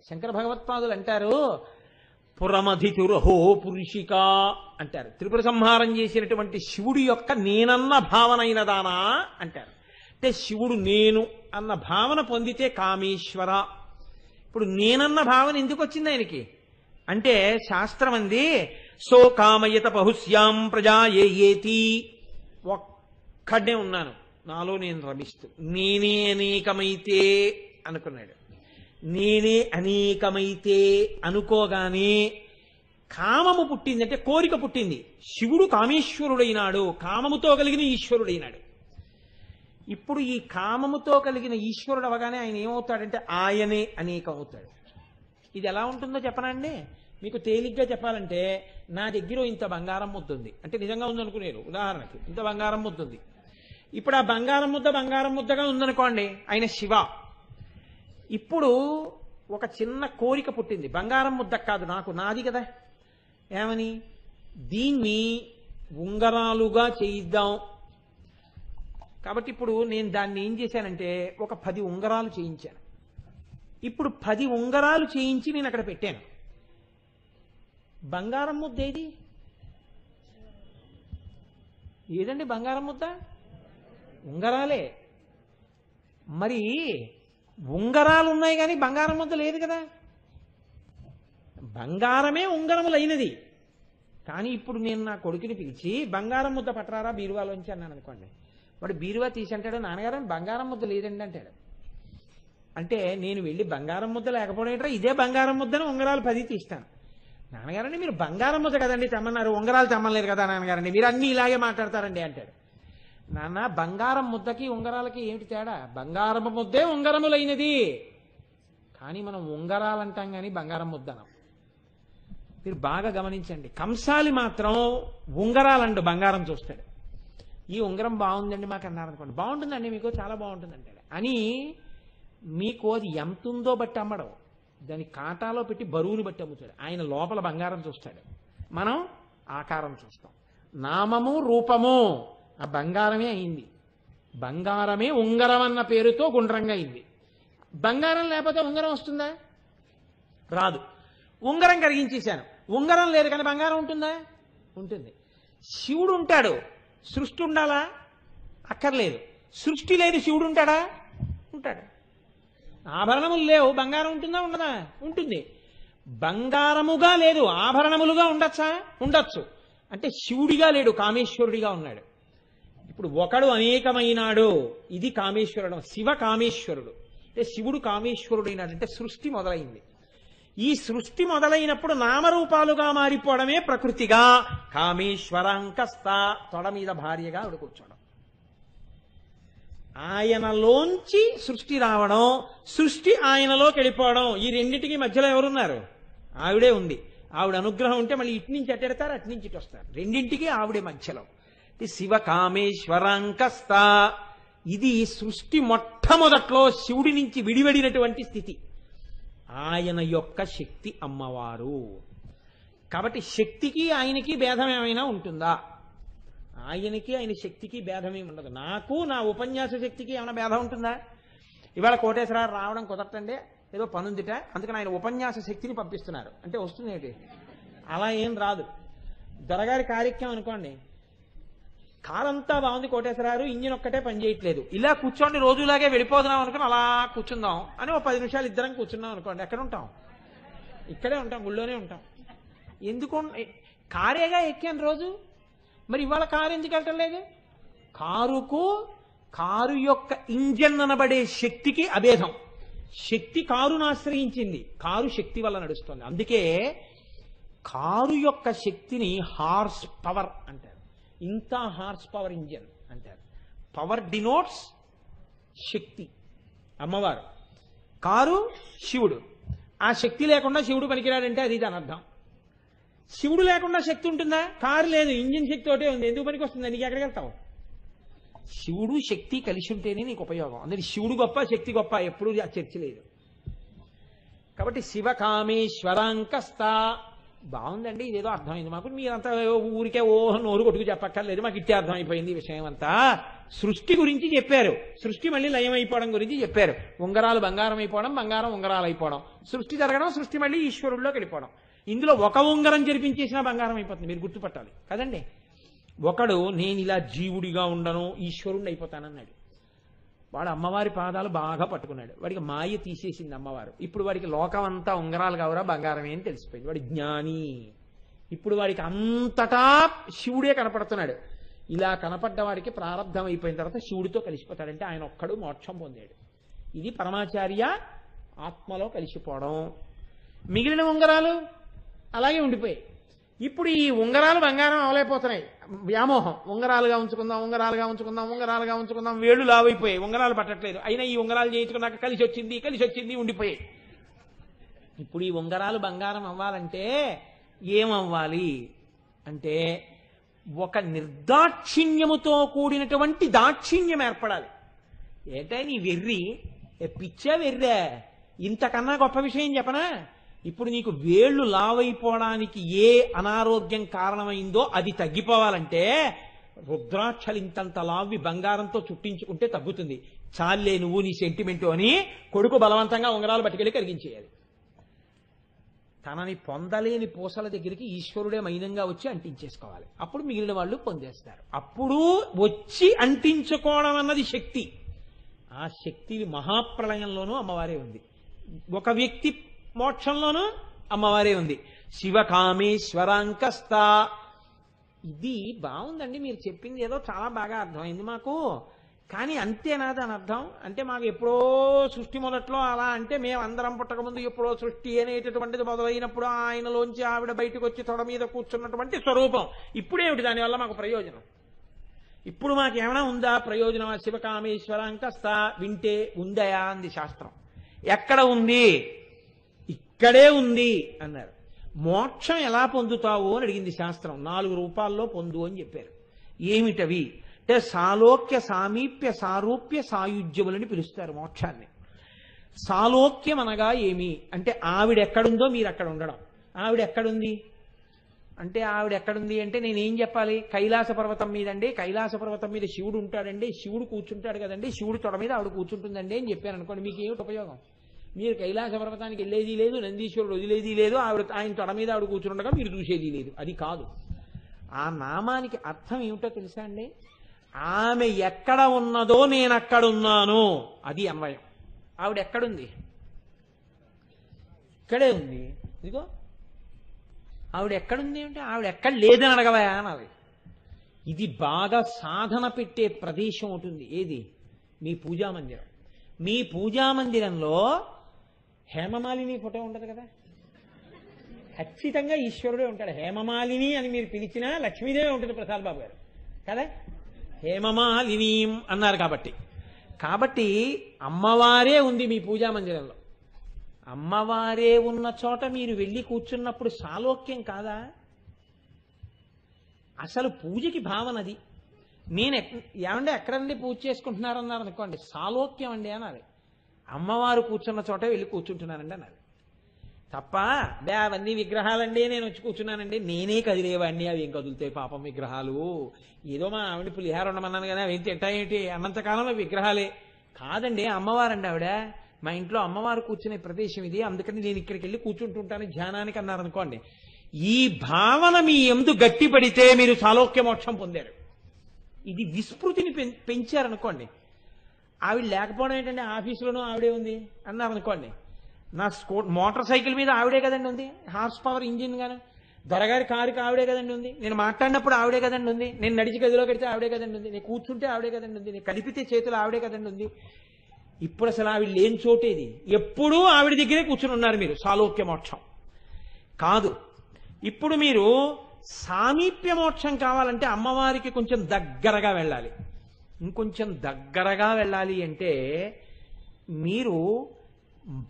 శంకర భగవత్పాదులు అంటారు, పురమధితురహో పురుషిక అంటారు. త్రిపుర సంహారం చేసినటువంటి శివుడి యొక్క నేనన్న భావన అయినదానా అంటారు. అంటే శివుడు నేను అన్న భావన పొందితే కామేశ్వర. ఇప్పుడు నేనన్న భావన ఎందుకు వచ్చింది ఆయనకి అంటే శాస్త్రం అంది, సో కామయత బహుశ్యాం ప్రజా ఏతి. ఒక్కడే ఉన్నాను, నాలో నేను రమిస్తూ నేనే అనేకమైతే అనుకున్నాడు. నేనే అనేకమైతే అనుకోగానే కామము పుట్టింది, అంటే కోరిక పుట్టింది. శివుడు కామేశ్వరుడైనాడు, కామముతో కలిగిన ఈశ్వరుడైనాడు. ఇప్పుడు ఈ కామముతో కలిగిన ఈశ్వరుడు అవగానే ఆయన ఏమవుతాడంటే ఆయనే అనేకం అవుతాడు. ఇది ఎలా ఉంటుందో చెప్పనండి మీకు. తేలిగ్గా చెప్పాలంటే, నా దగ్గర ఇంత బంగారం ముద్ద ఉంది అంటే నిజంగా ఉందనుకునేరు, ఉదాహరణకి ఇంత బంగారం ముద్ద ఉంది. ఇప్పుడు ఆ బంగారం ముద్దగా ఉందనుకోండి, ఆయన శివ. ఇప్పుడు ఒక చిన్న కోరిక పుట్టింది, బంగారం ముద్ద కాదు నాది కదా. ఏమని? దీన్ని ఉంగరాలుగా చేయిద్దాం. కాబట్టి ఇప్పుడు నేను దాన్ని ఏం చేశానంటే ఒక 10 ఉంగరాలు చేయించాను. ఇప్పుడు 10 ఉంగరాలు చేయించి నేను అక్కడ పెట్టాను. బంగారం ముద్ద ఏదండి బంగారం ముద్ద? ఉంగరాలే. మరి ఉంగరాలు ఉన్నాయి కానీ బంగారం ముద్ద లేదు కదా. బంగారమే ఉంగరములైనది. కానీ ఇప్పుడు నేను నా కొడుకుని పిలిచి బంగారం ముద్ద పట్టరారా బీరువాలోంచి అన్నాను అనుకోండి, వాడు బీరువా తీసి అంటాడు, నాన్నగారు బంగారం ముద్ద లేదండి అంటాడు. అంటే నేను వెళ్ళి బంగారం ముద్ద లేకపోవడం ఇదే బంగారం ముద్దని ఉంగరాలు 10 తీస్తాను. నాన్నగారండి మీరు బంగారం ముద్ద కదండి తెమ్మన్నారు, ఉంగరాలు తెమ్మలేరు కదా నాన్నగారండి, మీరు అన్నీ ఇలాగే మాట్లాడతారండి అంటాడు. నాన్న బంగారం ముద్దకి ఉంగరాలకి ఏమిటి తేడా? బంగారం ముద్దే ఉంగరములైనది, కానీ మనం ఉంగరాలంటాం కానీ బంగారం ముద్దనం. మీరు బాగా గమనించండి. కంసాలి మాత్రం ఉంగరాలండు బంగారం చూస్తాడు. ఈ ఉంగరం బాగుందండి మాకు అన్నారనుకోండి, బాగుంటుందండి మీకు చాలా బాగుంటుందండి అని మీకు అది ఎంత ఉందో బట్టి అమ్మడం, దాని కాటాలో పెట్టి బరువుని బట్టి అమ్ముతాడు. ఆయన లోపల బంగారం చూస్తాడు, మనం ఆకారం చూస్తాం. నామము రూపము ఆ బంగారమే అయింది. బంగారమే ఉంగరం అన్న పేరుతో గుండ్రంగా అయింది. బంగారం లేకపోతే ఉంగరం వస్తుందా? రాదు. ఉంగరం కరిగించేశాను, ఉంగరం లేదు కానీ బంగారం ఉంటుందా? ఉంటుంది. శివుడు ఉంటాడు, సృష్టి ఉండాలా? అక్కర్లేదు. సృష్టి లేదు, శివుడు ఉంటాడా? ఉంటాడు. ఆభరణములు లేవు, బంగారం ఉంటుందా? ఉండదా? ఉంటుంది. బంగారముగా లేదు, ఆభరణములుగా ఉండొచ్చా? ఉండొచ్చు. అంటే శివుడిగా లేడు, కామేశ్వరుడిగా ఉన్నాడు. ఇప్పుడు ఒకడు అనేకమైనాడు, ఇది కామేశ్వరుడు. శివ కామేశ్వరుడు అంటే శివుడు కామేశ్వరుడైనాడు. అంటే సృష్టి మొదలైంది. ఈ సృష్టి మొదలైనప్పుడు నామరూపాలుగా మారిపోవడమే ప్రకృతిగా కామేశ్వరాంకస్త, తొడ మీద భార్యగా ఆవిడ కూర్చోవడం. ఆయనలోంచి సృష్టి రావడం, సృష్టి ఆయనలోకి వెళ్ళిపోవడం. ఈ రెండింటికి మధ్యలో ఎవరున్నారు? ఆవిడే ఉంది. ఆవిడ అనుగ్రహం ఉంటే మళ్ళీ ఇటు నుంచి అట్టెడతారు, అటు నుంచి ఇటు వస్తారు. రెండింటికి ఆవిడే మధ్యలో. శివకామేశ్వరాంకస్త. ఇది సృష్టి మొట్టమొదట్లో శివుడి నుంచి విడివడినటువంటి స్థితి. ఆయన యొక్క శక్తి అమ్మవారు. కాబట్టి శక్తికి ఆయనకి భేదం ఏమైనా ఉంటుందా? ఆయనకి ఆయన శక్తికి భేదమేమి ఉండదు. నాకు నా ఉపన్యాస శక్తికి ఏమైనా భేదం ఉంటుందా? ఇవాళ కోటేశ్వరరావు రావడం కుదరటండి, ఏదో పనుందిట, అందుకని ఆయన ఉపన్యాస శక్తిని పంపిస్తున్నారు అంటే వస్తుంది ఏంటి? అలా ఏం రాదు. దొరగారి కార్యక్రమం అనుకోండి, కారంతా బాగుంది కోటేశ్వరరావు, ఇంజిన్ ఒక్కటే పని చేయట్లేదు, ఇలా కూర్చోండి రోజులాగే వెళ్ళిపోతున్నాం అనుకుని అలా కూర్చుందాం అని ఓ 10 నిమిషాలు ఇద్దరం కూర్చున్నాం అనుకోండి, ఎక్కడ ఉంటాం? ఇక్కడే ఉంటాం, గుళ్ళోనే ఉంటాం. ఎందుకు? కారేగా ఎక్కాను రోజు, మరి ఇవాళ కారు ఎందుకు వెళ్ళటం లేదు? కారు యొక్క ఇంజన్ అనబడే శక్తికి అభేదం. శక్తి కారును ఆశ్రయించింది, కారు శక్తి వల్ల నడుస్తుంది. అందుకే కారు యొక్క శక్తిని హార్స్ పవర్ అంటారు. ఇంత హార్స్ పవర్ ఇంజన్ అంటారు. పవర్ డినోట్స్ శక్తి. అమ్మవారు కారు, శివుడు. ఆ శక్తి లేకుండా శివుడు పనికిరాడంటే అది దాని అర్థం. శివుడు లేకుండా శక్తి ఉంటుందా? కారు లేదు, ఇంజిన్ శక్తి ఒకటే ఉంది, ఎందుకు పనికి వస్తుంది? నీకు ఎక్కడికి వెళ్తావు? శివుడు శక్తి కలిసి ఉంటేనే నీకు ఉపయోగం. అందుకే శివుడు గొప్ప, శక్తి గొప్ప, ఎప్పుడు ఆ చర్చ లేదు. కాబట్టి శివకామేశ్వరాంకస్త. బాగుందండి, ఇదేదో అర్థమైంది మాకు. మీరంతా ఊరికే నోరు కొట్టుకు చెప్పక్కర్లేదు, మాకు ఇట్టే అర్థమైపోయింది ఈ విషయం అంతా. సృష్టి గురించి చెప్పారు, సృష్టి మళ్ళీ లయం అయిపోవడం గురించి చెప్పారు. ఉంగరాలు బంగారం అయిపోవడం, బంగారం ఉంగరాలు అయిపోవడం, సృష్టి జరగడం, సృష్టి మళ్ళీ ఈశ్వరుడిలోకి వెళ్ళిపోవడం. ఇందులో ఒక ఉంగరం జరిపించేసినా బంగారం అయిపోతుంది, మీరు గుర్తుపట్టాలి కదండి. ఒకడు నేను ఇలా జీవుడిగా ఉండను, ఈశ్వరుణ్ణి అయిపోతానన్నాడు. వాడు అమ్మవారి పాదాలు బాగా పట్టుకున్నాడు, వాడికి మాయ తీసేసింది అమ్మవారు. ఇప్పుడు వాడికి లోకం అంతా ఉంగరాలు కావరా బంగారమే అని తెలిసిపోయింది. వాడి జ్ఞాని. ఇప్పుడు వాడికి అంతటా శివుడే కనపడుతున్నాడు. ఇలా కనపడ్డ వాడికి ప్రారంధం అయిపోయిన తర్వాత శివుడితో కలిసిపోతాడంటే ఆయన ఒక్కడు మోక్షం పొందాడు. ఇది పరమాచార్య ఆత్మలో కలిసిపోవడం. మిగిలిన ఉంగరాలు అలాగే ఉండిపోయాయి. ఇప్పుడు ఈ ఉంగరాలు బంగారం అవలేకపోతున్నాయి. వ్యామోహం, ఉంగరాలుగా ఉంచుకుందాం, ఉంగరాలుగా ఉంచుకుందాం, ఉంగరాలుగా ఉంచుకుందాం. వేళ్ళు లావైపోయాయి, ఉంగరాలు పట్టట్లేదు. అయినా ఈ ఉంగరాలు చేయించుకున్నాక కలిసి వచ్చింది ఉండిపోయాయి. ఇప్పుడు ఈ ఉంగరాలు బంగారం అవ్వాలంటే ఏమవ్వాలి అంటే ఒక నిర్దాక్షిణ్యముతో కూడినటువంటి దాక్షిణ్యం ఏర్పడాలి. ఏంటే నీ వెర్రి, పిచ్చా వెర్రా, ఇంతకన్నా గొప్ప విషయం చెప్పనా? ఇప్పుడు నీకు వేళ్లు లావైపోవడానికి ఏ అనారోగ్యం కారణమైందో అది తగ్గిపోవాలంటే రుద్రాక్షలు ఇంతంత లావి బంగారంతో చుట్టించుకుంటే తగ్గుతుంది. చాలే నువ్వు నీ సెంటిమెంటు అని కొడుకు బలవంతంగా ఉంగరాలు పట్టుకెళ్ళి కరిగించేయాలి. తనని పొందలేని పూసల దగ్గరికి ఈశ్వరుడే మైనంగా వచ్చి అంటించేసుకోవాలి. అప్పుడు మిగిలిన వాళ్ళు పొందేస్తారు. అప్పుడు వచ్చి అంటించుకోవడం అన్నది శక్తి. ఆ శక్తి మహాప్రళయంలోనూ అమ్మవారే ఉంది, ఒక వ్యక్తి మోక్షంలోనూ అమ్మవారే ఉంది. శివకామేశ్వరాంకస్త. ఇది బాగుందండి, మీరు చెప్పింది ఏదో చాలా బాగా అర్థమైంది మాకు. కానీ అంతేనా దాని అర్థం? అంటే మాకు ఎప్పుడో సృష్టి మొదట్లో అలా అంటే మేము అందరం పుట్టకముందు ఎప్పుడో సృష్టి అనేటటువంటిది మొదలైనప్పుడు ఆయనలోంచి ఆవిడ బయటకు వచ్చి తొడ మీద కూర్చున్నటువంటి స్వరూపం. ఇప్పుడేమిటి దానివల్ల మాకు ప్రయోజనం? ఇప్పుడు మాకేమైనా ఉందా ప్రయోజనం? శివకామేశ్వరాంకస్త వింటే ఉందయా అంది శాస్త్రం. ఎక్కడ ఉంది? ఇక్కడే ఉంది అన్నారు. మోక్షం ఎలా పొందుతావు అని అడిగింది శాస్త్రం. 4 రూపాల్లో పొందు అని చెప్పారు. ఏమిటవి అంటే సాలోక్య, సామీప్య, సారూప్య, సాయుజ్యములని పిలుస్తారు మోక్షాన్ని. సాలోక్యం అనగా ఏమి అంటే ఆవిడ ఎక్కడుందో మీరు అక్కడ ఉండడం. ఆవిడ ఎక్కడుంది అంటే నేనేం చెప్పాలి? కైలాస పర్వతం మీదండి, కైలాస పర్వతం మీద శివుడు ఉంటాడండి, శివుడు కూర్చుంటాడు కదండి, శివుడు తొడ మీద ఆవిడ కూర్చుంటుందండి అని చెప్పాను అనుకోండి, మీకు ఏమిటి ఉపయోగం? మీరు కైలాస పర్వతానికి వెళ్ళేది లేదు, నందీశ్వరుడు వదిలేది లేదు, ఆయన తొడ మీద ఆవిడ కూర్చుండగా మీరు చూసేది లేదు. అది కాదు. ఆ నామానికి అర్థం ఏమిటో తెలుసా అండి? ఆమె ఎక్కడ ఉన్నదో నేను అక్కడున్నాను, అది అన్వయం. ఆవిడ ఎక్కడుంది? ఇక్కడే ఉంది. ఇదిగో ఆవిడ ఎక్కడుంది అంటే ఆవిడ ఎక్కడ లేదని అడగవా అనాలి. ఇది బాగా సాధన పెట్టే ప్రదేశం ఉంటుంది. ఏది? మీ పూజామందిరం. మీ పూజామందిరంలో హేమమాలిని ఫోటో ఉంటుంది కదా, ఖచ్చితంగా ఈశ్వరుడే ఉంటాడు. హేమమాలిని అని మీరు పిలిచినా లక్ష్మీదేవి ఉంటుంది, ప్రసాద్ బాబు గారు కదా. హేమమాలిని అన్నారు కాబట్టి అమ్మవారే ఉంది మీ పూజామందిరంలో. అమ్మవారే ఉన్న చోట మీరు వెళ్ళి కూర్చున్నప్పుడు సాలోక్యం కాదా? అసలు పూజకి భావన అది. నేను ఏమంటే ఎక్కడండి పూజ చేసుకుంటున్నారన్నారు అనుకోండి, సాలోక్యం అండి అనాలి. అమ్మవారు కూర్చున్న చోట వెళ్ళి కూర్చుంటున్నానండి అనాలి. తప్ప అవన్నీ విగ్రహాలండి నేను వచ్చి కూర్చున్నానండి, నేనే కదిలేవాడిని, అవి ఏం కదులుతాయి పాపం విగ్రహాలు, ఏదో మా ఆవిడ పులిహార ఉండమన్నాను కదా అవి తింటాయేంటి అన్నంతకాలంలో విగ్రహాలే కాదండి. అమ్మవారండి ఆవిడ. మా ఇంట్లో అమ్మవారు కూర్చునే ప్రదేశం ఇది, అందుకని నేను ఇక్కడికి వెళ్ళి కూర్చుంటుంటాను ధ్యానానికి అన్నారనుకోండి, ఈ భావన మీ ఎందు గట్టిపడితే మీరు సాలోక్య మోక్షం పొందారు. ఇది విస్మృతిని పెంచారనుకోండి. ఆవిడ లేకపోవడం ఏంటంటే ఆఫీసులోనూ ఆవిడే ఉంది అన్నారనుకోండి, నా మోటార్ సైకిల్ మీద ఆవిడే కదండి ఉంది, హార్స్ పవర్ ఇంజిన్ గాను, దొరగారి కారుకి ఆవిడే కదండి ఉంది, నేను మాట్లాడినప్పుడు ఆవిడే కదండి ఉంది, నేను నడిచి గదిలో కడితే ఆవిడే కదండి ఉంది, నేను కూర్చుంటే ఆవిడే కదండి ఉంది, నేను కలిపితే చేతులు ఆవిడే కదండి ఉంది. ఇప్పుడు అసలు ఆవిడ లేని చోటేది, ఎప్పుడూ ఆవిడ దగ్గరే కూర్చుని ఉన్నారు మీరు. సాలోక్య మోక్షం కాదు. ఇప్పుడు మీరు సామీప్య మోక్షం కావాలంటే అమ్మవారికి కొంచెం దగ్గరగా వెళ్ళాలి. ఇంకొంచెం దగ్గరగా వెళ్ళాలి అంటే మీరు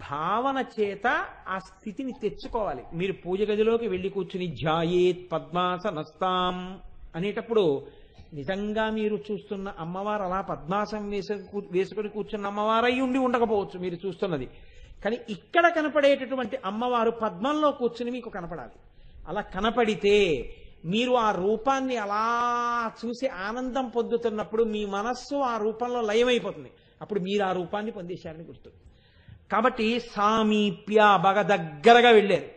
భావన చేత ఆ స్థితిని తెచ్చుకోవాలి. మీరు పూజ గదిలోకి వెళ్ళి కూర్చుని ధ్యాయేత్ పద్మాసనస్తాం అనేటప్పుడు నిజంగా మీరు చూస్తున్న అమ్మవారు అలా పద్మాసం వేసుకుని కూర్చున్న అమ్మవారు అయి ఉండి ఉండకపోవచ్చు మీరు చూస్తున్నది, కానీ ఇక్కడ కనపడేటటువంటి అమ్మవారు పద్మంలో కూర్చుని మీకు కనపడాలి. అలా కనపడితే మీరు ఆ రూపాన్ని అలా చూసి ఆనందం పొందుతున్నప్పుడు మీ మనస్సు ఆ రూపంలో లయమైపోతుంది. అప్పుడు మీరు ఆ రూపాన్ని పొందేశారని గుర్తు. కాబట్టి సామీప్య బాగా దగ్గరగా వెళ్ళారు.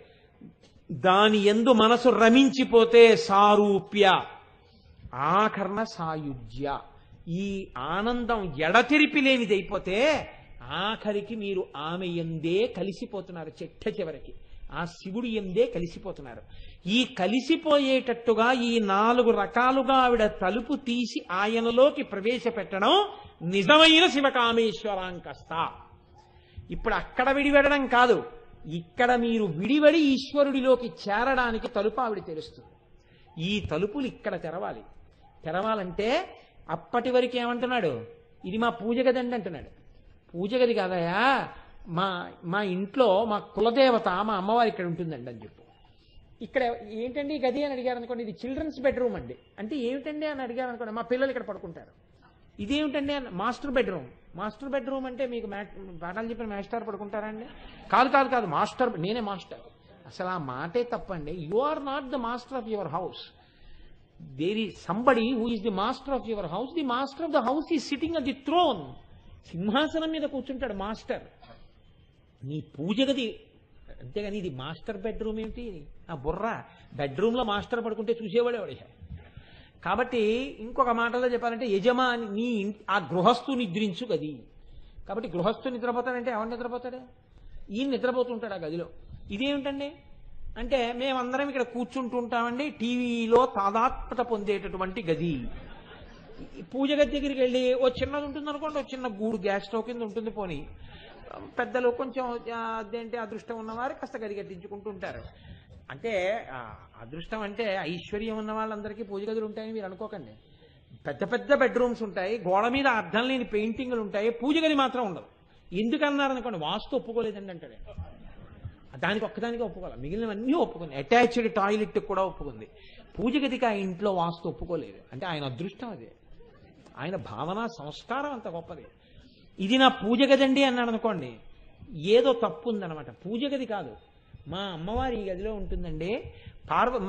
దాని యందు మనసు రమించిపోతే సారూప్య, ఆఖరణ సాయుజ్య. ఈ ఆనందం ఎడతెరిపి లేనిదైపోతే ఆఖరికి మీరు ఆమె ఎందే కలిసిపోతున్నారు. చెట్ట చివరికి ఆ శివుడి ఎందే కలిసిపోతున్నారు. ఈ కలిసిపోయేటట్టుగా ఈ 4 రకాలుగా ఆవిడ తలుపు తీసి ఆయనలోకి ప్రవేశపెట్టడం నిజమైన శివకామేశ్వరాంకస్త. ఇప్పుడు అక్కడ విడివెడడం కాదు, ఇక్కడ మీరు విడివడి ఈశ్వరుడిలోకి చేరడానికి తలుపు ఆవిడ తెరుస్తుంది. ఈ తలుపులు ఇక్కడ తెరవాలి. తెరవాలంటే అప్పటి వరకు ఏమంటున్నాడు, ఇది మా పూజ గదండి అంటున్నాడు. పూజ గది కాదయా, మా ఇంట్లో మా కులదేవత మా అమ్మవారు ఇక్కడ ఉంటుందండి అని చెప్పు. ఇక్కడ ఏంటండి ఈ గది అని అడిగారు అనుకోండి, ఇది చిల్డ్రన్స్ బెడ్రూమ్ అండి అంటే ఏమిటండి అని అడిగారు అనుకోండి, మా పిల్లలు ఇక్కడ పడుకుంటారు. ఇదేమిటండి అని, మాస్టర్ బెడ్రూమ్. మాస్టర్ బెడ్రూమ్ అంటే మీకు పాఠాలు చెప్పిన మాస్టర్ పడుకుంటారా అండి? కాదు కాదు కాదు, మాస్టర్, నేనే మాస్టర్. అసలు ఆ మాటే తప్పండి. You are not the master of your house. There is somebody who is the master of your house. The master of the house is sitting on the throne. సింహాసనం మీద కూర్చుంటాడు మాస్టర్. నీ పూజ గది అంతేగాని ఇది మాస్టర్ బెడ్రూమ్ ఏమిటి? ఆ బుర్ర బెడ్రూమ్లో మాస్టర్ పడుకుంటే చూసేవాడేవాడు. కాబట్టి ఇంకొక మాటలో చెప్పాలంటే యజమాని నీ ఆ గృహస్థు నిద్రించు గది. కాబట్టి గృహస్థు నిద్రపోతాడంటే ఎవరు నిద్రపోతాడు? ఈయన నిద్రపోతుంటాడు ఆ గదిలో. ఇదేమిటండి అంటే మేమందరం ఇక్కడ కూర్చుంటుంటామండి, టీవీలో తాదాత్మ్యత పొందేటటువంటి గది. పూజ గది దగ్గరికి వెళ్ళి ఓ చిన్నది ఉంటుంది అనుకోండి, ఓ చిన్న గూడు గ్యాస్ స్టవ్ కింద ఉంటుంది. పోనీ పెద్దలు కొంచెం అదేంటి అదృష్టం ఉన్నవారు కాస్త గది కట్టించుకుంటూ ఉంటారు. అంటే అదృష్టం అంటే ఐశ్వర్యం ఉన్న వాళ్ళందరికీ పూజ గదులు ఉంటాయని మీరు అనుకోకండి. పెద్ద పెద్ద బెడ్రూమ్స్ ఉంటాయి, గోడ మీద అర్థం లేని పెయింటింగ్లు ఉంటాయి, పూజ గది మాత్రం ఉండదు. ఎందుకన్నారనుకోండి, వాస్తు ఒప్పుకోలేదండి అంటాడు. దానికి ఒక్కదానికి ఒప్పుకోవాలి, మిగిలినవన్నీ ఒప్పుకుంది. అటాచ్డ్ టాయిలెట్ కూడా ఒప్పుకుంది. పూజ గదికి ఆ ఇంట్లో వాస్తు ఒప్పుకోలేదు అంటే ఆయన అదృష్టం అదే, ఆయన భావన సంస్కారం అంత గొప్పది. ఇది నా పూజ గదండి అన్నాడు అనుకోండి, ఏదో తప్పు ఉందన్నమాట. పూజ గది కాదు, మా అమ్మవారి ఈ గదిలో ఉంటుందండి,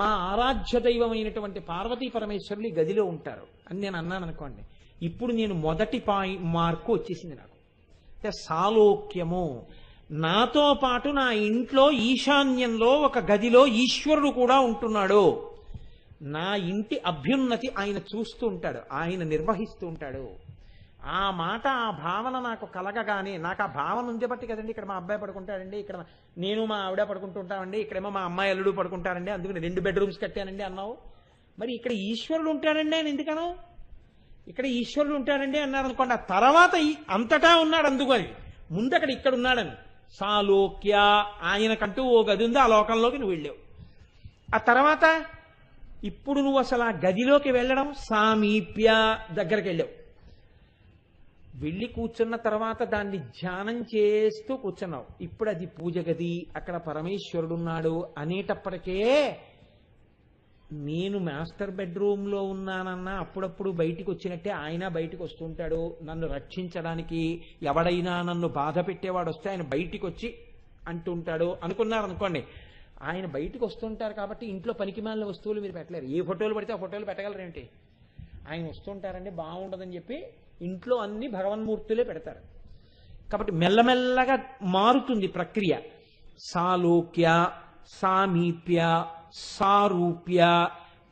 మా ఆరాధ్య దైవమైనటువంటి పార్వతీ పరమేశ్వరులు ఈ గదిలో ఉంటారు అని నేను అన్నాను అనుకోండి, ఇప్పుడు నేను మొదటి మార్కు వచ్చేసింది నాకు. అంటే సాలోక్యము. నాతో పాటు నా ఇంట్లో ఈశాన్యంలో ఒక గదిలో ఈశ్వరుడు కూడా ఉంటున్నాడు. నా ఇంటి అభ్యున్నతి ఆయన చూస్తూ ఉంటాడు, ఆయన నిర్వహిస్తూ ఉంటాడు. ఆ మాట, ఆ భావన నాకు కలగగానే, నాకు ఆ భావన ఉంది బట్టి కదండి ఇక్కడ మా అబ్బాయి పడుకుంటాడండి, ఇక్కడ నేను మా ఆవిడ పడుకుంటుంటామండి, ఇక్కడేమో మా అమ్మాయి అల్లుడు పడుకుంటారండి, అందుకని 2 బెడ్రూమ్స్ కట్టానండి అన్నావు. మరి ఇక్కడ ఈశ్వరుడు ఉంటాడండి అని ఎందుకనో, ఇక్కడ ఈశ్వరుడు ఉంటాడండి అన్నారు అనుకోండి, ఆ తర్వాత అంతటా ఉన్నాడు అందుకని, ముందక్కడ ఇక్కడ ఉన్నాడని. సాలోక్య, ఆయనకంటూ ఓ గది ఉంది, ఆ లోకంలోకి నువ్వు వెళ్ళావు. ఆ తర్వాత ఇప్పుడు నువ్వు అసలు ఆ గదిలోకి వెళ్ళడం సామీప్య, దగ్గరికి వెళ్ళావు. వెళ్ళి కూర్చున్న తర్వాత దాన్ని ధ్యానం చేస్తూ కూర్చున్నావు. ఇప్పుడు అది పూజ గది, అక్కడ పరమేశ్వరుడున్నాడు అనేటప్పటికే నేను మాస్టర్ బెడ్రూమ్లో ఉన్నానన్నా అప్పుడప్పుడు బయటికి వచ్చినట్టే ఆయన బయటికి వస్తుంటాడు నన్ను రక్షించడానికి. ఎవడైనా నన్ను బాధ పెట్టేవాడు వస్తే ఆయన బయటికి వచ్చి అంటుంటాడు అనుకున్నారనుకోండి. ఆయన బయటికి వస్తుంటారు కాబట్టి ఇంట్లో పనికిమాలిన వస్తువులు మీరు పెట్టలేరు. ఏ ఫోటోలు పడితే ఆ ఫోటోలు పెట్టగలరేంటి? ఆయన వస్తుంటారండి బాగుండదని చెప్పి ఇంట్లో అన్ని భగవన్మూర్తులే పెడతారు. కాబట్టి మెల్లమెల్లగా మారుతుంది ప్రక్రియ. సాలోక్య, సామీప్య, సారూప్య,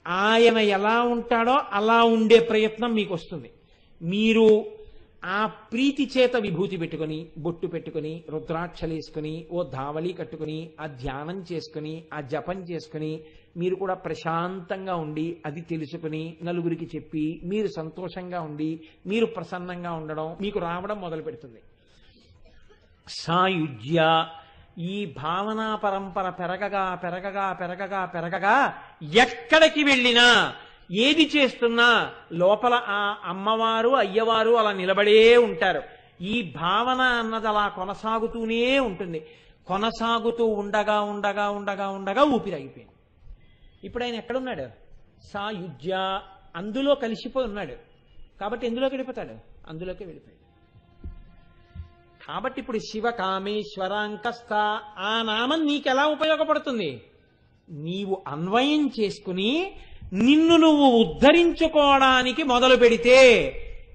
ఆయన ఎలా ఉంటాడో అలా ఉండే ప్రయత్నం మీకు వస్తుంది. మీరు ఆ ప్రీతి చేత విభూతి పెట్టుకుని, బొట్టు పెట్టుకుని, రుద్రాక్షలేసుకుని, ఓ ధావళి కట్టుకుని, ఆ ధ్యానం చేసుకుని, ఆ జపం చేసుకుని, మీరు కూడా ప్రశాంతంగా ఉండి అది తెలుసుకుని నలుగురికి చెప్పి మీరు సంతోషంగా ఉండి మీరు ప్రసన్నంగా ఉండడం మీకు రావడం మొదలు పెడుతుంది. సాయుజ్య, ఈ భావనా పరంపర పెరగగా పెరగగా పెరగగా పెరగగా ఎక్కడికి వెళ్ళినా ఏది చేస్తున్నా లోపల ఆ అమ్మవారు అయ్యవారు అలా నిలబడే ఉంటారు. ఈ భావన అన్నది అలా కొనసాగుతూనే ఉంటుంది. కొనసాగుతూ ఉండగా ఉండగా ఉండగా ఉండగా ఊపిరాగిపోయింది. ఇప్పుడు ఆయన ఎక్కడున్నాడు? సాయుజ్య, అందులో కలిసిపోయి ఉన్నాడు. కాబట్టి ఎందులోకి వెళ్ళిపోతాడు? అందులోకి వెళ్ళిపోయాడు. కాబట్టి ఇప్పుడు శివ కామేశ్వరాంకస్థ ఆ నామం నీకెలా ఉపయోగపడుతుంది? నీవు అన్వయం చేసుకుని నిన్ను నువ్వు ఉద్ధరించుకోవడానికి మొదలు పెడితే.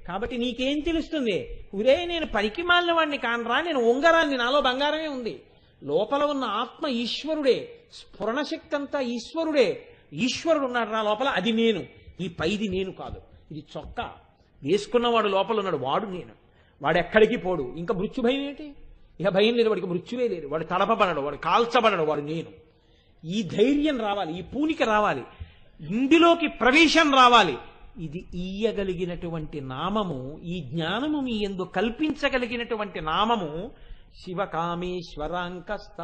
కాబట్టి నీకేం తెలుస్తుంది? ఉరే నేను పనికి మాలిన వాడిని కానరా, నేను ఉంగరాన్ని, నాలో బంగారమే ఉంది. లోపల ఉన్న ఆత్మ ఈశ్వరుడే, స్ఫురణశక్తి అంతా ఈశ్వరుడే. ఈశ్వరుడు ఉన్నాడు రా లోపల, అది నేను. ఈ పైది నేను కాదు, ఇది చొక్కా వేసుకున్నవాడు లోపల ఉన్నాడు, వాడు నేను. వాడు ఎక్కడికి పోడు. ఇంకా మృత్యు భయం ఏంటి? ఇక భయం లేదు, వాడికి మృత్యువే లేదు. వాడు తడపబడడు, వాడు కాల్చబడడు, వాడు నేను. ఈ ధైర్యం రావాలి, ఈ పూనిక రావాలి, ఇందులోకి ప్రవేశం రావాలి. ఇది ఇయ్యగలిగినటువంటి నామము, ఈ జ్ఞానము మీ యందు కల్పించగలిగినటువంటి నామము శివకామేశ్వరాంకస్థ.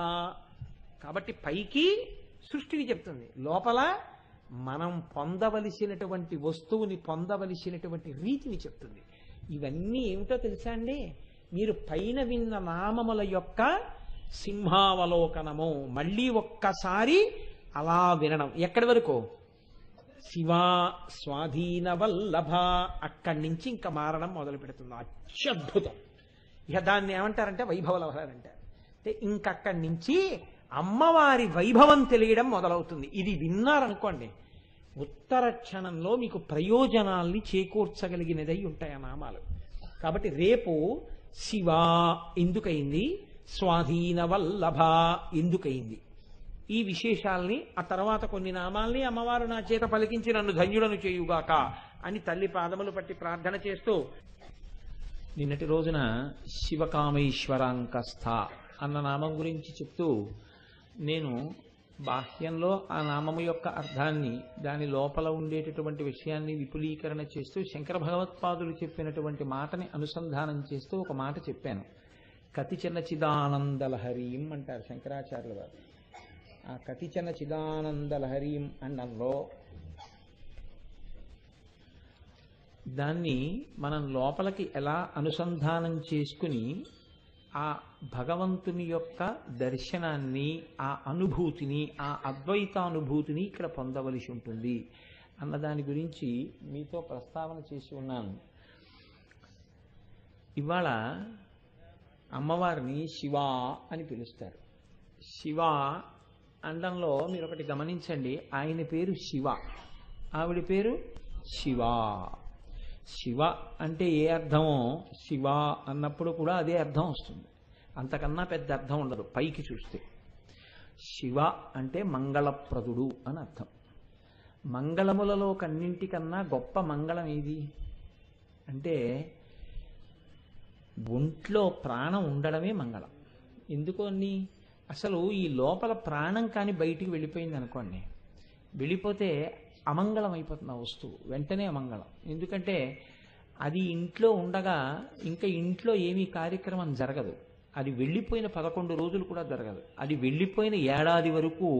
కాబట్టి పైకి సృష్టిని చెప్తుంది, లోపల మనం పొందవలసినటువంటి వస్తువుని పొందవలసినటువంటి రీతిని చెప్తుంది. ఇవన్నీ ఏమిటో తెలుసా అండి? మీరు పైన విన్న నామముల యొక్క సింహావలోకనము మళ్ళీ ఒక్కసారి అలా వినడం. ఎక్కడి వరకు? శివా స్వాధీన వల్లభ, అక్కడి నుంచి ఇంకా మారడం మొదలు పెడుతుంది. అత్యద్భుతం. ఇక దాన్ని ఏమంటారంటే వైభవలహరి అంటారు. అంటే ఇంకక్కడి నుంచి అమ్మవారి వైభవం తెలియడం మొదలవుతుంది. ఇది విన్నారనుకోండి, ఉత్తర క్షణంలో మీకు ప్రయోజనాల్ని చేకూర్చగలిగినదై ఉంటాయి ఆ నామాలు. కాబట్టి రేపు శివ ఎందుకయింది, స్వాధీన వల్లభ ఎందుకయింది, ఈ విశేషాల్ని, ఆ తర్వాత కొన్ని నామాల్ని అమ్మవారు నా చేత పలికించి నన్ను ధన్యుడను చేయుగాక అని తల్లి పాదములు పట్టి ప్రార్థన చేస్తూ, నిన్నటి రోజున శివకామేశ్వరాంకస్థ అన్న నామం గురించి చెప్తూ నేను బాహ్యంలో ఆ నామము యొక్క అర్థాన్ని, దాని లోపల ఉండేటటువంటి విషయాన్ని విపులీకరణ చేస్తూ శంకర భగవత్పాదులు చెప్పినటువంటి మాటని అనుసంధానం చేస్తూ ఒక మాట చెప్పాను. కతిచన చిదానందలహరీం అంటారు శంకరాచార్యుల వారు. ఆ కతిచన చిదానందలహరీం అన్నంలో దాన్ని మనం లోపలికి ఎలా అనుసంధానం చేసుకుని ఆ భగవంతుని యొక్క దర్శనాన్ని, ఆ అనుభూతిని, ఆ అద్వైతానుభూతిని ఇక్కడ పొందవలసి ఉంటుంది అన్నదాని గురించి మీతో ప్రస్తావన చేసి ఉన్నాను. ఇవాళ అమ్మవారిని శివ అని పిలుస్తారు. శివ అండంలో మీరు ఒకటి గమనించండి, ఆయన పేరు శివ, ఆవిడ పేరు శివ. శివ అంటే ఏ అర్థమో శివ అన్నప్పుడు కూడా అదే అర్థం వస్తుంది, అంతకన్నా పెద్ద అర్థం ఉండదు పైకి చూస్తే. శివ అంటే మంగళప్రదుడు అని అర్థం. మంగళములలో కన్నింటికన్నా గొప్ప మంగళం ఏది అంటే ఒంట్లో ప్రాణం ఉండడమే మంగళం. ఎందుకు అని, అసలు ఈ లోపల ప్రాణం కానీ బయటికి వెళ్ళిపోయింది అనుకోండి, వెళ్ళిపోతే అమంగళం అయిపోతుంది ఆ వస్తువు, వెంటనే అమంగళం. ఎందుకంటే అది ఇంట్లో ఉండగా ఇంకా ఇంట్లో ఏమీ కార్యక్రమం జరగదు. అది వెళ్ళిపోయిన 11 రోజులు కూడా జరగదు. అది వెళ్ళిపోయిన ఏడాది వరకు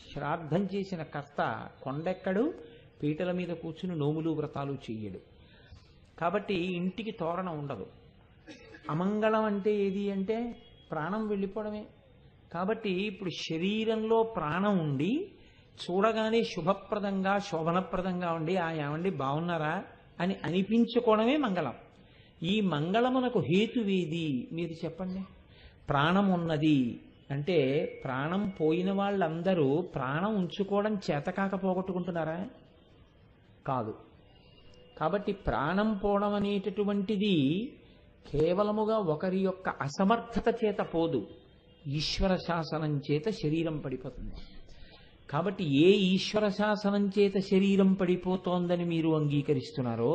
శ్రాద్ధం చేసిన కర్త కొండెక్కడు, పీటల మీద కూర్చుని నోములు వ్రతాలు చెయ్యడు. కాబట్టి ఇంటికి తోరణం ఉండదు. అమంగళం అంటే ఏది అంటే ప్రాణం వెళ్ళిపోవడమే. కాబట్టి ఇప్పుడు శరీరంలో ప్రాణం ఉండి చూడగానే శుభప్రదంగా శోభనప్రదంగా ఉండి ఏమండి బాగున్నారా అని అనిపించుకోవడమే మంగళం. ఈ మంగళమునకు హేతువేది మీరు చెప్పండి. ప్రాణం ఉన్నది అంటే ప్రాణం పోయిన వాళ్ళందరూ ప్రాణం ఉంచుకోవడం చేతకాక పోగొట్టుకుంటున్నారా? కాదు. కాబట్టి ప్రాణం పోవడం అనేటటువంటిది కేవలముగా ఒకరి యొక్క అసమర్థత చేత పోదు, ఈశ్వర శాసనం చేత శరీరం పడిపోతుంది. కాబట్టి ఏ ఈశ్వర శాసనం చేత శరీరం పడిపోతోందని మీరు అంగీకరిస్తున్నారో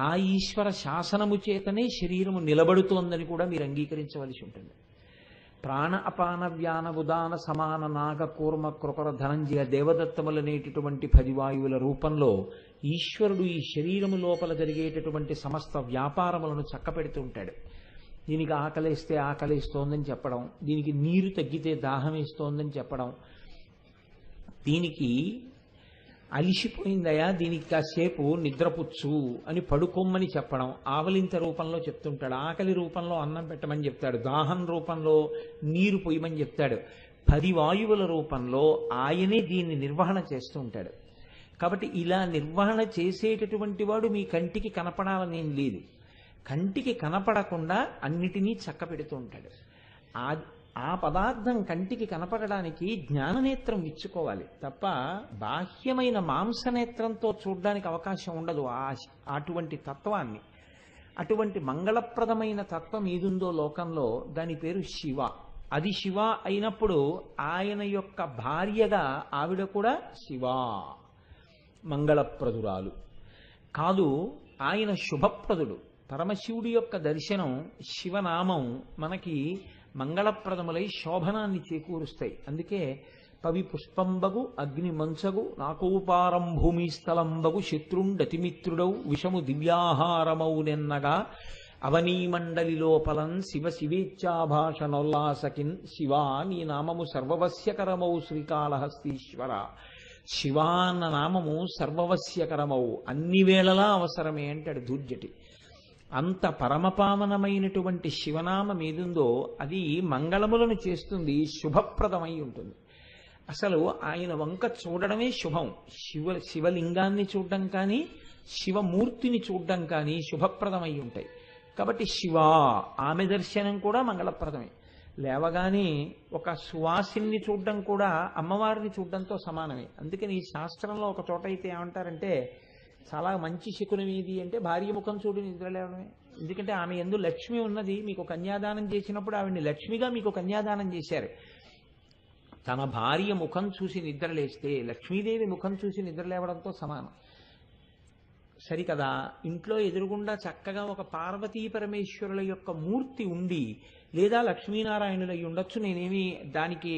ఆ ఈశ్వర శాసనము చేతనే శరీరము నిలబడుతోందని కూడా మీరు అంగీకరించవలసి ఉంటుంది. ప్రాణ అపాన వ్యాన ఉదాన సమాన నాగ కూర్మ కృకర ధనంజయ దేవదత్తములనేటటువంటి 10 వాయువుల రూపంలో ఈశ్వరుడు ఈ శరీరము లోపల జరిగేటటువంటి సమస్త వ్యాపారములను చక్కపెడుతూ ఉంటాడు. దీనికి ఆకలేస్తే ఆకలేస్తోందని చెప్పడం, దీనికి నీరు తగ్గితే దాహం వేస్తోందని చెప్పడం, దీనికి అలిసిపోయిందయా దీనికి కాసేపు నిద్రపుచ్చు అని పడుకోమ్మని చెప్పడం, ఆవలింత రూపంలో చెప్తుంటాడు, ఆకలి రూపంలో అన్నం పెట్టమని చెప్తాడు, దాహం రూపంలో నీరు పొయ్యమని చెప్తాడు, 10 వాయువుల రూపంలో ఆయనే దీన్ని నిర్వహణ చేస్తూ ఉంటాడు. కాబట్టి ఇలా నిర్వహణ చేసేటటువంటి వాడు మీ కంటికి కనపడాలనేం లేదు. కంటికి కనపడకుండా అన్నిటినీ చక్కపెడుతూ ఉంటాడు. ఆ పదార్థం కంటికి కనపడడానికి జ్ఞాననేత్రం ఇచ్చుకోవాలి తప్ప బాహ్యమైన మాంసనేత్రంతో చూడడానికి అవకాశం ఉండదు అటువంటి తత్వాన్ని. అటువంటి మంగళప్రదమైన తత్వం ఏదుందో లోకంలో దాని పేరు శివ. అది శివ అయినప్పుడు ఆయన యొక్క భార్యగా ఆవిడ కూడా శివ, మంగళప్రదురాలు కాదు. ఆయన శుభప్రదుడు. పరమశివుడి యొక్క దర్శనం, శివనామం మనకి మంగళప్రదములై శోభనాన్ని చేకూరుస్తాయి. అందుకే పవి పుష్పంబగు అగ్ని మంచగు నాకోపారం భూమి స్థలంబగు శత్రుండతిమిత్రుడౌ విషము దివ్యాహారమౌ నెన్నగా అవనీమండలి లోపలం శివ శివేచ్ఛాభాషణోల్లాసకిన్ శివా నీ నామము సర్వవస్యకరమౌ శ్రీకాళహస్తీశ్వర. శివా అన్న నామము సర్వవస్యకరమౌ, అన్ని వేళలా అవసరమే అంటాడు ధూర్జటి. అంత పరమపావనమైనటువంటి శివనామం ఏదుందో అది మంగళములను చేస్తుంది, శుభప్రదమై ఉంటుంది. అసలు ఆయన వంక చూడడమే శుభం. శివలింగాన్ని చూడడం కానీ శివమూర్తిని చూడడం కానీ శుభప్రదమై ఉంటాయి. కాబట్టి శివ ఆమె దర్శనం కూడా మంగళప్రదమే. లేవగానే ఒక సువాసిని చూడడం కూడా అమ్మవారిని చూడడంతో సమానమే. అందుకని ఈ శాస్త్రంలో ఒక చోట అయితే ఏమంటారంటే చాలా మంచి శకునం ఏది అంటే భార్య ముఖం చూడు నిద్రలేవడమే. ఎందుకంటే ఆమె యందు లక్ష్మి ఉన్నది. మీకు కన్యాదానం చేసినప్పుడు ఆవిడ్ని లక్ష్మిగా మీకు కన్యాదానం చేశారు. తన భార్య ముఖం చూసి నిద్రలేస్తే లక్ష్మీదేవి ముఖం చూసి నిద్రలేవడంతో సమానం. సరికదా? ఇంట్లో ఎదురుగుండా చక్కగా ఒక పార్వతీ పరమేశ్వరుల యొక్క మూర్తి ఉండి, లేదా లక్ష్మీనారాయణులై ఉండొచ్చు, నేనేమి దానికి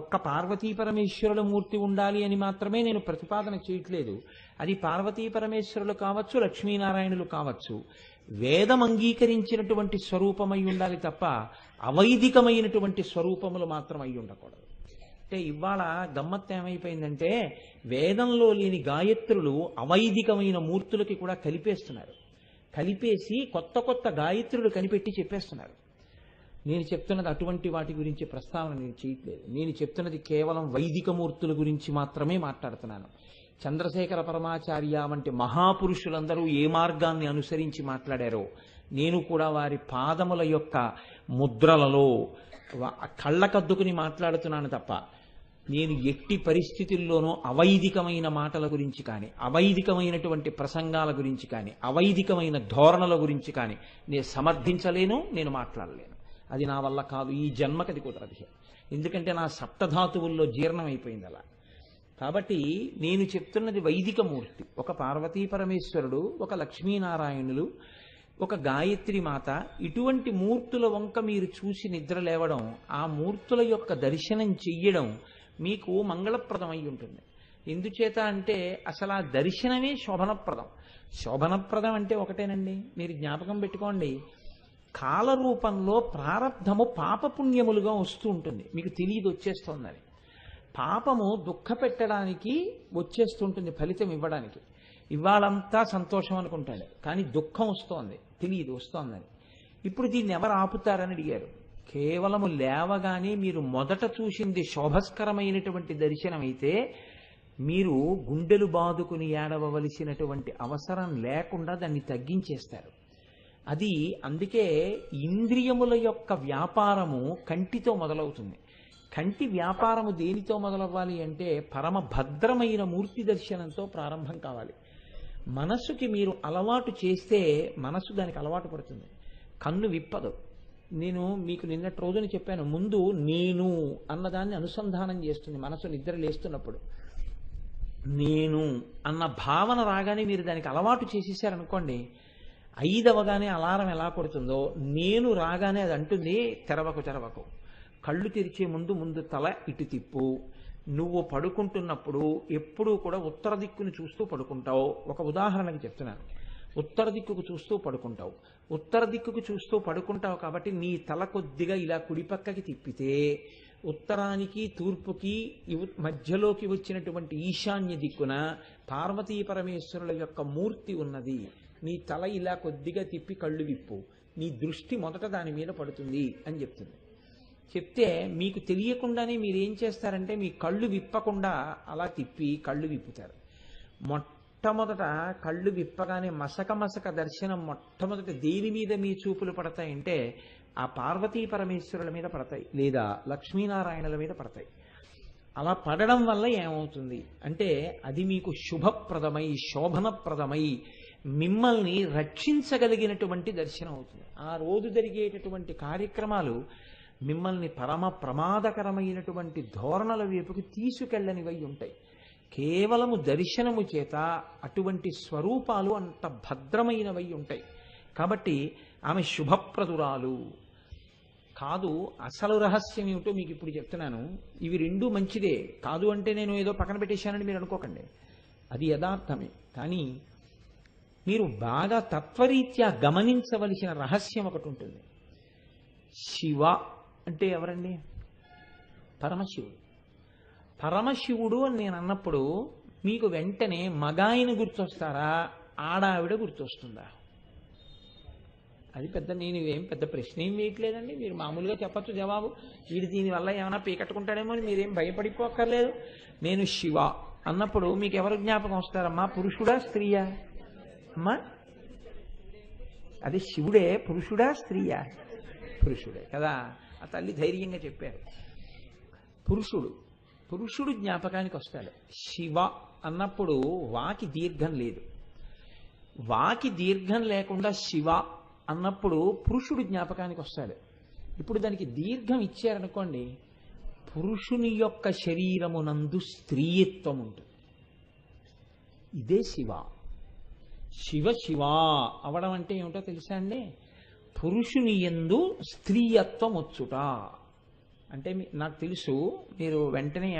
ఒక్క పార్వతీ పరమేశ్వరుల మూర్తి ఉండాలి అని మాత్రమే నేను ప్రతిపాదన చేయట్లేదు. అది పార్వతీ పరమేశ్వరులు కావచ్చు, లక్ష్మీనారాయణులు కావచ్చు, వేదం అంగీకరించినటువంటి స్వరూపమై ఉండాలి తప్ప అవైదికమైనటువంటి స్వరూపములు మాత్రం అయి ఉండకూడదు. అంటే ఇవాళ గమ్మత్తు ఏమైపోయిందంటే వేదంలో లేని గాయత్రులు అవైదికమైన మూర్తులకి కూడా కలిపేస్తున్నారు. కలిపేసి కొత్త కొత్త గాయత్రులు కనిపెట్టి చెప్పేస్తున్నారు. నేను చెప్తున్నది అటువంటి వాటి గురించి ప్రస్తావన నేను చేయట్లేదు. నేను చెప్తున్నది కేవలం వైదిక మూర్తుల గురించి మాత్రమే మాట్లాడుతున్నాను. చంద్రశేఖర పరమాచార్య వంటి మహాపురుషులందరూ ఏ మార్గాన్ని అనుసరించి మాట్లాడారో నేను కూడా వారి పాదముల యొక్క ముద్రలలో కళ్ళకద్దుకుని మాట్లాడుతున్నాను తప్ప నేను ఎట్టి పరిస్థితుల్లోనూ అవైదికమైన మాటల గురించి కానీ, అవైదికమైనటువంటి ప్రసంగాల గురించి కానీ, అవైదికమైన ధోరణుల గురించి కానీ నేను సమర్థించలేను, నేను మాట్లాడలేను. అది నా వల్ల కాదు. ఈ జన్మకది కుదరదు. ఎందుకంటే నా సప్తధాతువుల్లో జీర్ణమైపోయింది అలా. కాబట్టి నేను చెప్తున్నది వైదిక మూర్తి. ఒక పార్వతీ పరమేశ్వరుడు, ఒక లక్ష్మీనారాయణులు, ఒక గాయత్రి మాత, ఇటువంటి మూర్తుల వంక మీరు చూసి నిద్ర లేవడం, ఆ మూర్తుల యొక్క దర్శనం చెయ్యడం మీకు మంగళప్రదమై ఉంటుంది. ఎందుచేత అంటే అసలు ఆ దర్శనమే శోభనప్రదం. శోభనప్రదం అంటే ఒకటేనండి, మీరు జ్ఞాపకం పెట్టుకోండి. కాలరూపంలో ప్రారబ్ధము పాపపుణ్యములుగా వస్తూ ఉంటుంది. మీకు తెలియదు వచ్చేస్తోందని. పాపము దుఃఖ పెట్టడానికి వచ్చేస్తుంటుంది, ఫలితం ఇవ్వడానికి. ఇవాళంతా సంతోషం అనుకుంటాడు, కానీ దుఃఖం వస్తోంది, తెలియదు వస్తోందని. ఇప్పుడు దీన్ని ఎవరు ఆపుతారని అడిగారు. కేవలము లేవగానే మీరు మొదట చూసింది శోభస్కరమైనటువంటి దర్శనం అయితే మీరు గుండెలు బాదుకుని ఏడవలసినటువంటి అవసరం లేకుండా దాన్ని తగ్గించేస్తారు. అది అందుకే ఇంద్రియముల యొక్క వ్యాపారము కంటితో మొదలవుతుంది. కంటి వ్యాపారము దేనితో మొదలవ్వాలి అంటే పరమ భద్రమైన మూర్తి దర్శనంతో ప్రారంభం కావాలి. మనస్సుకి మీరు అలవాటు చేస్తే మనస్సు దానికి అలవాటు పడుతుంది, కన్ను విప్పదు. నేను మీకు నిన్నటి రోజున చెప్పాను, ముందు నేను అన్నదాన్ని అనుసంధానం చేస్తుంది మనసు నిద్ర లేస్తున్నప్పుడు. నేను అన్న భావన రాగానే మీరు దానికి అలవాటు చేసేసారనుకోండి, 5 అలారం ఎలా కొడుతుందో నేను రాగానే అది అంటుంది తెరవకు. కళ్ళు తెరిచే ముందు తల ఇటు తిప్పు. నువ్వు పడుకుంటున్నప్పుడు ఎప్పుడూ కూడా ఉత్తర దిక్కును చూస్తూ పడుకుంటావు. ఒక ఉదాహరణకి చెప్తున్నాను. ఉత్తర దిక్కుకు చూస్తూ పడుకుంటావు. ఉత్తర దిక్కుకు చూస్తూ పడుకుంటావు కాబట్టి నీ తల కొద్దిగా ఇలా కుడిపక్కకి తిప్పితే ఉత్తరానికి తూర్పుకి మధ్యలోకి వచ్చినటువంటి ఈశాన్య దిక్కున పార్వతీ పరమేశ్వరుల యొక్క మూర్తి ఉన్నది. నీ తల ఇలా కొద్దిగా తిప్పి కళ్ళు విప్పు, నీ దృష్టి మొదట దాని మీద పడుతుంది అని చెప్తుంది. చెప్తే మీకు తెలియకుండానే మీరేం చేస్తారంటే మీ కళ్ళు విప్పకుండా అలా తిప్పి కళ్ళు విప్పుతారు. మొట్టమొదట కళ్ళు విప్పగానే మసక దర్శనం మొట్టమొదట దేని మీద మీ చూపులు పడతాయంటే ఆ పార్వతీ పరమేశ్వరుల మీద పడతాయి, లేదా లక్ష్మీనారాయణుల మీద పడతాయి. అలా పడడం వల్ల ఏమవుతుంది అంటే అది మీకు శుభప్రదమై శోభనప్రదమై మిమ్మల్ని రక్షించగలిగినటువంటి దర్శనం అవుతుంది. ఆ రోజు జరిగేటటువంటి కార్యక్రమాలు మిమ్మల్ని పరమ ప్రమాదకరమైనటువంటి ధోరణుల వైపుకి తీసుకెళ్ళనివై ఉంటాయి. కేవలము దర్శనము చేత అటువంటి స్వరూపాలు అంత భద్రమైనవై ఉంటాయి. కాబట్టి ఆమె శుభప్రదురాలు కాదు. అసలు రహస్యం ఏమిటో మీకు ఇప్పుడు చెప్తున్నాను. ఇవి రెండూ మంచిదే, కాదు అంటే నేను ఏదో పక్కన పెట్టేశానని మీరు అనుకోకండి, అది యథార్థమే. కానీ మీరు బాగా తత్వరీత్యా గమనించవలసిన రహస్యం ఒకటి ఉంటుంది. శివ అంటే ఎవరండి? పరమశివుడు. పరమశివుడు అని నేను అన్నప్పుడు మీకు వెంటనే మగాయన గుర్తొస్తారా, ఆడావిడ గుర్తొస్తుందా? అది నేను ఏం పెద్ద ప్రశ్న ఏం వేయట్లేదండి. మీరు మామూలుగా చెప్పచ్చు జవాబు. వీడు దీనివల్ల ఏమైనా పీకట్టుకుంటాడేమో అని మీరేం భయపడిపోక్కర్లేదు. నేను శివ అన్నప్పుడు మీకు ఎవరు జ్ఞాపకం వస్తారమ్మా? పురుషుడా స్త్రీయా అమ్మా? అది శివుడే. పురుషుడా స్త్రీయా? పురుషుడే కదా. ఆ తల్లి ధైర్యంగా చెప్పారు. పురుషుడు జ్ఞాపకానికి వస్తాడు. శివ అన్నప్పుడు వాకి దీర్ఘం లేదు. వాకి దీర్ఘం లేకుండా శివ అన్నప్పుడు పురుషుడు జ్ఞాపకానికి వస్తాడు. ఇప్పుడు దానికి దీర్ఘం ఇచ్చారనుకోండి, పురుషుని యొక్క శరీరమునందు స్త్రీయత్వం ఉంటుంది. ఇదే శివ. శివ అవడం అంటే ఏమిటో తెలుసా అండి? పురుషుని యందు స్త్రీయత్వం వచ్చుట అంటే నాకు తెలుసు మీరు వెంటనే